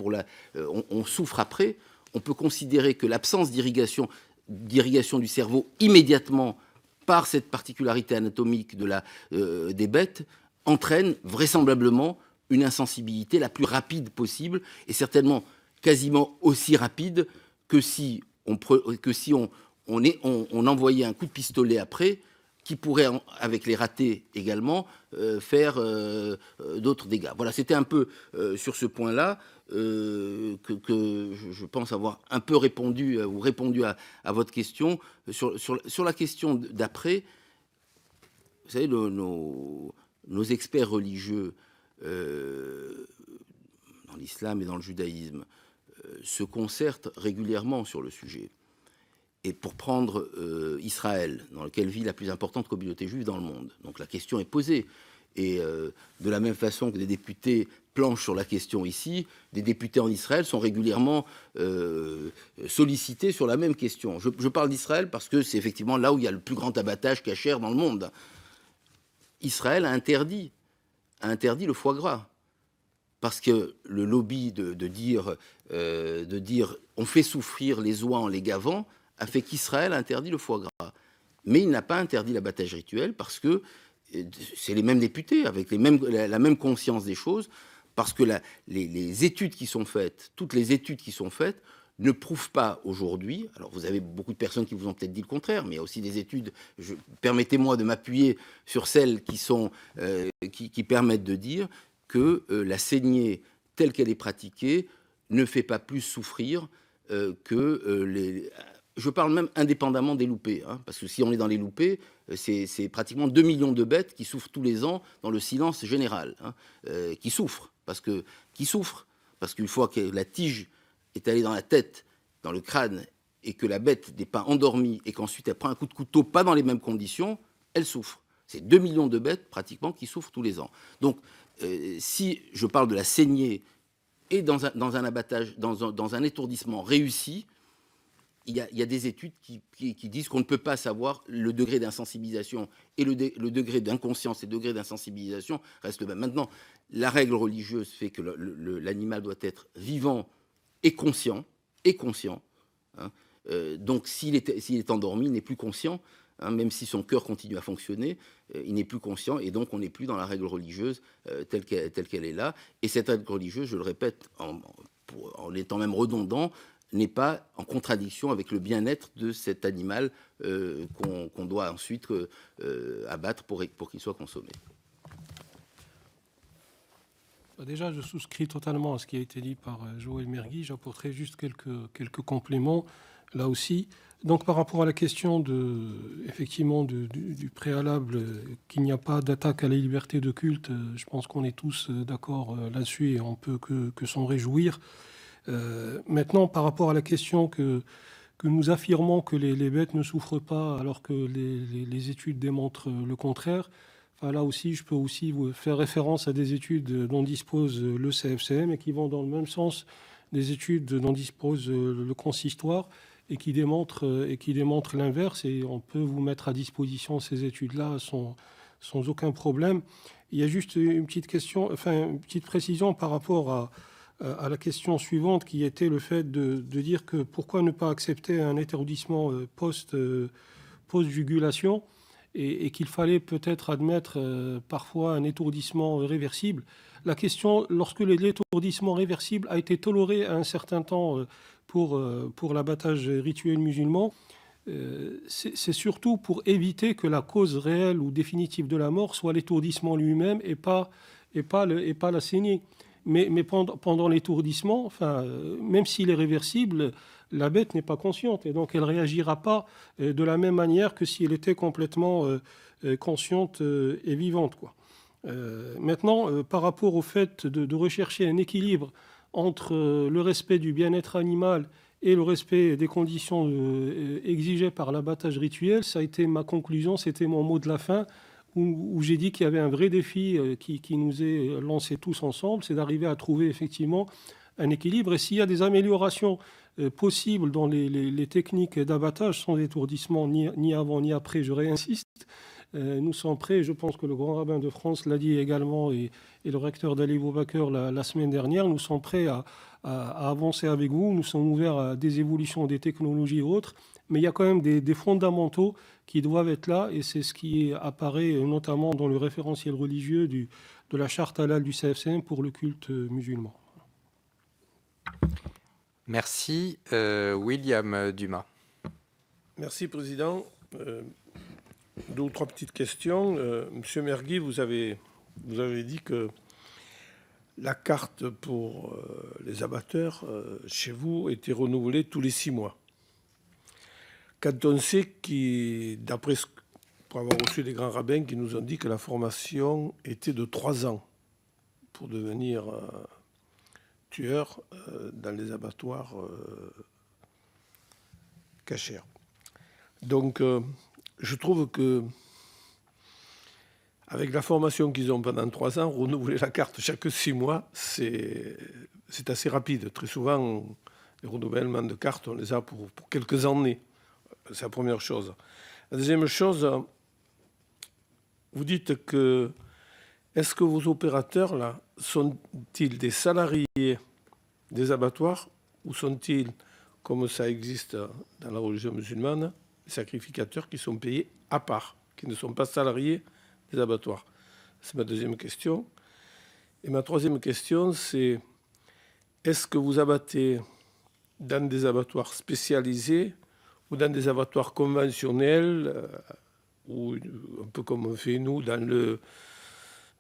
on souffre après, on peut considérer que l'absence d'irrigation du cerveau immédiatement par cette particularité anatomique des bêtes entraîne vraisemblablement une insensibilité la plus rapide possible, et certainement quasiment aussi rapide que si on envoyait un coup de pistolet après, qui pourrait, avec les ratés également, faire d'autres dégâts. Voilà, c'était un peu sur ce point-là que je pense avoir un peu répondu à votre question. Sur la question d'après, vous savez, nos experts religieux dans l'islam et dans le judaïsme se concertent régulièrement sur le sujet. Et pour prendre Israël, dans lequel vit la plus importante communauté juive dans le monde. Donc la question est posée. Et de la même façon que des députés planchent sur la question ici, des députés en Israël sont régulièrement sollicités sur la même question. Je parle d'Israël parce que c'est effectivement là où il y a le plus grand abattage cachère dans le monde. Israël a interdit le foie gras. Parce que le lobby de dire on fait souffrir les oies en les gavant a fait qu'Israël a interdit le foie gras. Mais il n'a pas interdit l'abattage rituel parce que c'est les mêmes députés avec la même conscience des choses, parce que les études qui sont faites, toutes les études qui sont faites, ne prouvent pas aujourd'hui, alors vous avez beaucoup de personnes qui vous ont peut-être dit le contraire, mais il y a aussi des études, permettez-moi de m'appuyer sur celles qui permettent de dire que la saignée telle qu'elle est pratiquée ne fait pas plus souffrir que je parle même indépendamment des loupés, parce que si on est dans les loupés, c'est pratiquement 2 millions de bêtes qui souffrent tous les ans dans le silence général, qui souffrent, parce qu'une fois que la tige est allée dans la tête, dans le crâne, et que la bête n'est pas endormie, et qu'ensuite elle prend un coup de couteau, pas dans les mêmes conditions, elle souffre. C'est 2 millions de bêtes pratiquement qui souffrent tous les ans. Donc, si je parle de la saignée et dans un abattage, dans un étourdissement réussi, il y a des études qui disent qu'on ne peut pas savoir le degré d'insensibilisation et le degré d'inconscience et le degré d'insensibilisation reste le même. Maintenant, la règle religieuse fait que l'animal doit être vivant et conscient. Donc, s'il est endormi, il n'est plus conscient. Même si son cœur continue à fonctionner, il n'est plus conscient, et donc on n'est plus dans la règle religieuse telle qu'elle est là. Et cette règle religieuse, je le répète, en étant même redondant, n'est pas en contradiction avec le bien-être de cet animal qu'on doit ensuite abattre pour qu'il soit consommé. Déjà, je souscris totalement à ce qui a été dit par Joël Mergui. J'apporterai juste quelques compléments là aussi. Donc, par rapport à la question effectivement du préalable, qu'il n'y a pas d'attaque à la liberté de culte, je pense qu'on est tous d'accord là-dessus et on peut que s'en réjouir. Maintenant, par rapport à la question que nous affirmons que les bêtes ne souffrent pas alors que les études démontrent le contraire, là aussi, je peux aussi vous faire référence à des études dont dispose le CFCM et qui vont dans le même sens des études dont dispose le consistoire et qui démontrent l'inverse. Et on peut vous mettre à disposition ces études-là sans aucun problème. Il y a juste une petite question, une petite précision par rapport à la question suivante, qui était le fait de dire que pourquoi ne pas accepter un étourdissement post-jugulation et qu'il fallait peut-être admettre parfois un étourdissement réversible. La question, lorsque l'étourdissement réversible a été toléré à un certain temps pour l'abattage rituel musulman, c'est surtout pour éviter que la cause réelle ou définitive de la mort soit l'étourdissement lui-même et pas la saignée. Mais pendant l'étourdissement, même s'il est réversible, la bête n'est pas consciente et donc elle ne réagira pas de la même manière que si elle était complètement consciente et vivante, quoi. Maintenant, par rapport au fait de rechercher un équilibre entre le respect du bien-être animal et le respect des conditions exigées par l'abattage rituel, ça a été ma conclusion, c'était mon mot de la fin, où j'ai dit qu'il y avait un vrai défi qui nous est lancé tous ensemble, c'est d'arriver à trouver effectivement un équilibre. Et s'il y a des améliorations possibles dans les techniques d'abattage sans étourdissement, ni avant ni après, je réinsiste, nous sommes prêts. Je pense que le grand rabbin de France l'a dit également et le recteur d'Ali Boubaker la semaine dernière. Nous sommes prêts à avancer avec vous. Nous sommes ouverts à des évolutions des technologies et autres. Mais il y a quand même des fondamentaux qui doivent être là. Et c'est ce qui apparaît notamment dans le référentiel religieux de la charte halal du CFCM pour le culte musulman. Merci. William Dumas. Merci, Président. 2 ou 3 petites questions. Monsieur Mergui, vous avez dit que la carte pour les abatteurs chez vous était renouvelée tous les 6 mois. Quand on sait d'après pour avoir reçu des grands rabbins qui nous ont dit que la formation était de 3 ans pour devenir tueur dans les abattoirs cachers. Donc, je trouve que avec la formation qu'ils ont pendant 3 ans, renouveler la carte chaque 6 mois, c'est assez rapide. Très souvent, les renouvellements de cartes, on les a pour quelques années. C'est la première chose. La deuxième chose, vous dites que est-ce que vos opérateurs là sont-ils des salariés des abattoirs ou sont-ils, comme ça existe dans la religion musulmane, des sacrificateurs qui sont payés à part, qui ne sont pas salariés des abattoirs? C'est ma deuxième question. Et ma troisième question, c'est est-ce que vous abattez dans des abattoirs spécialisés ou dans des abattoirs conventionnels, ou un peu comme on fait nous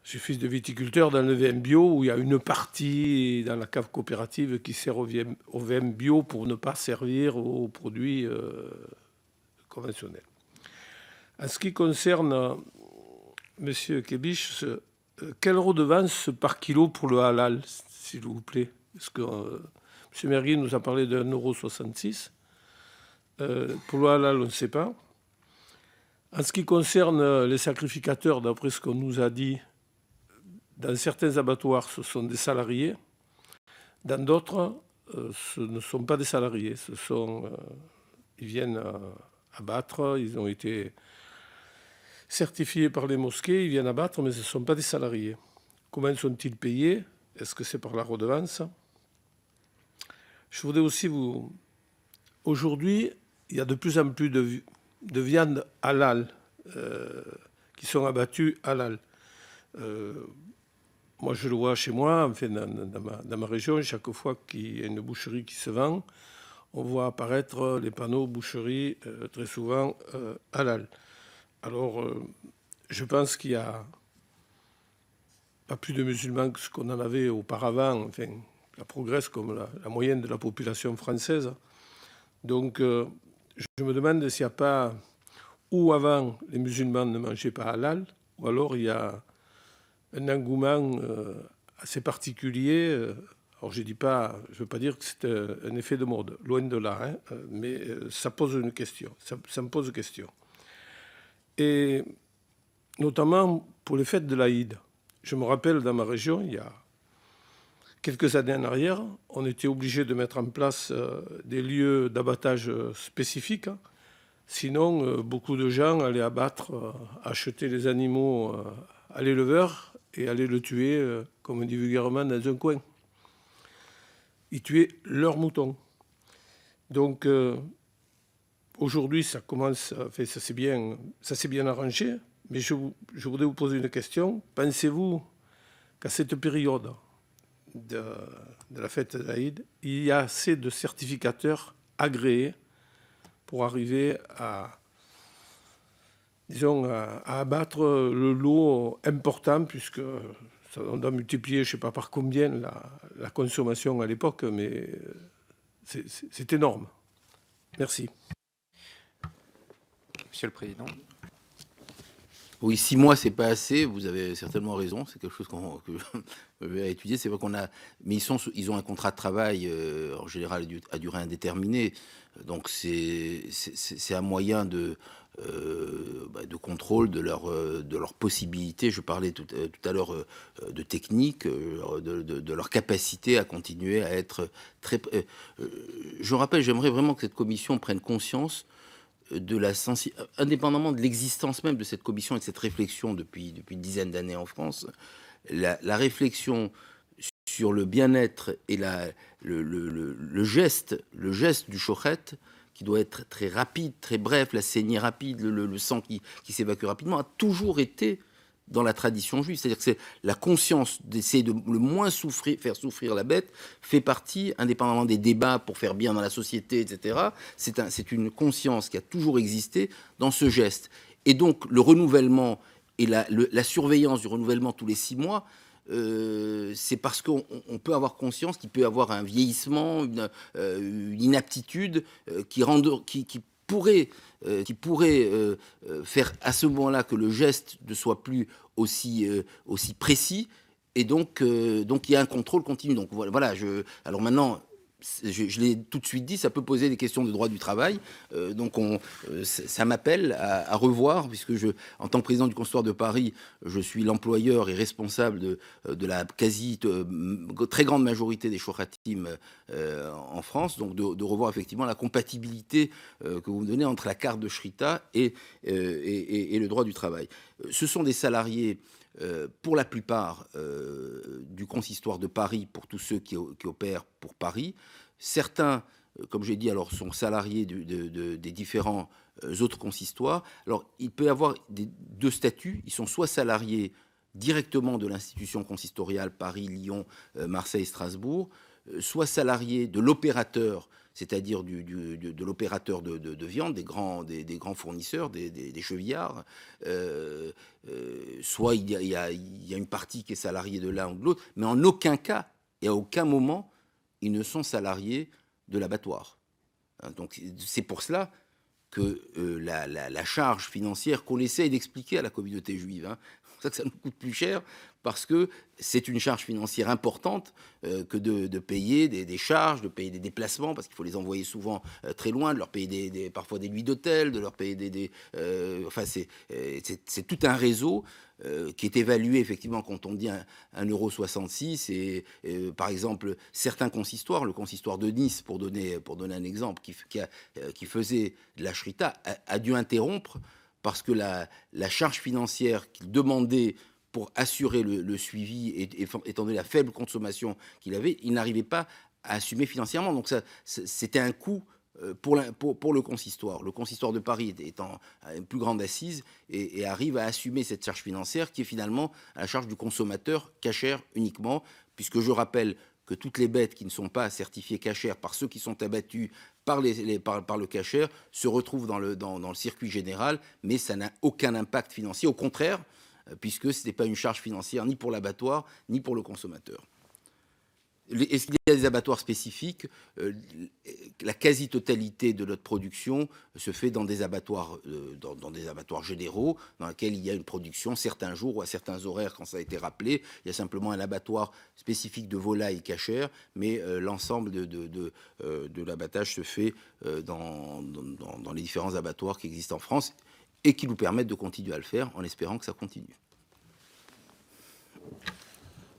je suis fils de viticulteur, dans le vin bio, où il y a une partie dans la cave coopérative qui sert au vin bio pour ne pas servir aux produits conventionnels. En ce qui concerne M. Kebish, quelle redevance par kilo pour le halal, s'il vous plaît? Parce que M. Mergui nous a parlé de 1,66 €. Pour le halal, on ne sait pas. En ce qui concerne les sacrificateurs, d'après ce qu'on nous a dit, dans certains abattoirs, ce sont des salariés. Dans d'autres, ce ne sont pas des salariés. Ils viennent abattre, ils ont été certifiés par les mosquées, ils viennent abattre, mais ce ne sont pas des salariés. Comment sont-ils payés? Est-ce que c'est par la redevance? Je voudrais aussi Aujourd'hui, il y a de plus en plus de viande halal qui sont abattues halal. Moi, je le vois chez moi, enfin, dans ma région, chaque fois qu'il y a une boucherie qui se vend, on voit apparaître les panneaux boucherie, très souvent halal. Alors, je pense qu'il y a pas plus de musulmans que ce qu'on en avait auparavant. Enfin, ça progresse comme la moyenne de la population française. Donc, je me demande s'il n'y a pas, ou avant, les musulmans ne mangeaient pas halal, ou alors il y a un engouement assez particulier. Alors, je ne veux pas dire que c'est un effet de mode, loin de là, hein, mais ça pose une question. Ça me pose question. Et notamment pour les fêtes de l'Aïd. Je me rappelle, dans ma région, il y a quelques années en arrière, on était obligé de mettre en place des lieux d'abattage spécifiques. Sinon, beaucoup de gens allaient abattre, acheter les animaux à l'éleveur et allaient le tuer, comme on dit vulgairement, dans un coin. Ils tuaient leurs moutons. Donc, aujourd'hui, ça commence, enfin, ça s'est bien arrangé. Mais je voudrais vous poser une question. Pensez-vous qu'à cette période de la fête d'Aïd, il y a assez de certificateurs agréés pour arriver à, disons, à abattre le lot important, puisque on doit multiplier, je ne sais pas par combien, la consommation à l'époque, mais c'est énorme. Merci. Monsieur le Président. Oui, 6 mois, c'est pas assez. Vous avez certainement raison. C'est quelque chose que je vais étudier. C'est vrai qu'on a, mais ils ont un contrat de travail en général à durée indéterminée. Donc c'est un moyen de contrôle de leur possibilité. Je parlais tout à l'heure de technique, de leur capacité à continuer à être très. Je rappelle, j'aimerais vraiment que cette commission prenne conscience de indépendamment de l'existence même de cette commission et de cette réflexion depuis une dizaine d'années en France, la réflexion sur le bien-être et le geste du shochet, qui doit être très rapide, très bref, la saignée rapide, le sang qui s'évacue rapidement, a toujours été dans la tradition juive. C'est-à-dire que c'est la conscience d'essayer de le moins faire souffrir la bête, fait partie, indépendamment des débats pour faire bien dans la société, etc. C'est une conscience qui a toujours existé dans ce geste. Et donc, le renouvellement et la surveillance du renouvellement tous les 6 mois, c'est parce qu'on peut avoir conscience qu'il peut y avoir un vieillissement, une inaptitude qui pourrait faire à ce moment-là que le geste ne soit plus aussi précis, et donc il y a un contrôle continu. Donc voilà. Alors maintenant, je l'ai tout de suite dit, ça peut poser des questions de droit du travail. Donc ça m'appelle à revoir, puisque en tant que président du consistoire de Paris, je suis l'employeur et responsable de la très grande majorité des shochatim en France. Donc de revoir effectivement la compatibilité que vous me donnez entre la carte de Shrita et le droit du travail. Ce sont des salariés, pour la plupart, du consistoire de Paris, pour tous ceux qui opèrent pour Paris. Certains, comme j'ai dit, alors, sont salariés des différents autres consistoires. Alors, il peut y avoir deux statuts. Ils sont soit salariés directement de l'institution consistoriale Paris, Lyon, Marseille, Strasbourg, soit salariés de l'opérateur, c'est-à-dire de l'opérateur de viande, des grands fournisseurs, des chevillards, soit il y a une partie qui est salariée de l'un ou de l'autre, mais en aucun cas et à aucun moment, ils ne sont salariés de l'abattoir. Donc c'est pour cela que la charge financière qu'on essaie d'expliquer à la communauté juive, c'est pour ça que ça nous coûte plus cher, parce que c'est une charge financière importante que de payer des charges, de payer des déplacements, parce qu'il faut les envoyer souvent très loin, de leur payer parfois des nuits d'hôtel, de leur payer enfin, c'est tout un réseau qui est évalué effectivement quand on dit 1,66 €. Et par exemple, certains consistoires, le consistoire de Nice, pour donner un exemple, qui faisait de la shrita, a dû interrompre parce que la charge financière qu'il demandait pour assurer le suivi, et étant donné la faible consommation qu'il avait, il n'arrivait pas à assumer financièrement. Donc c'était un coût pour le consistoire. Le consistoire de Paris étant à une plus grande assise et arrive à assumer cette charge financière qui est finalement à la charge du consommateur cachère uniquement, puisque je rappelle que toutes les bêtes qui ne sont pas certifiées cachères par ceux qui sont abattus par le cashier se retrouvent dans le circuit général, mais ça n'a aucun impact financier, au contraire, puisque ce n'est pas une charge financière ni pour l'abattoir, ni pour le consommateur. Est-ce qu'il y a des abattoirs spécifiques? La quasi-totalité de notre production se fait dans des abattoirs, dans des abattoirs généraux, dans lesquels il y a une production certains jours ou à certains horaires, quand ça a été rappelé. Il y a simplement un abattoir spécifique de volaille cachère, mais l'ensemble de l'abattage se fait dans les différents abattoirs qui existent en France et qui nous permettent de continuer à le faire en espérant que ça continue.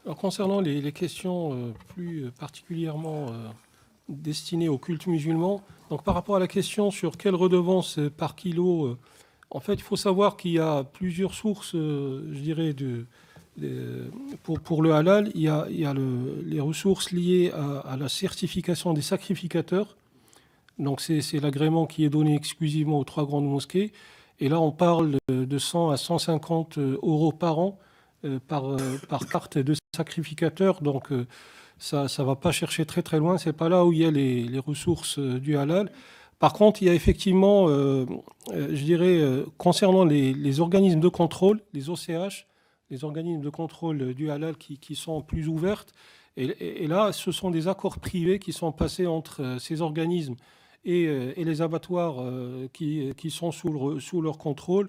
Alors, concernant les questions plus particulièrement destinées au culte musulman, donc par rapport à la question sur quelle redevance par kilo, en fait, il faut savoir qu'il y a plusieurs sources, je dirais, pour le halal. Il y a les ressources liées à la certification des sacrificateurs. Donc, c'est l'agrément qui est donné exclusivement aux 3 grandes mosquées. Et là, on parle de 100 à 150 euros par an par carte de sacrificateur. Donc, ça ne va pas chercher très très loin. Ce n'est pas là où il y a les ressources du halal. Par contre, il y a effectivement, je dirais, concernant les organismes de contrôle, les OCH, les organismes de contrôle du halal qui sont plus ouvertes. Et là, ce sont des accords privés qui sont passés entre ces organismes et les abattoirs qui sont sous leur contrôle.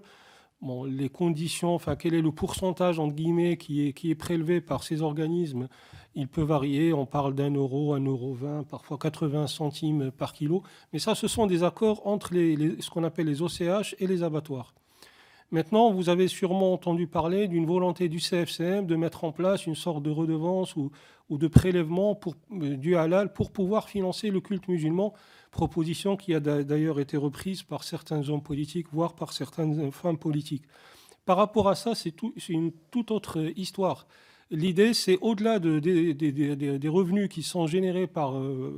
Bon, les conditions, enfin, quel est le pourcentage, entre guillemets, qui est prélevé par ces organismes, il peut varier. On parle d'1 euro, 1,20 €, parfois 80 centimes par kilo. Mais ça, ce sont des accords entre ce qu'on appelle les OCH et les abattoirs. Maintenant, vous avez sûrement entendu parler d'une volonté du CFCM de mettre en place une sorte de redevance ou de prélèvement du halal pour pouvoir financer le culte musulman, proposition qui a d'ailleurs été reprise par certains hommes politiques, voire par certaines femmes politiques. Par rapport à ça, c'est une toute autre histoire. L'idée, c'est au-delà des revenus qui sont générés par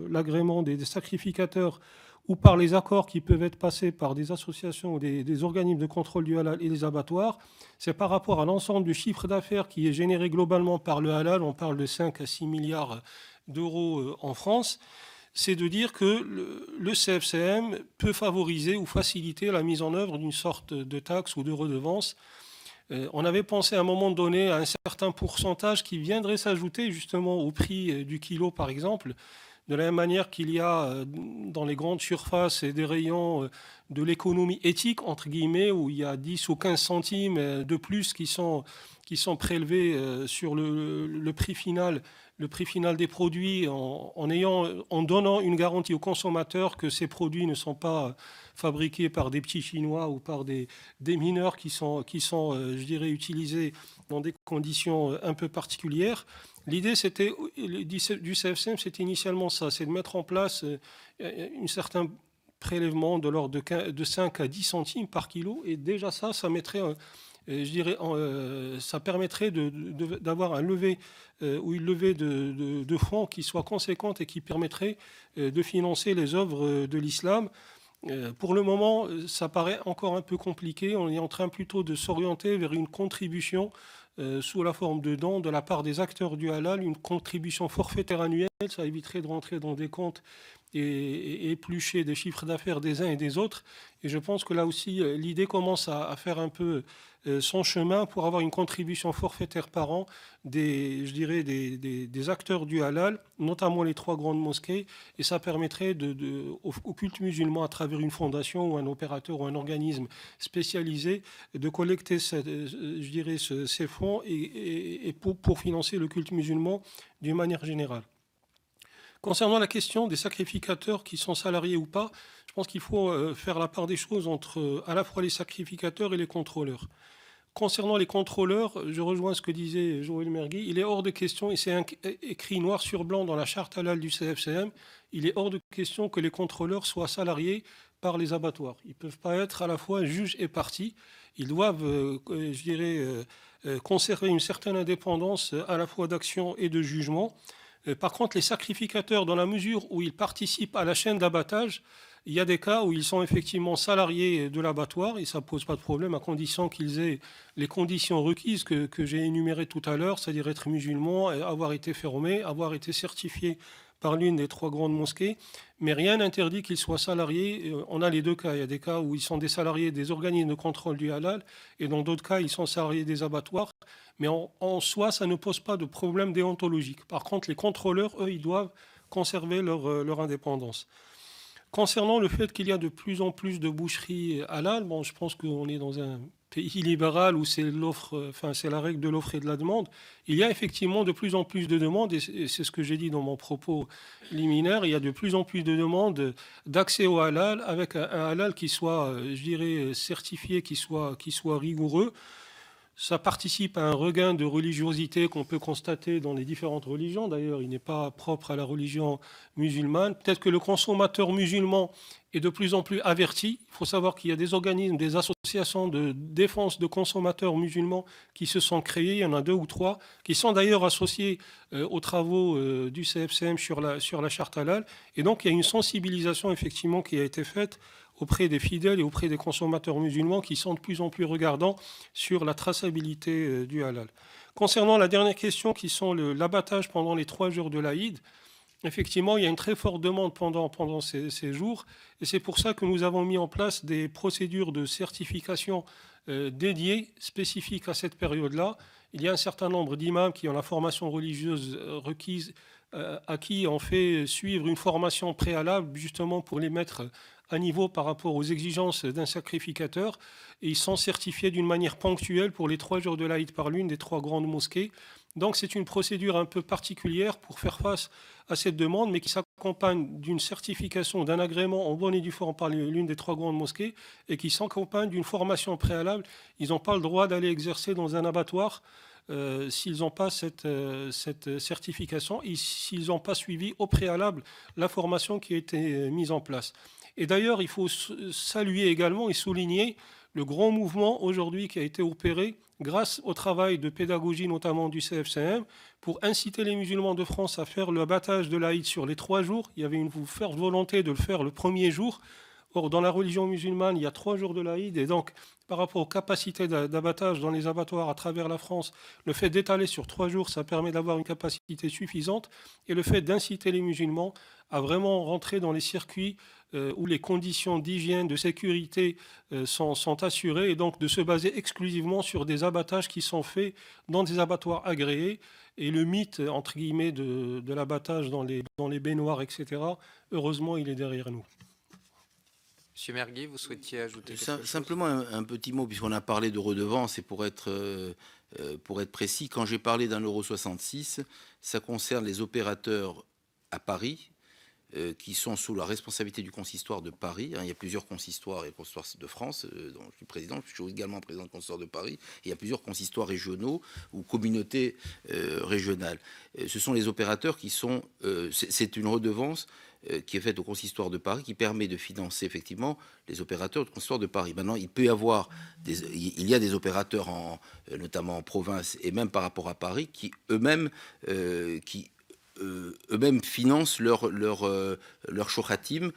l'agrément des sacrificateurs ou par les accords qui peuvent être passés par des associations ou des organismes de contrôle du halal et des abattoirs, c'est par rapport à l'ensemble du chiffre d'affaires qui est généré globalement par le halal, on parle de 5 à 6 milliards d'euros en France, c'est de dire que le CFCM peut favoriser ou faciliter la mise en œuvre d'une sorte de taxe ou de redevance. On avait pensé à un moment donné à un certain pourcentage qui viendrait s'ajouter justement au prix du kilo par exemple, de la même manière qu'il y a dans les grandes surfaces et des rayons de l'économie éthique, entre guillemets, où il y a 10 ou 15 centimes de plus qui sont prélevés sur le prix final des produits en donnant une garantie aux consommateurs que ces produits ne sont pas fabriqués par des petits Chinois ou par des mineurs qui sont, je dirais, utilisés dans des conditions un peu particulières. L'idée du CFCM, c'était initialement ça, c'est de mettre en place un certain prélèvement de l'ordre de 5 à 10 centimes par kilo. Et déjà ça mettrait, je dirais, ça permettrait d'avoir un levé ou une levée de fonds qui soit conséquente et qui permettrait de financer les œuvres de l'islam. Pour le moment, ça paraît encore un peu compliqué. On est en train plutôt de s'orienter vers une contribution sous la forme de dons de la part des acteurs du halal, une contribution forfaitaire annuelle. Ça éviterait de rentrer dans des comptes et éplucher des chiffres d'affaires des uns et des autres. Et je pense que là aussi, l'idée commence à faire un peu son chemin pour avoir une contribution forfaitaire par an des acteurs du halal, notamment les 3 grandes mosquées. Et ça permettrait au culte musulman, à travers une fondation ou un opérateur ou un organisme spécialisé, de collecter ces fonds et pour financer le culte musulman d'une manière générale. Concernant la question des sacrificateurs qui sont salariés ou pas, je pense qu'il faut faire la part des choses entre à la fois les sacrificateurs et les contrôleurs. Concernant les contrôleurs, je rejoins ce que disait Joël Mergui, il est hors de question, et c'est écrit noir sur blanc dans la charte halal du CFCM, il est hors de question que les contrôleurs soient salariés par les abattoirs. Ils ne peuvent pas être à la fois juges et parties. Ils doivent, conserver une certaine indépendance à la fois d'action et de jugement. Par contre, les sacrificateurs, dans la mesure où ils participent à la chaîne d'abattage, il y a des cas où ils sont effectivement salariés de l'abattoir et ça ne pose pas de problème à condition qu'ils aient les conditions requises que j'ai énumérées tout à l'heure, c'est-à-dire être musulman, avoir été fermé, avoir été certifié par l'une des 3 grandes mosquées, mais rien n'interdit qu'ils soient salariés. On a les 2 cas. Il y a des cas où ils sont des salariés des organismes de contrôle du halal, et dans d'autres cas, ils sont salariés des abattoirs. Mais en soi, ça ne pose pas de problème déontologique. Par contre, les contrôleurs, eux, ils doivent conserver leur indépendance. Concernant le fait qu'il y a de plus en plus de boucheries halal, bon, je pense qu'on est dans un pays libéral où c'est la règle de l'offre et de la demande. Il y a effectivement de plus en plus de demandes, et c'est ce que j'ai dit dans mon propos liminaire, il y a de plus en plus de demandes d'accès au halal, avec un halal qui soit, je dirais, certifié, qui soit rigoureux. Ça participe à un regain de religiosité qu'on peut constater dans les différentes religions. D'ailleurs, il n'est pas propre à la religion musulmane. Peut-être que le consommateur musulman est de plus en plus averti. Il faut savoir qu'il y a des organismes, des associations de défense de consommateurs musulmans qui se sont créés. Il y en a 2 ou 3, qui sont d'ailleurs associés aux travaux du CFCM sur la charte halal. Et donc, il y a une sensibilisation, effectivement, qui a été faite auprès des fidèles et auprès des consommateurs musulmans qui sont de plus en plus regardants sur la traçabilité du halal. Concernant la dernière question, qui sont l'abattage pendant les 3 jours de l'Aïd, effectivement, il y a une très forte demande pendant ces jours, et c'est pour ça que nous avons mis en place des procédures de certification dédiées, spécifiques à cette période-là. Il y a un certain nombre d'imams qui ont la formation religieuse requise, à qui on fait suivre une formation préalable, justement pour les mettre à niveau par rapport aux exigences d'un sacrificateur, et ils sont certifiés d'une manière ponctuelle pour les 3 jours de l'Aïd par l'une des 3 grandes mosquées. Donc c'est une procédure un peu particulière pour faire face à cette demande, mais qui s'accompagne d'une certification, d'un agrément en bonne et due forme par l'une des 3 grandes mosquées, et qui s'accompagne d'une formation préalable. Ils n'ont pas le droit d'aller exercer dans un abattoir s'ils n'ont pas cette certification, et s'ils n'ont pas suivi au préalable la formation qui a été mise en place. Et d'ailleurs, il faut saluer également et souligner le grand mouvement aujourd'hui qui a été opéré grâce au travail de pédagogie, notamment du CFCM, pour inciter les musulmans de France à faire le abattage de l'Aïd sur les 3 jours. Il y avait une forte volonté de le faire le premier jour. Or, dans la religion musulmane, il y a 3 jours de l'Aïd, et donc, par rapport aux capacités d'abattage dans les abattoirs à travers la France, le fait d'étaler sur 3 jours, ça permet d'avoir une capacité suffisante, et le fait d'inciter les musulmans à vraiment rentrer dans les circuits où les conditions d'hygiène, de sécurité sont assurées, et donc de se baser exclusivement sur des abattages qui sont faits dans des abattoirs agréés. Et le mythe, entre guillemets, de l'abattage dans les baignoires, etc., heureusement, il est derrière nous. Monsieur Mergui, vous souhaitiez ajouter quelque chose ? Simplement un petit mot, puisqu'on a parlé de redevance, et pour être précis, quand j'ai parlé d'1,66 €, ça concerne les opérateurs à Paris, qui sont sous la responsabilité du consistoire de Paris. Il y a plusieurs consistoires, et le consistoire de France, dont je suis président, je suis également président du consistoire de Paris, et il y a plusieurs consistoires régionaux ou communautés régionales. Ce sont les opérateurs qui sont... c'est une redevance qui est faite au consistoire de Paris, qui permet de financer effectivement les opérateurs du consistoire de Paris. Maintenant, il peut y avoir il y a des opérateurs, notamment en province, et même par rapport à Paris, qui eux-mêmes financent leur shochatim,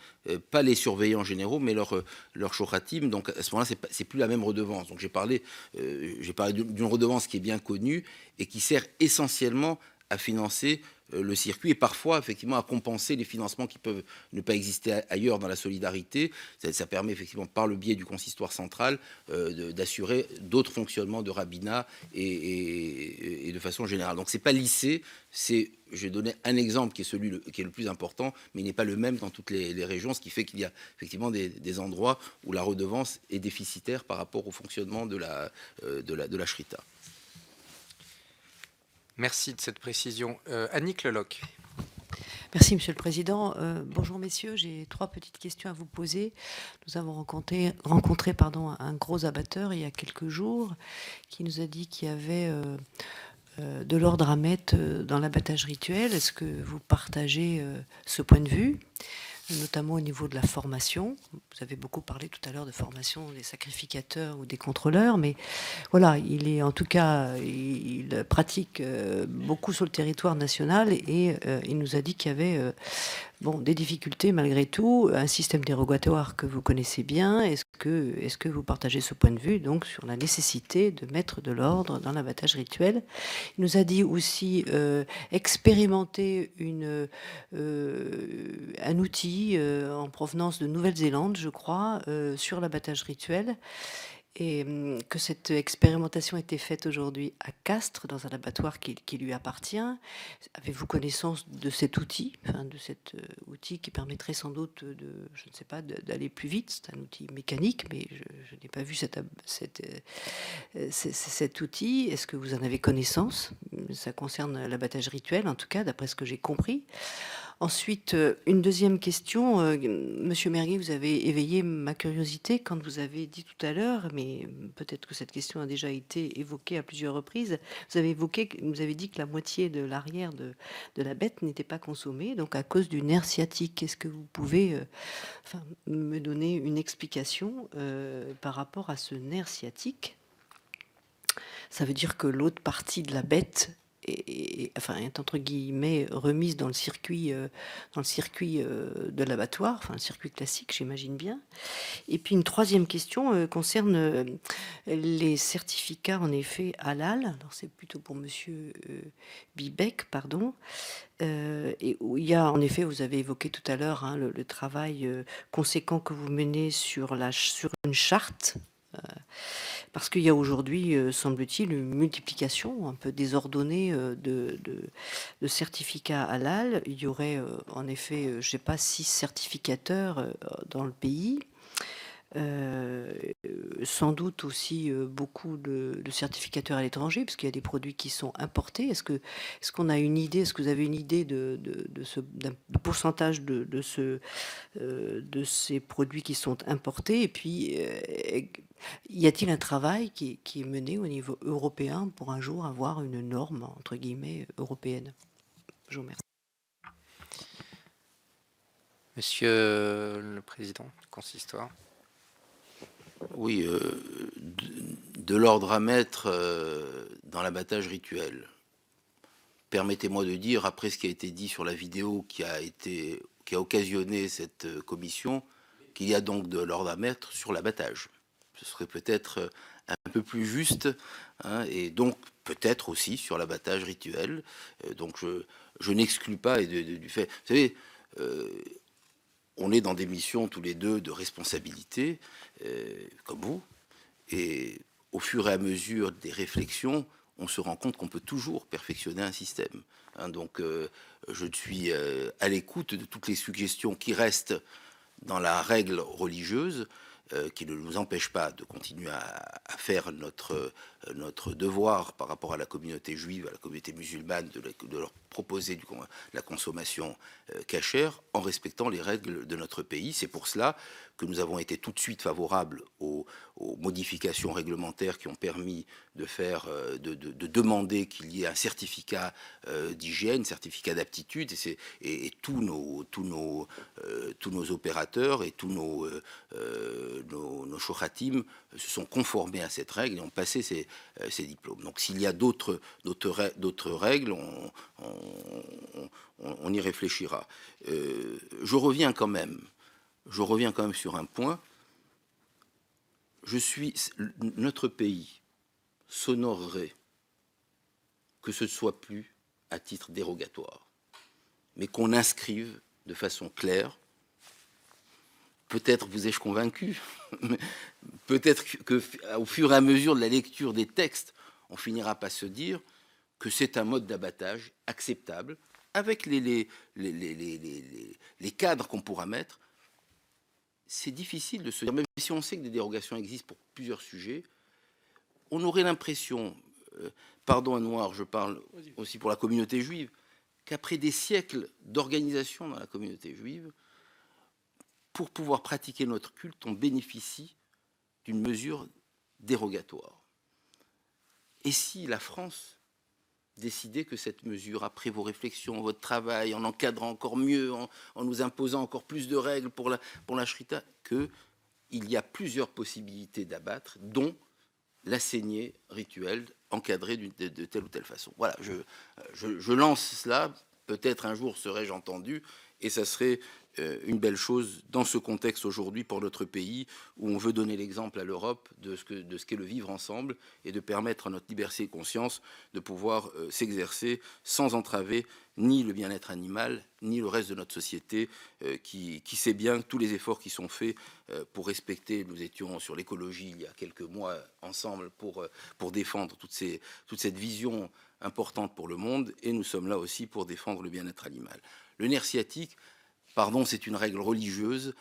pas les surveillants généraux, mais leur shochatim. Donc à ce moment-là, c'est plus la même redevance. Donc j'ai parlé d'une redevance qui est bien connue et qui sert essentiellement à financer le circuit, et parfois effectivement à compenser les financements qui peuvent ne pas exister ailleurs dans la solidarité. Ça permet effectivement, par le biais du consistoire central, d'assurer d'autres fonctionnements de rabbinat et de façon générale. Donc c'est pas lissé, je vais donner un exemple qui est celui qui est le plus important, mais il n'est pas le même dans toutes les régions, ce qui fait qu'il y a effectivement des endroits où la redevance est déficitaire par rapport au fonctionnement de la shrita. Merci de cette précision. Annick Leloc. Merci, Monsieur le Président. Bonjour, messieurs. J'ai 3 petites questions à vous poser. Nous avons rencontré un gros abatteur il y a quelques jours qui nous a dit qu'il y avait de l'ordre à mettre dans l'abattage rituel. Est-ce que vous partagez ce point de vue, notamment au niveau de la formation? Vous avez beaucoup parlé tout à l'heure de formation des sacrificateurs ou des contrôleurs, mais voilà, il pratique beaucoup sur le territoire national, et il nous a dit qu'il y avait bon, des difficultés malgré tout, un système dérogatoire que vous connaissez bien. Est-ce que vous partagez ce point de vue donc sur la nécessité de mettre de l'ordre dans l'abattage rituel? Il nous a dit aussi expérimenter un outil en provenance de Nouvelle-Zélande, je crois, sur l'abattage rituel. Et que cette expérimentation était faite aujourd'hui à Castres, dans un abattoir qui lui appartient. Avez-vous connaissance de cet outil, enfin, de cet outil qui permettrait sans doute je ne sais pas, d'aller plus vite? C'est un outil mécanique, mais je n'ai pas vu cet outil. Est-ce que vous en avez connaissance? Ça concerne l'abattage rituel, en tout cas, d'après ce que j'ai compris. Ensuite, une deuxième question. Monsieur Merguet, vous avez éveillé ma curiosité quand vous avez dit tout à l'heure, mais peut-être que cette question a déjà été évoquée à plusieurs reprises. Vous avez dit que la moitié de l'arrière de la bête n'était pas consommée, donc à cause du nerf sciatique. Est-ce que vous pouvez me donner une explication par rapport à ce nerf sciatique? Ça veut dire que l'autre partie de la bête est entre guillemets remise dans le circuit de l'abattoir, enfin le circuit classique, j'imagine bien. Et puis une troisième question concerne les certificats en effet halal. Alors c'est plutôt pour Monsieur Bibec, pardon. Et où il y a en effet, vous avez évoqué tout à l'heure le travail conséquent que vous menez sur une charte. Parce qu'il y a aujourd'hui, semble-t-il, une multiplication un peu désordonnée de certificats halal. Il y aurait en effet, je ne sais pas, 6 certificateurs dans le pays. Sans doute aussi beaucoup de certificateurs à l'étranger, parce qu'il y a des produits qui sont importés. Est-ce qu'on a une idée, est-ce que vous avez une idée d'un pourcentage de ces produits qui sont importés? Et puis, y a-t-il un travail qui est mené au niveau européen pour un jour avoir une norme, entre guillemets, européenne? Je vous remercie. Monsieur le Président du Consistoire. Oui, de l'ordre à mettre dans l'abattage rituel. Permettez-moi de dire, après ce qui a été dit sur la vidéo qui a occasionné cette commission, qu'il y a donc de l'ordre à mettre sur l'abattage. Ce serait peut-être un peu plus juste, et donc peut-être aussi sur l'abattage rituel. Donc je n'exclus pas du fait... Vous savez, on est dans des missions tous les deux de responsabilité, comme vous, et au fur et à mesure des réflexions, on se rend compte qu'on peut toujours perfectionner un système. Donc je suis à l'écoute de toutes les suggestions qui restent dans la règle religieuse, qui ne nous empêche pas de continuer à faire notre devoir par rapport à la communauté juive, à la communauté musulmane, de leur proposer la consommation cachère en respectant les règles de notre pays. C'est pour cela que nous avons été tout de suite favorables aux modifications réglementaires qui ont permis de demander qu'il y ait un certificat d'hygiène, certificat d'aptitude, et tous nos opérateurs et tous nos shochatim se sont conformés à cette règle et ont passé ces diplômes. Donc s'il y a d'autres règles, on y réfléchira. Je reviens quand même sur un point. Notre pays s'honorerait que ce ne soit plus à titre dérogatoire, mais qu'on inscrive de façon claire. Peut-être vous ai-je convaincu, peut-être qu'au fur et à mesure de la lecture des textes, on finira par se dire que c'est un mode d'abattage acceptable, avec les cadres qu'on pourra mettre. C'est difficile de se dire, même si on sait que des dérogations existent pour plusieurs sujets, on aurait l'impression, pardon à Noir, je parle aussi pour la communauté juive, qu'après des siècles d'organisation dans la communauté juive, pour pouvoir pratiquer notre culte, on bénéficie d'une mesure dérogatoire. Et si la France décidait que cette mesure, après vos réflexions, votre travail, en encadrant encore mieux, en nous imposant encore plus de règles pour la shrita, qu'il y a plusieurs possibilités d'abattre, dont la saignée rituelle encadrée de telle ou telle façon. Voilà, je lance cela, peut-être un jour serai-je entendu, et ça serait une belle chose dans ce contexte aujourd'hui pour notre pays, où on veut donner l'exemple à l'Europe de ce qu'est le vivre ensemble et de permettre à notre liberté et conscience de pouvoir s'exercer sans entraver ni le bien-être animal, ni le reste de notre société, qui sait bien tous les efforts qui sont faits pour respecter. Nous étions sur l'écologie il y a quelques mois ensemble pour défendre toute cette vision importante pour le monde, et nous sommes là aussi pour défendre le bien-être animal. Le nerf sciatique, pardon, c'est une règle religieuse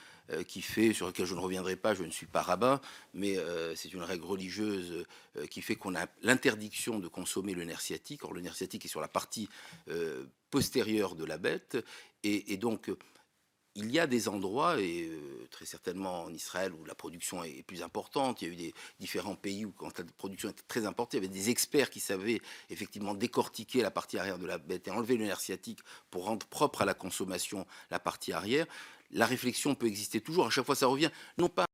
sur laquelle je ne reviendrai pas, je ne suis pas rabbin, mais c'est une règle religieuse qui fait qu'on a l'interdiction de consommer le nerf sciatique. Or, le nerf sciatique est sur la partie postérieure de la bête, et donc il y a des endroits, et très certainement en Israël, où la production est plus importante. Il y a eu des différents pays où, quand la production était très importante, il y avait des experts qui savaient effectivement décortiquer la partie arrière de la bête et enlever le nerf sciatique pour rendre propre à la consommation la partie arrière. La réflexion peut exister toujours. À chaque fois, ça revient, non pas,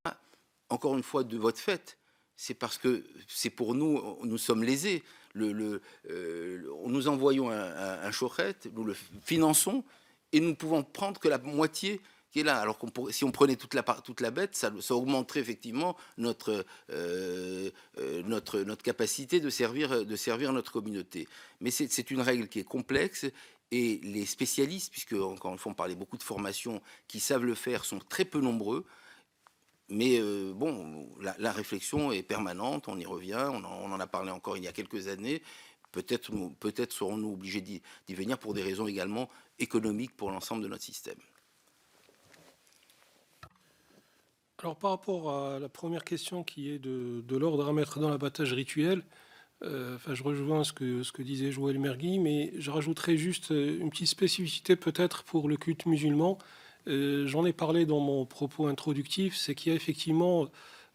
encore une fois, de votre fait, c'est parce que c'est pour nous, nous sommes lésés. Nous envoyons un chouchrette, nous le finançons, et nous ne pouvons prendre que la moitié qui est là. Alors si on prenait toute la bête, ça augmenterait effectivement notre capacité de servir notre communauté. Mais c'est une règle qui est complexe, et les spécialistes, puisque encore une fois on parlait beaucoup de formations, qui savent le faire, sont très peu nombreux. Mais bon, la réflexion est permanente, on y revient, on en a parlé encore il y a quelques années. Peut-être serons-nous obligés d'y venir pour des raisons également économiques pour l'ensemble de notre système. Alors par rapport à la première question qui est de l'ordre à mettre dans l'abattage rituel, je rejoins ce que disait Joël Mergui, mais je rajouterais juste une petite spécificité peut-être pour le culte musulman. J'en ai parlé dans mon propos introductif, c'est qu'il y a effectivement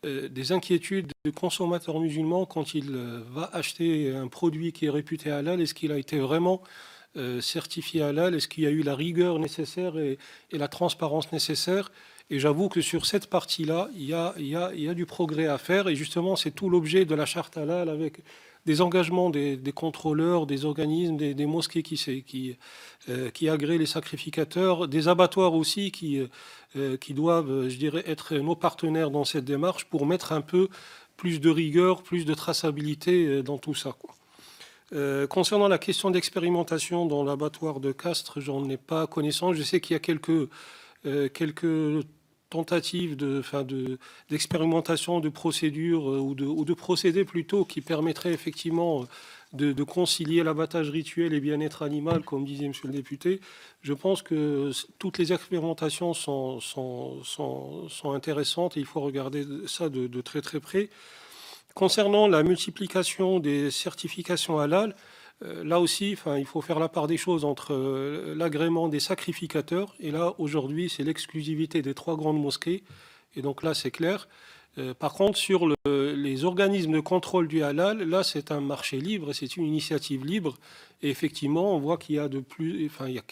des inquiétudes de consommateurs musulmans quand il va acheter un produit qui est réputé halal. Est-ce qu'il a été vraiment certifié halal? Est-ce qu'il y a eu la rigueur nécessaire et la transparence nécessaire? Et j'avoue que sur cette partie-là, il y a du progrès à faire. Et justement, c'est tout l'objet de la charte halal, avec des engagements des contrôleurs, des organismes, des mosquées qui agréent les sacrificateurs, des abattoirs aussi qui doivent, je dirais, être nos partenaires dans cette démarche pour mettre un peu plus de rigueur, plus de traçabilité dans tout ça, quoi. Concernant la question d'expérimentation dans l'abattoir de Castres, j'en ai pas connaissance. Je sais qu'il y a quelques tentatives d'expérimentation de procédures ou de procédés plutôt qui permettraient effectivement de concilier l'abattage rituel et bien-être animal, comme disait Monsieur le député. Je pense que toutes les expérimentations sont intéressantes et il faut regarder ça de très très près. Concernant la multiplication des certifications halal, là aussi, il faut faire la part des choses entre l'agrément des sacrificateurs, et là, aujourd'hui, c'est l'exclusivité des 3 grandes mosquées, et donc là, c'est clair. Par contre, sur les organismes de contrôle du halal, là, c'est un marché libre, c'est une initiative libre, et effectivement, on voit qu'il y a il y a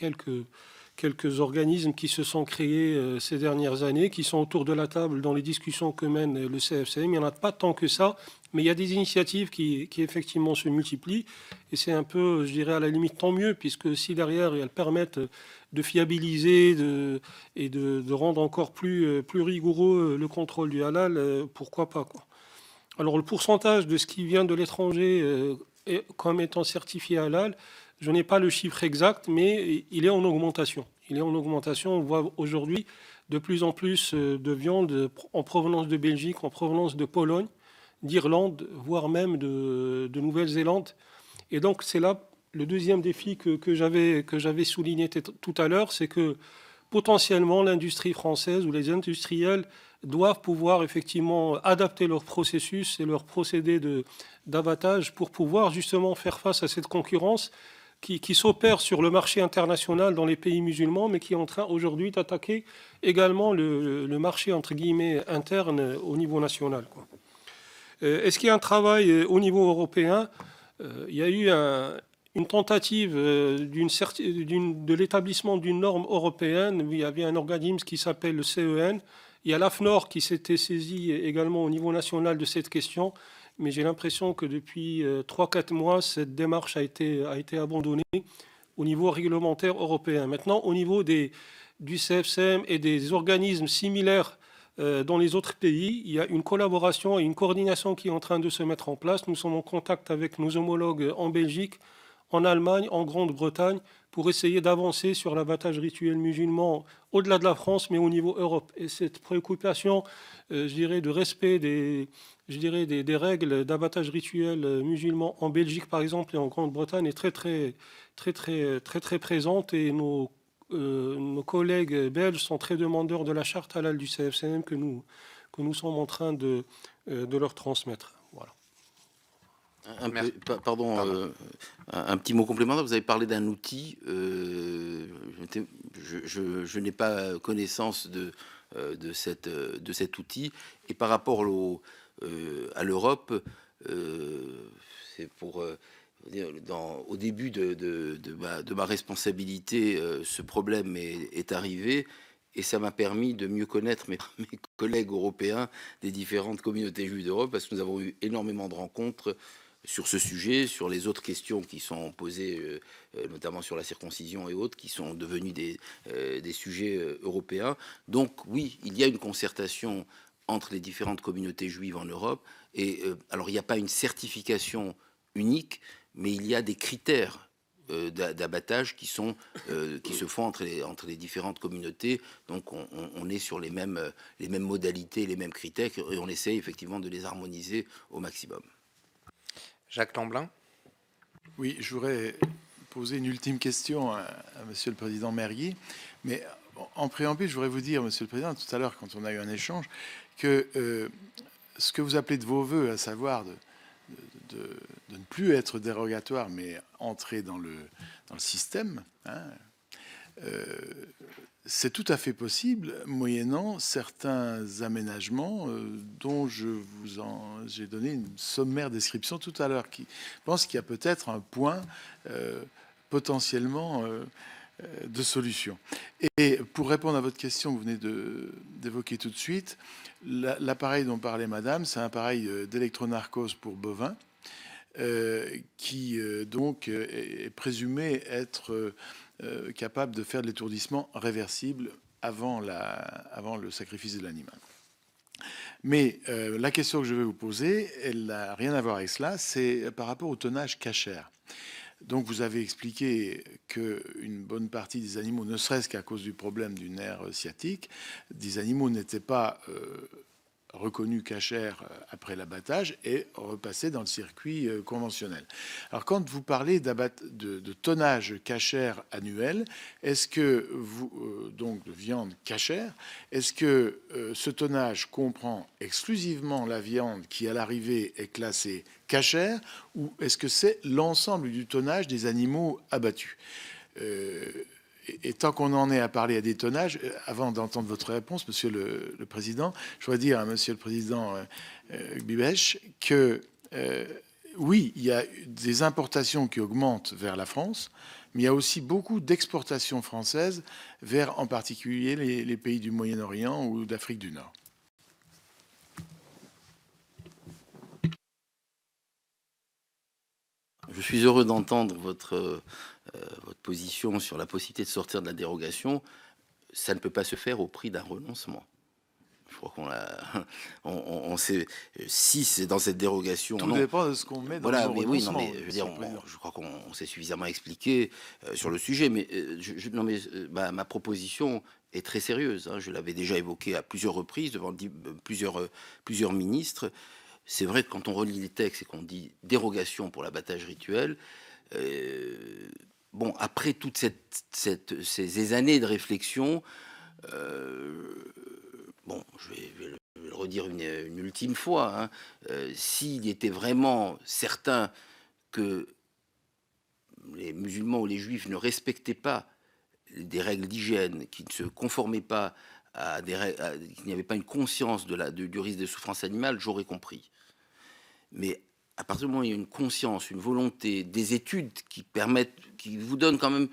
quelques organismes qui se sont créés ces dernières années, qui sont autour de la table dans les discussions que mène le CFCM. Il n'y en a pas tant que ça, mais il y a des initiatives qui effectivement se multiplient. Et c'est un peu, je dirais, à la limite, tant mieux, puisque si derrière, elles permettent de fiabiliser et de rendre encore plus rigoureux le contrôle du halal, pourquoi pas, quoi. Alors, le pourcentage de ce qui vient de l'étranger comme étant certifié halal, je n'ai pas le chiffre exact, mais il est en augmentation. On voit aujourd'hui de plus en plus de viande en provenance de Belgique, en provenance de Pologne, d'Irlande, voire même de Nouvelle-Zélande. Et donc, c'est là le deuxième défi que j'avais souligné tout à l'heure, c'est que potentiellement l'industrie française ou les industriels doivent pouvoir effectivement adapter leur processus et leur procédé d'abattage pour pouvoir justement faire face à cette concurrence qui s'opère sur le marché international dans les pays musulmans, mais qui est en train aujourd'hui d'attaquer également le marché, entre guillemets, interne au niveau national, quoi. Est-ce qu'il y a un travail au niveau européen? Il y a eu une tentative de l'établissement d'une norme européenne. Il y avait un organisme qui s'appelle le CEN. Il y a l'AFNOR qui s'était saisi également au niveau national de cette question. Mais j'ai l'impression que depuis 3-4 mois, cette démarche a été abandonnée au niveau réglementaire européen. Maintenant, au niveau des du CFCM et des organismes similaires dans les autres pays. Il y a une collaboration et une coordination qui est en train de se mettre en place. Nous sommes en contact avec nos homologues en Belgique, en Allemagne, en Grande-Bretagne, pour essayer d'avancer sur l'abattage rituel musulman au-delà de la France, mais au niveau Europe. Et cette préoccupation, je dirais, de respect des règles d'abattage rituel musulman en Belgique, par exemple, et en Grande-Bretagne, est très présente. Et nos collègues belges sont très demandeurs de la charte halal du CFCM que nous sommes en train de leur transmettre. Voilà. Un petit mot complémentaire. Vous avez parlé d'un outil. Je n'ai pas connaissance de cet outil. Et par rapport à l'Europe, c'est pour dire, au début de ma responsabilité, ce problème est arrivé. Et ça m'a permis de mieux connaître mes collègues européens des différentes communautés juives d'Europe, parce que nous avons eu énormément de rencontres sur ce sujet, sur les autres questions qui sont posées, notamment sur la circoncision et autres, qui sont devenus des sujets européens. Donc oui, il y a une concertation entre les différentes communautés juives en Europe. Et alors, il n'y a pas une certification unique, mais il y a des critères d'abattage qui se font entre les différentes communautés. Donc on est sur les mêmes modalités, les mêmes critères, et on essaie effectivement de les harmoniser au maximum. Jacques Lamblin. Oui, je voudrais poser une ultime question à Monsieur le Président Mergui, mais en préambule, je voudrais vous dire, Monsieur le Président, tout à l'heure, quand on a eu un échange, que ce que vous appelez de vos voeux, à savoir de ne plus être dérogatoire, mais entrer dans le système, hein, c'est tout à fait possible, moyennant certains aménagements dont j'ai donné une sommaire description tout à l'heure, qui pense qu'il y a peut-être un point potentiellement de solution. Et pour répondre à votre question que vous venez d'évoquer tout de suite, l'appareil dont parlait Madame, c'est un appareil d'électronarcose pour bovins, qui donc est présumé être capable de faire de l'étourdissement réversible avant le sacrifice de l'animal. Mais la question que je vais vous poser, elle n'a rien à voir avec cela, c'est par rapport au tonnage cachère. Donc vous avez expliqué qu'une bonne partie des animaux, ne serait-ce qu'à cause du problème du nerf sciatique, des animaux n'étaient pas reconnus cachères après l'abattage et repassaient dans le circuit conventionnel. Alors quand vous parlez de tonnage cachère annuel, est-ce que donc de viande cachère, est-ce que ce tonnage comprend exclusivement la viande qui à l'arrivée est classée cachère, ou est-ce que c'est l'ensemble du tonnage des animaux abattus? Et tant qu'on en est à parler à des tonnages, avant d'entendre votre réponse, Monsieur le Président, je voudrais dire à Monsieur le Président Gbibech que oui, il y a des importations qui augmentent vers la France, mais il y a aussi beaucoup d'exportations françaises vers en particulier les pays du Moyen-Orient ou d'Afrique du Nord. Je suis heureux d'entendre votre position sur la possibilité de sortir de la dérogation. Ça ne peut pas se faire au prix d'un renoncement. Je crois on sait, si c'est dans cette dérogation. Tout dépend de ce qu'on met dans le renoncement. Oui, non, mais je veux dire, je crois qu'on s'est suffisamment expliqué sur le sujet. Mais ma proposition est très sérieuse. Hein. Je l'avais déjà évoquée à plusieurs reprises devant plusieurs ministres. C'est vrai que quand on relit les textes et qu'on dit dérogation pour l'abattage rituel, bon, après toutes ces années de réflexion, bon, je vais le redire une ultime fois, hein, s'il était vraiment certain que les musulmans ou les juifs ne respectaient pas des règles d'hygiène, qui ne se conformaient pas à des règles, qu'il n'y avait pas une conscience du risque de souffrance animale, j'aurais compris. Mais à partir du moment où il y a une conscience, une volonté, des études qui vous donnent quand même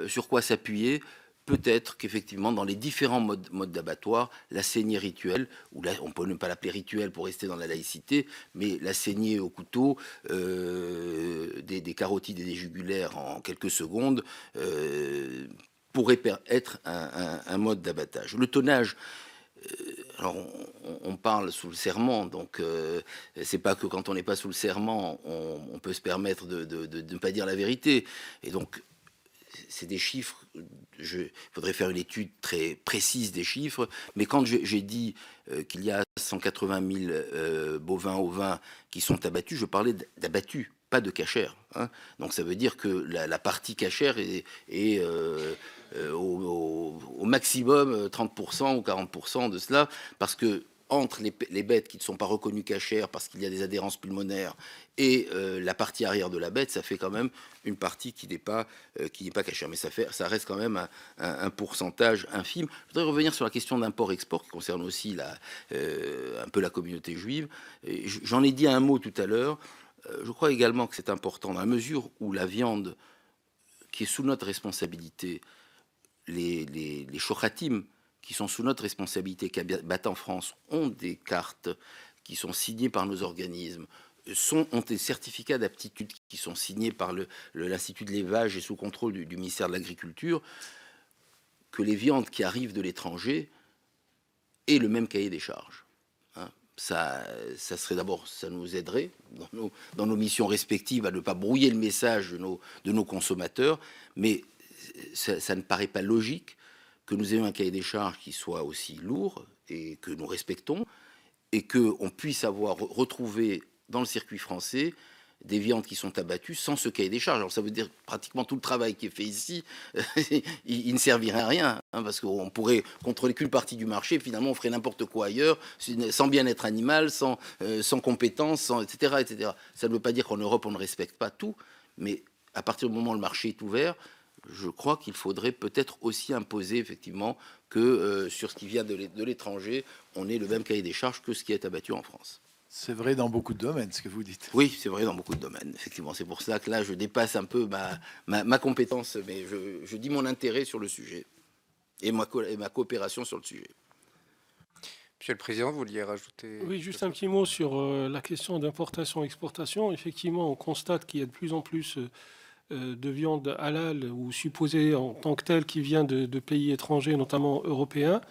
sur quoi s'appuyer, peut-être qu'effectivement, dans les différents modes d'abattoir, la saignée rituelle, ou là, on peut ne pas l'appeler rituel pour rester dans la laïcité, mais la saignée au couteau, des carotides et des jugulaires en quelques secondes, pourrait être un mode d'abattage. Le tonnage, alors on parle sous le serment, donc c'est pas que quand on n'est pas sous le serment, on peut se permettre de ne pas dire la vérité. Et donc, c'est des chiffres, il faudrait faire une étude très précise des chiffres, mais quand j'ai dit qu'il y a 180 000 bovins ovins qui sont abattus, je parlais d'abattus, pas de cachère. Hein. Donc ça veut dire que la partie cachère est au maximum 30% ou 40% de cela, parce que entre les bêtes qui ne sont pas reconnues cachères parce qu'il y a des adhérences pulmonaires et la partie arrière de la bête, ça fait quand même une partie qui n'est pas cachère. Mais ça reste quand même un pourcentage infime. Je voudrais revenir sur la question d'import-export qui concerne aussi un peu la communauté juive. J'en ai dit un mot tout à l'heure. Je crois également que c'est important dans la mesure où la viande qui est sous notre responsabilité, les shochatim qui sont sous notre responsabilité, qui abattent en France, ont des cartes qui sont signées par nos organismes, ont des certificats d'aptitude qui sont signés par l'Institut de l'élevage et sous contrôle du ministère de l'Agriculture, que les viandes qui arrivent de l'étranger aient le même cahier des charges. Hein. Ça serait d'abord, ça nous aiderait dans nos missions respectives à ne pas brouiller le message de nos consommateurs, mais ça ne paraît pas logique que nous ayons un cahier des charges qui soit aussi lourd et que nous respectons, et qu'on puisse retrouver dans le circuit français des viandes qui sont abattues sans ce cahier des charges. Alors ça veut dire pratiquement tout le travail qui est fait ici, il ne servirait à rien, hein, parce qu'on pourrait contrôler qu'une partie du marché, finalement on ferait n'importe quoi ailleurs, sans bien-être animal, sans compétences, etc., etc. Ça ne veut pas dire qu'en Europe on ne respecte pas tout, mais à partir du moment où le marché est ouvert, je crois qu'il faudrait peut-être aussi imposer effectivement que sur ce qui vient de l'étranger, on ait le même cahier des charges que ce qui est abattu en France. C'est vrai dans beaucoup de domaines, ce que vous dites. Oui, c'est vrai dans beaucoup de domaines, effectivement. C'est pour ça que là, je dépasse un peu ma compétence, mais je dis mon intérêt sur le sujet et ma coopération sur le sujet. Monsieur le Président, vous vouliez rajouter? Oui, juste un petit mot sur la question d'importation-exportation. Effectivement, on constate qu'il y a de plus en plus de viande halal ou supposée en tant que telle qui vient de pays étrangers, notamment européens.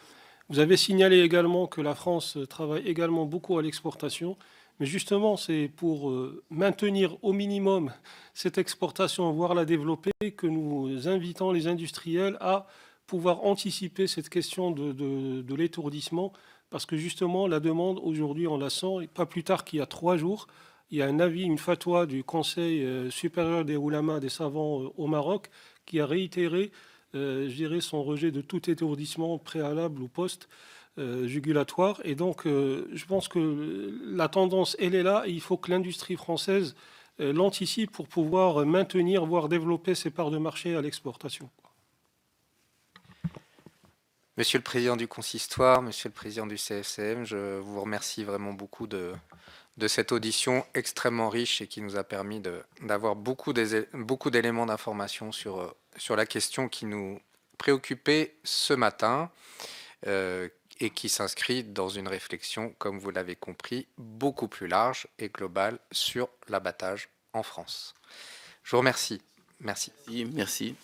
Vous avez signalé également que la France travaille également beaucoup à l'exportation, mais justement c'est pour maintenir au minimum cette exportation, voire la développer, que nous invitons les industriels à pouvoir anticiper cette question de l'étourdissement, parce que justement la demande aujourd'hui on la sent, et pas plus tard qu'il y a 3 jours, il y a un avis, une fatwa du Conseil supérieur des Oulama, des savants au Maroc, qui a réitéré, je dirais, son rejet de tout étourdissement préalable ou post-jugulatoire. Et donc, je pense que la tendance, elle est là, et il faut que l'industrie française l'anticipe pour pouvoir maintenir, voire développer ses parts de marché à l'exportation. Monsieur le Président du Consistoire, Monsieur le Président du CFCM, je vous remercie vraiment beaucoup de cette audition extrêmement riche et qui nous a permis d'avoir beaucoup d'éléments d'information sur la question qui nous préoccupait ce matin et qui s'inscrit dans une réflexion, comme vous l'avez compris, beaucoup plus large et globale sur l'abattage en France. Je vous remercie. Merci. Merci.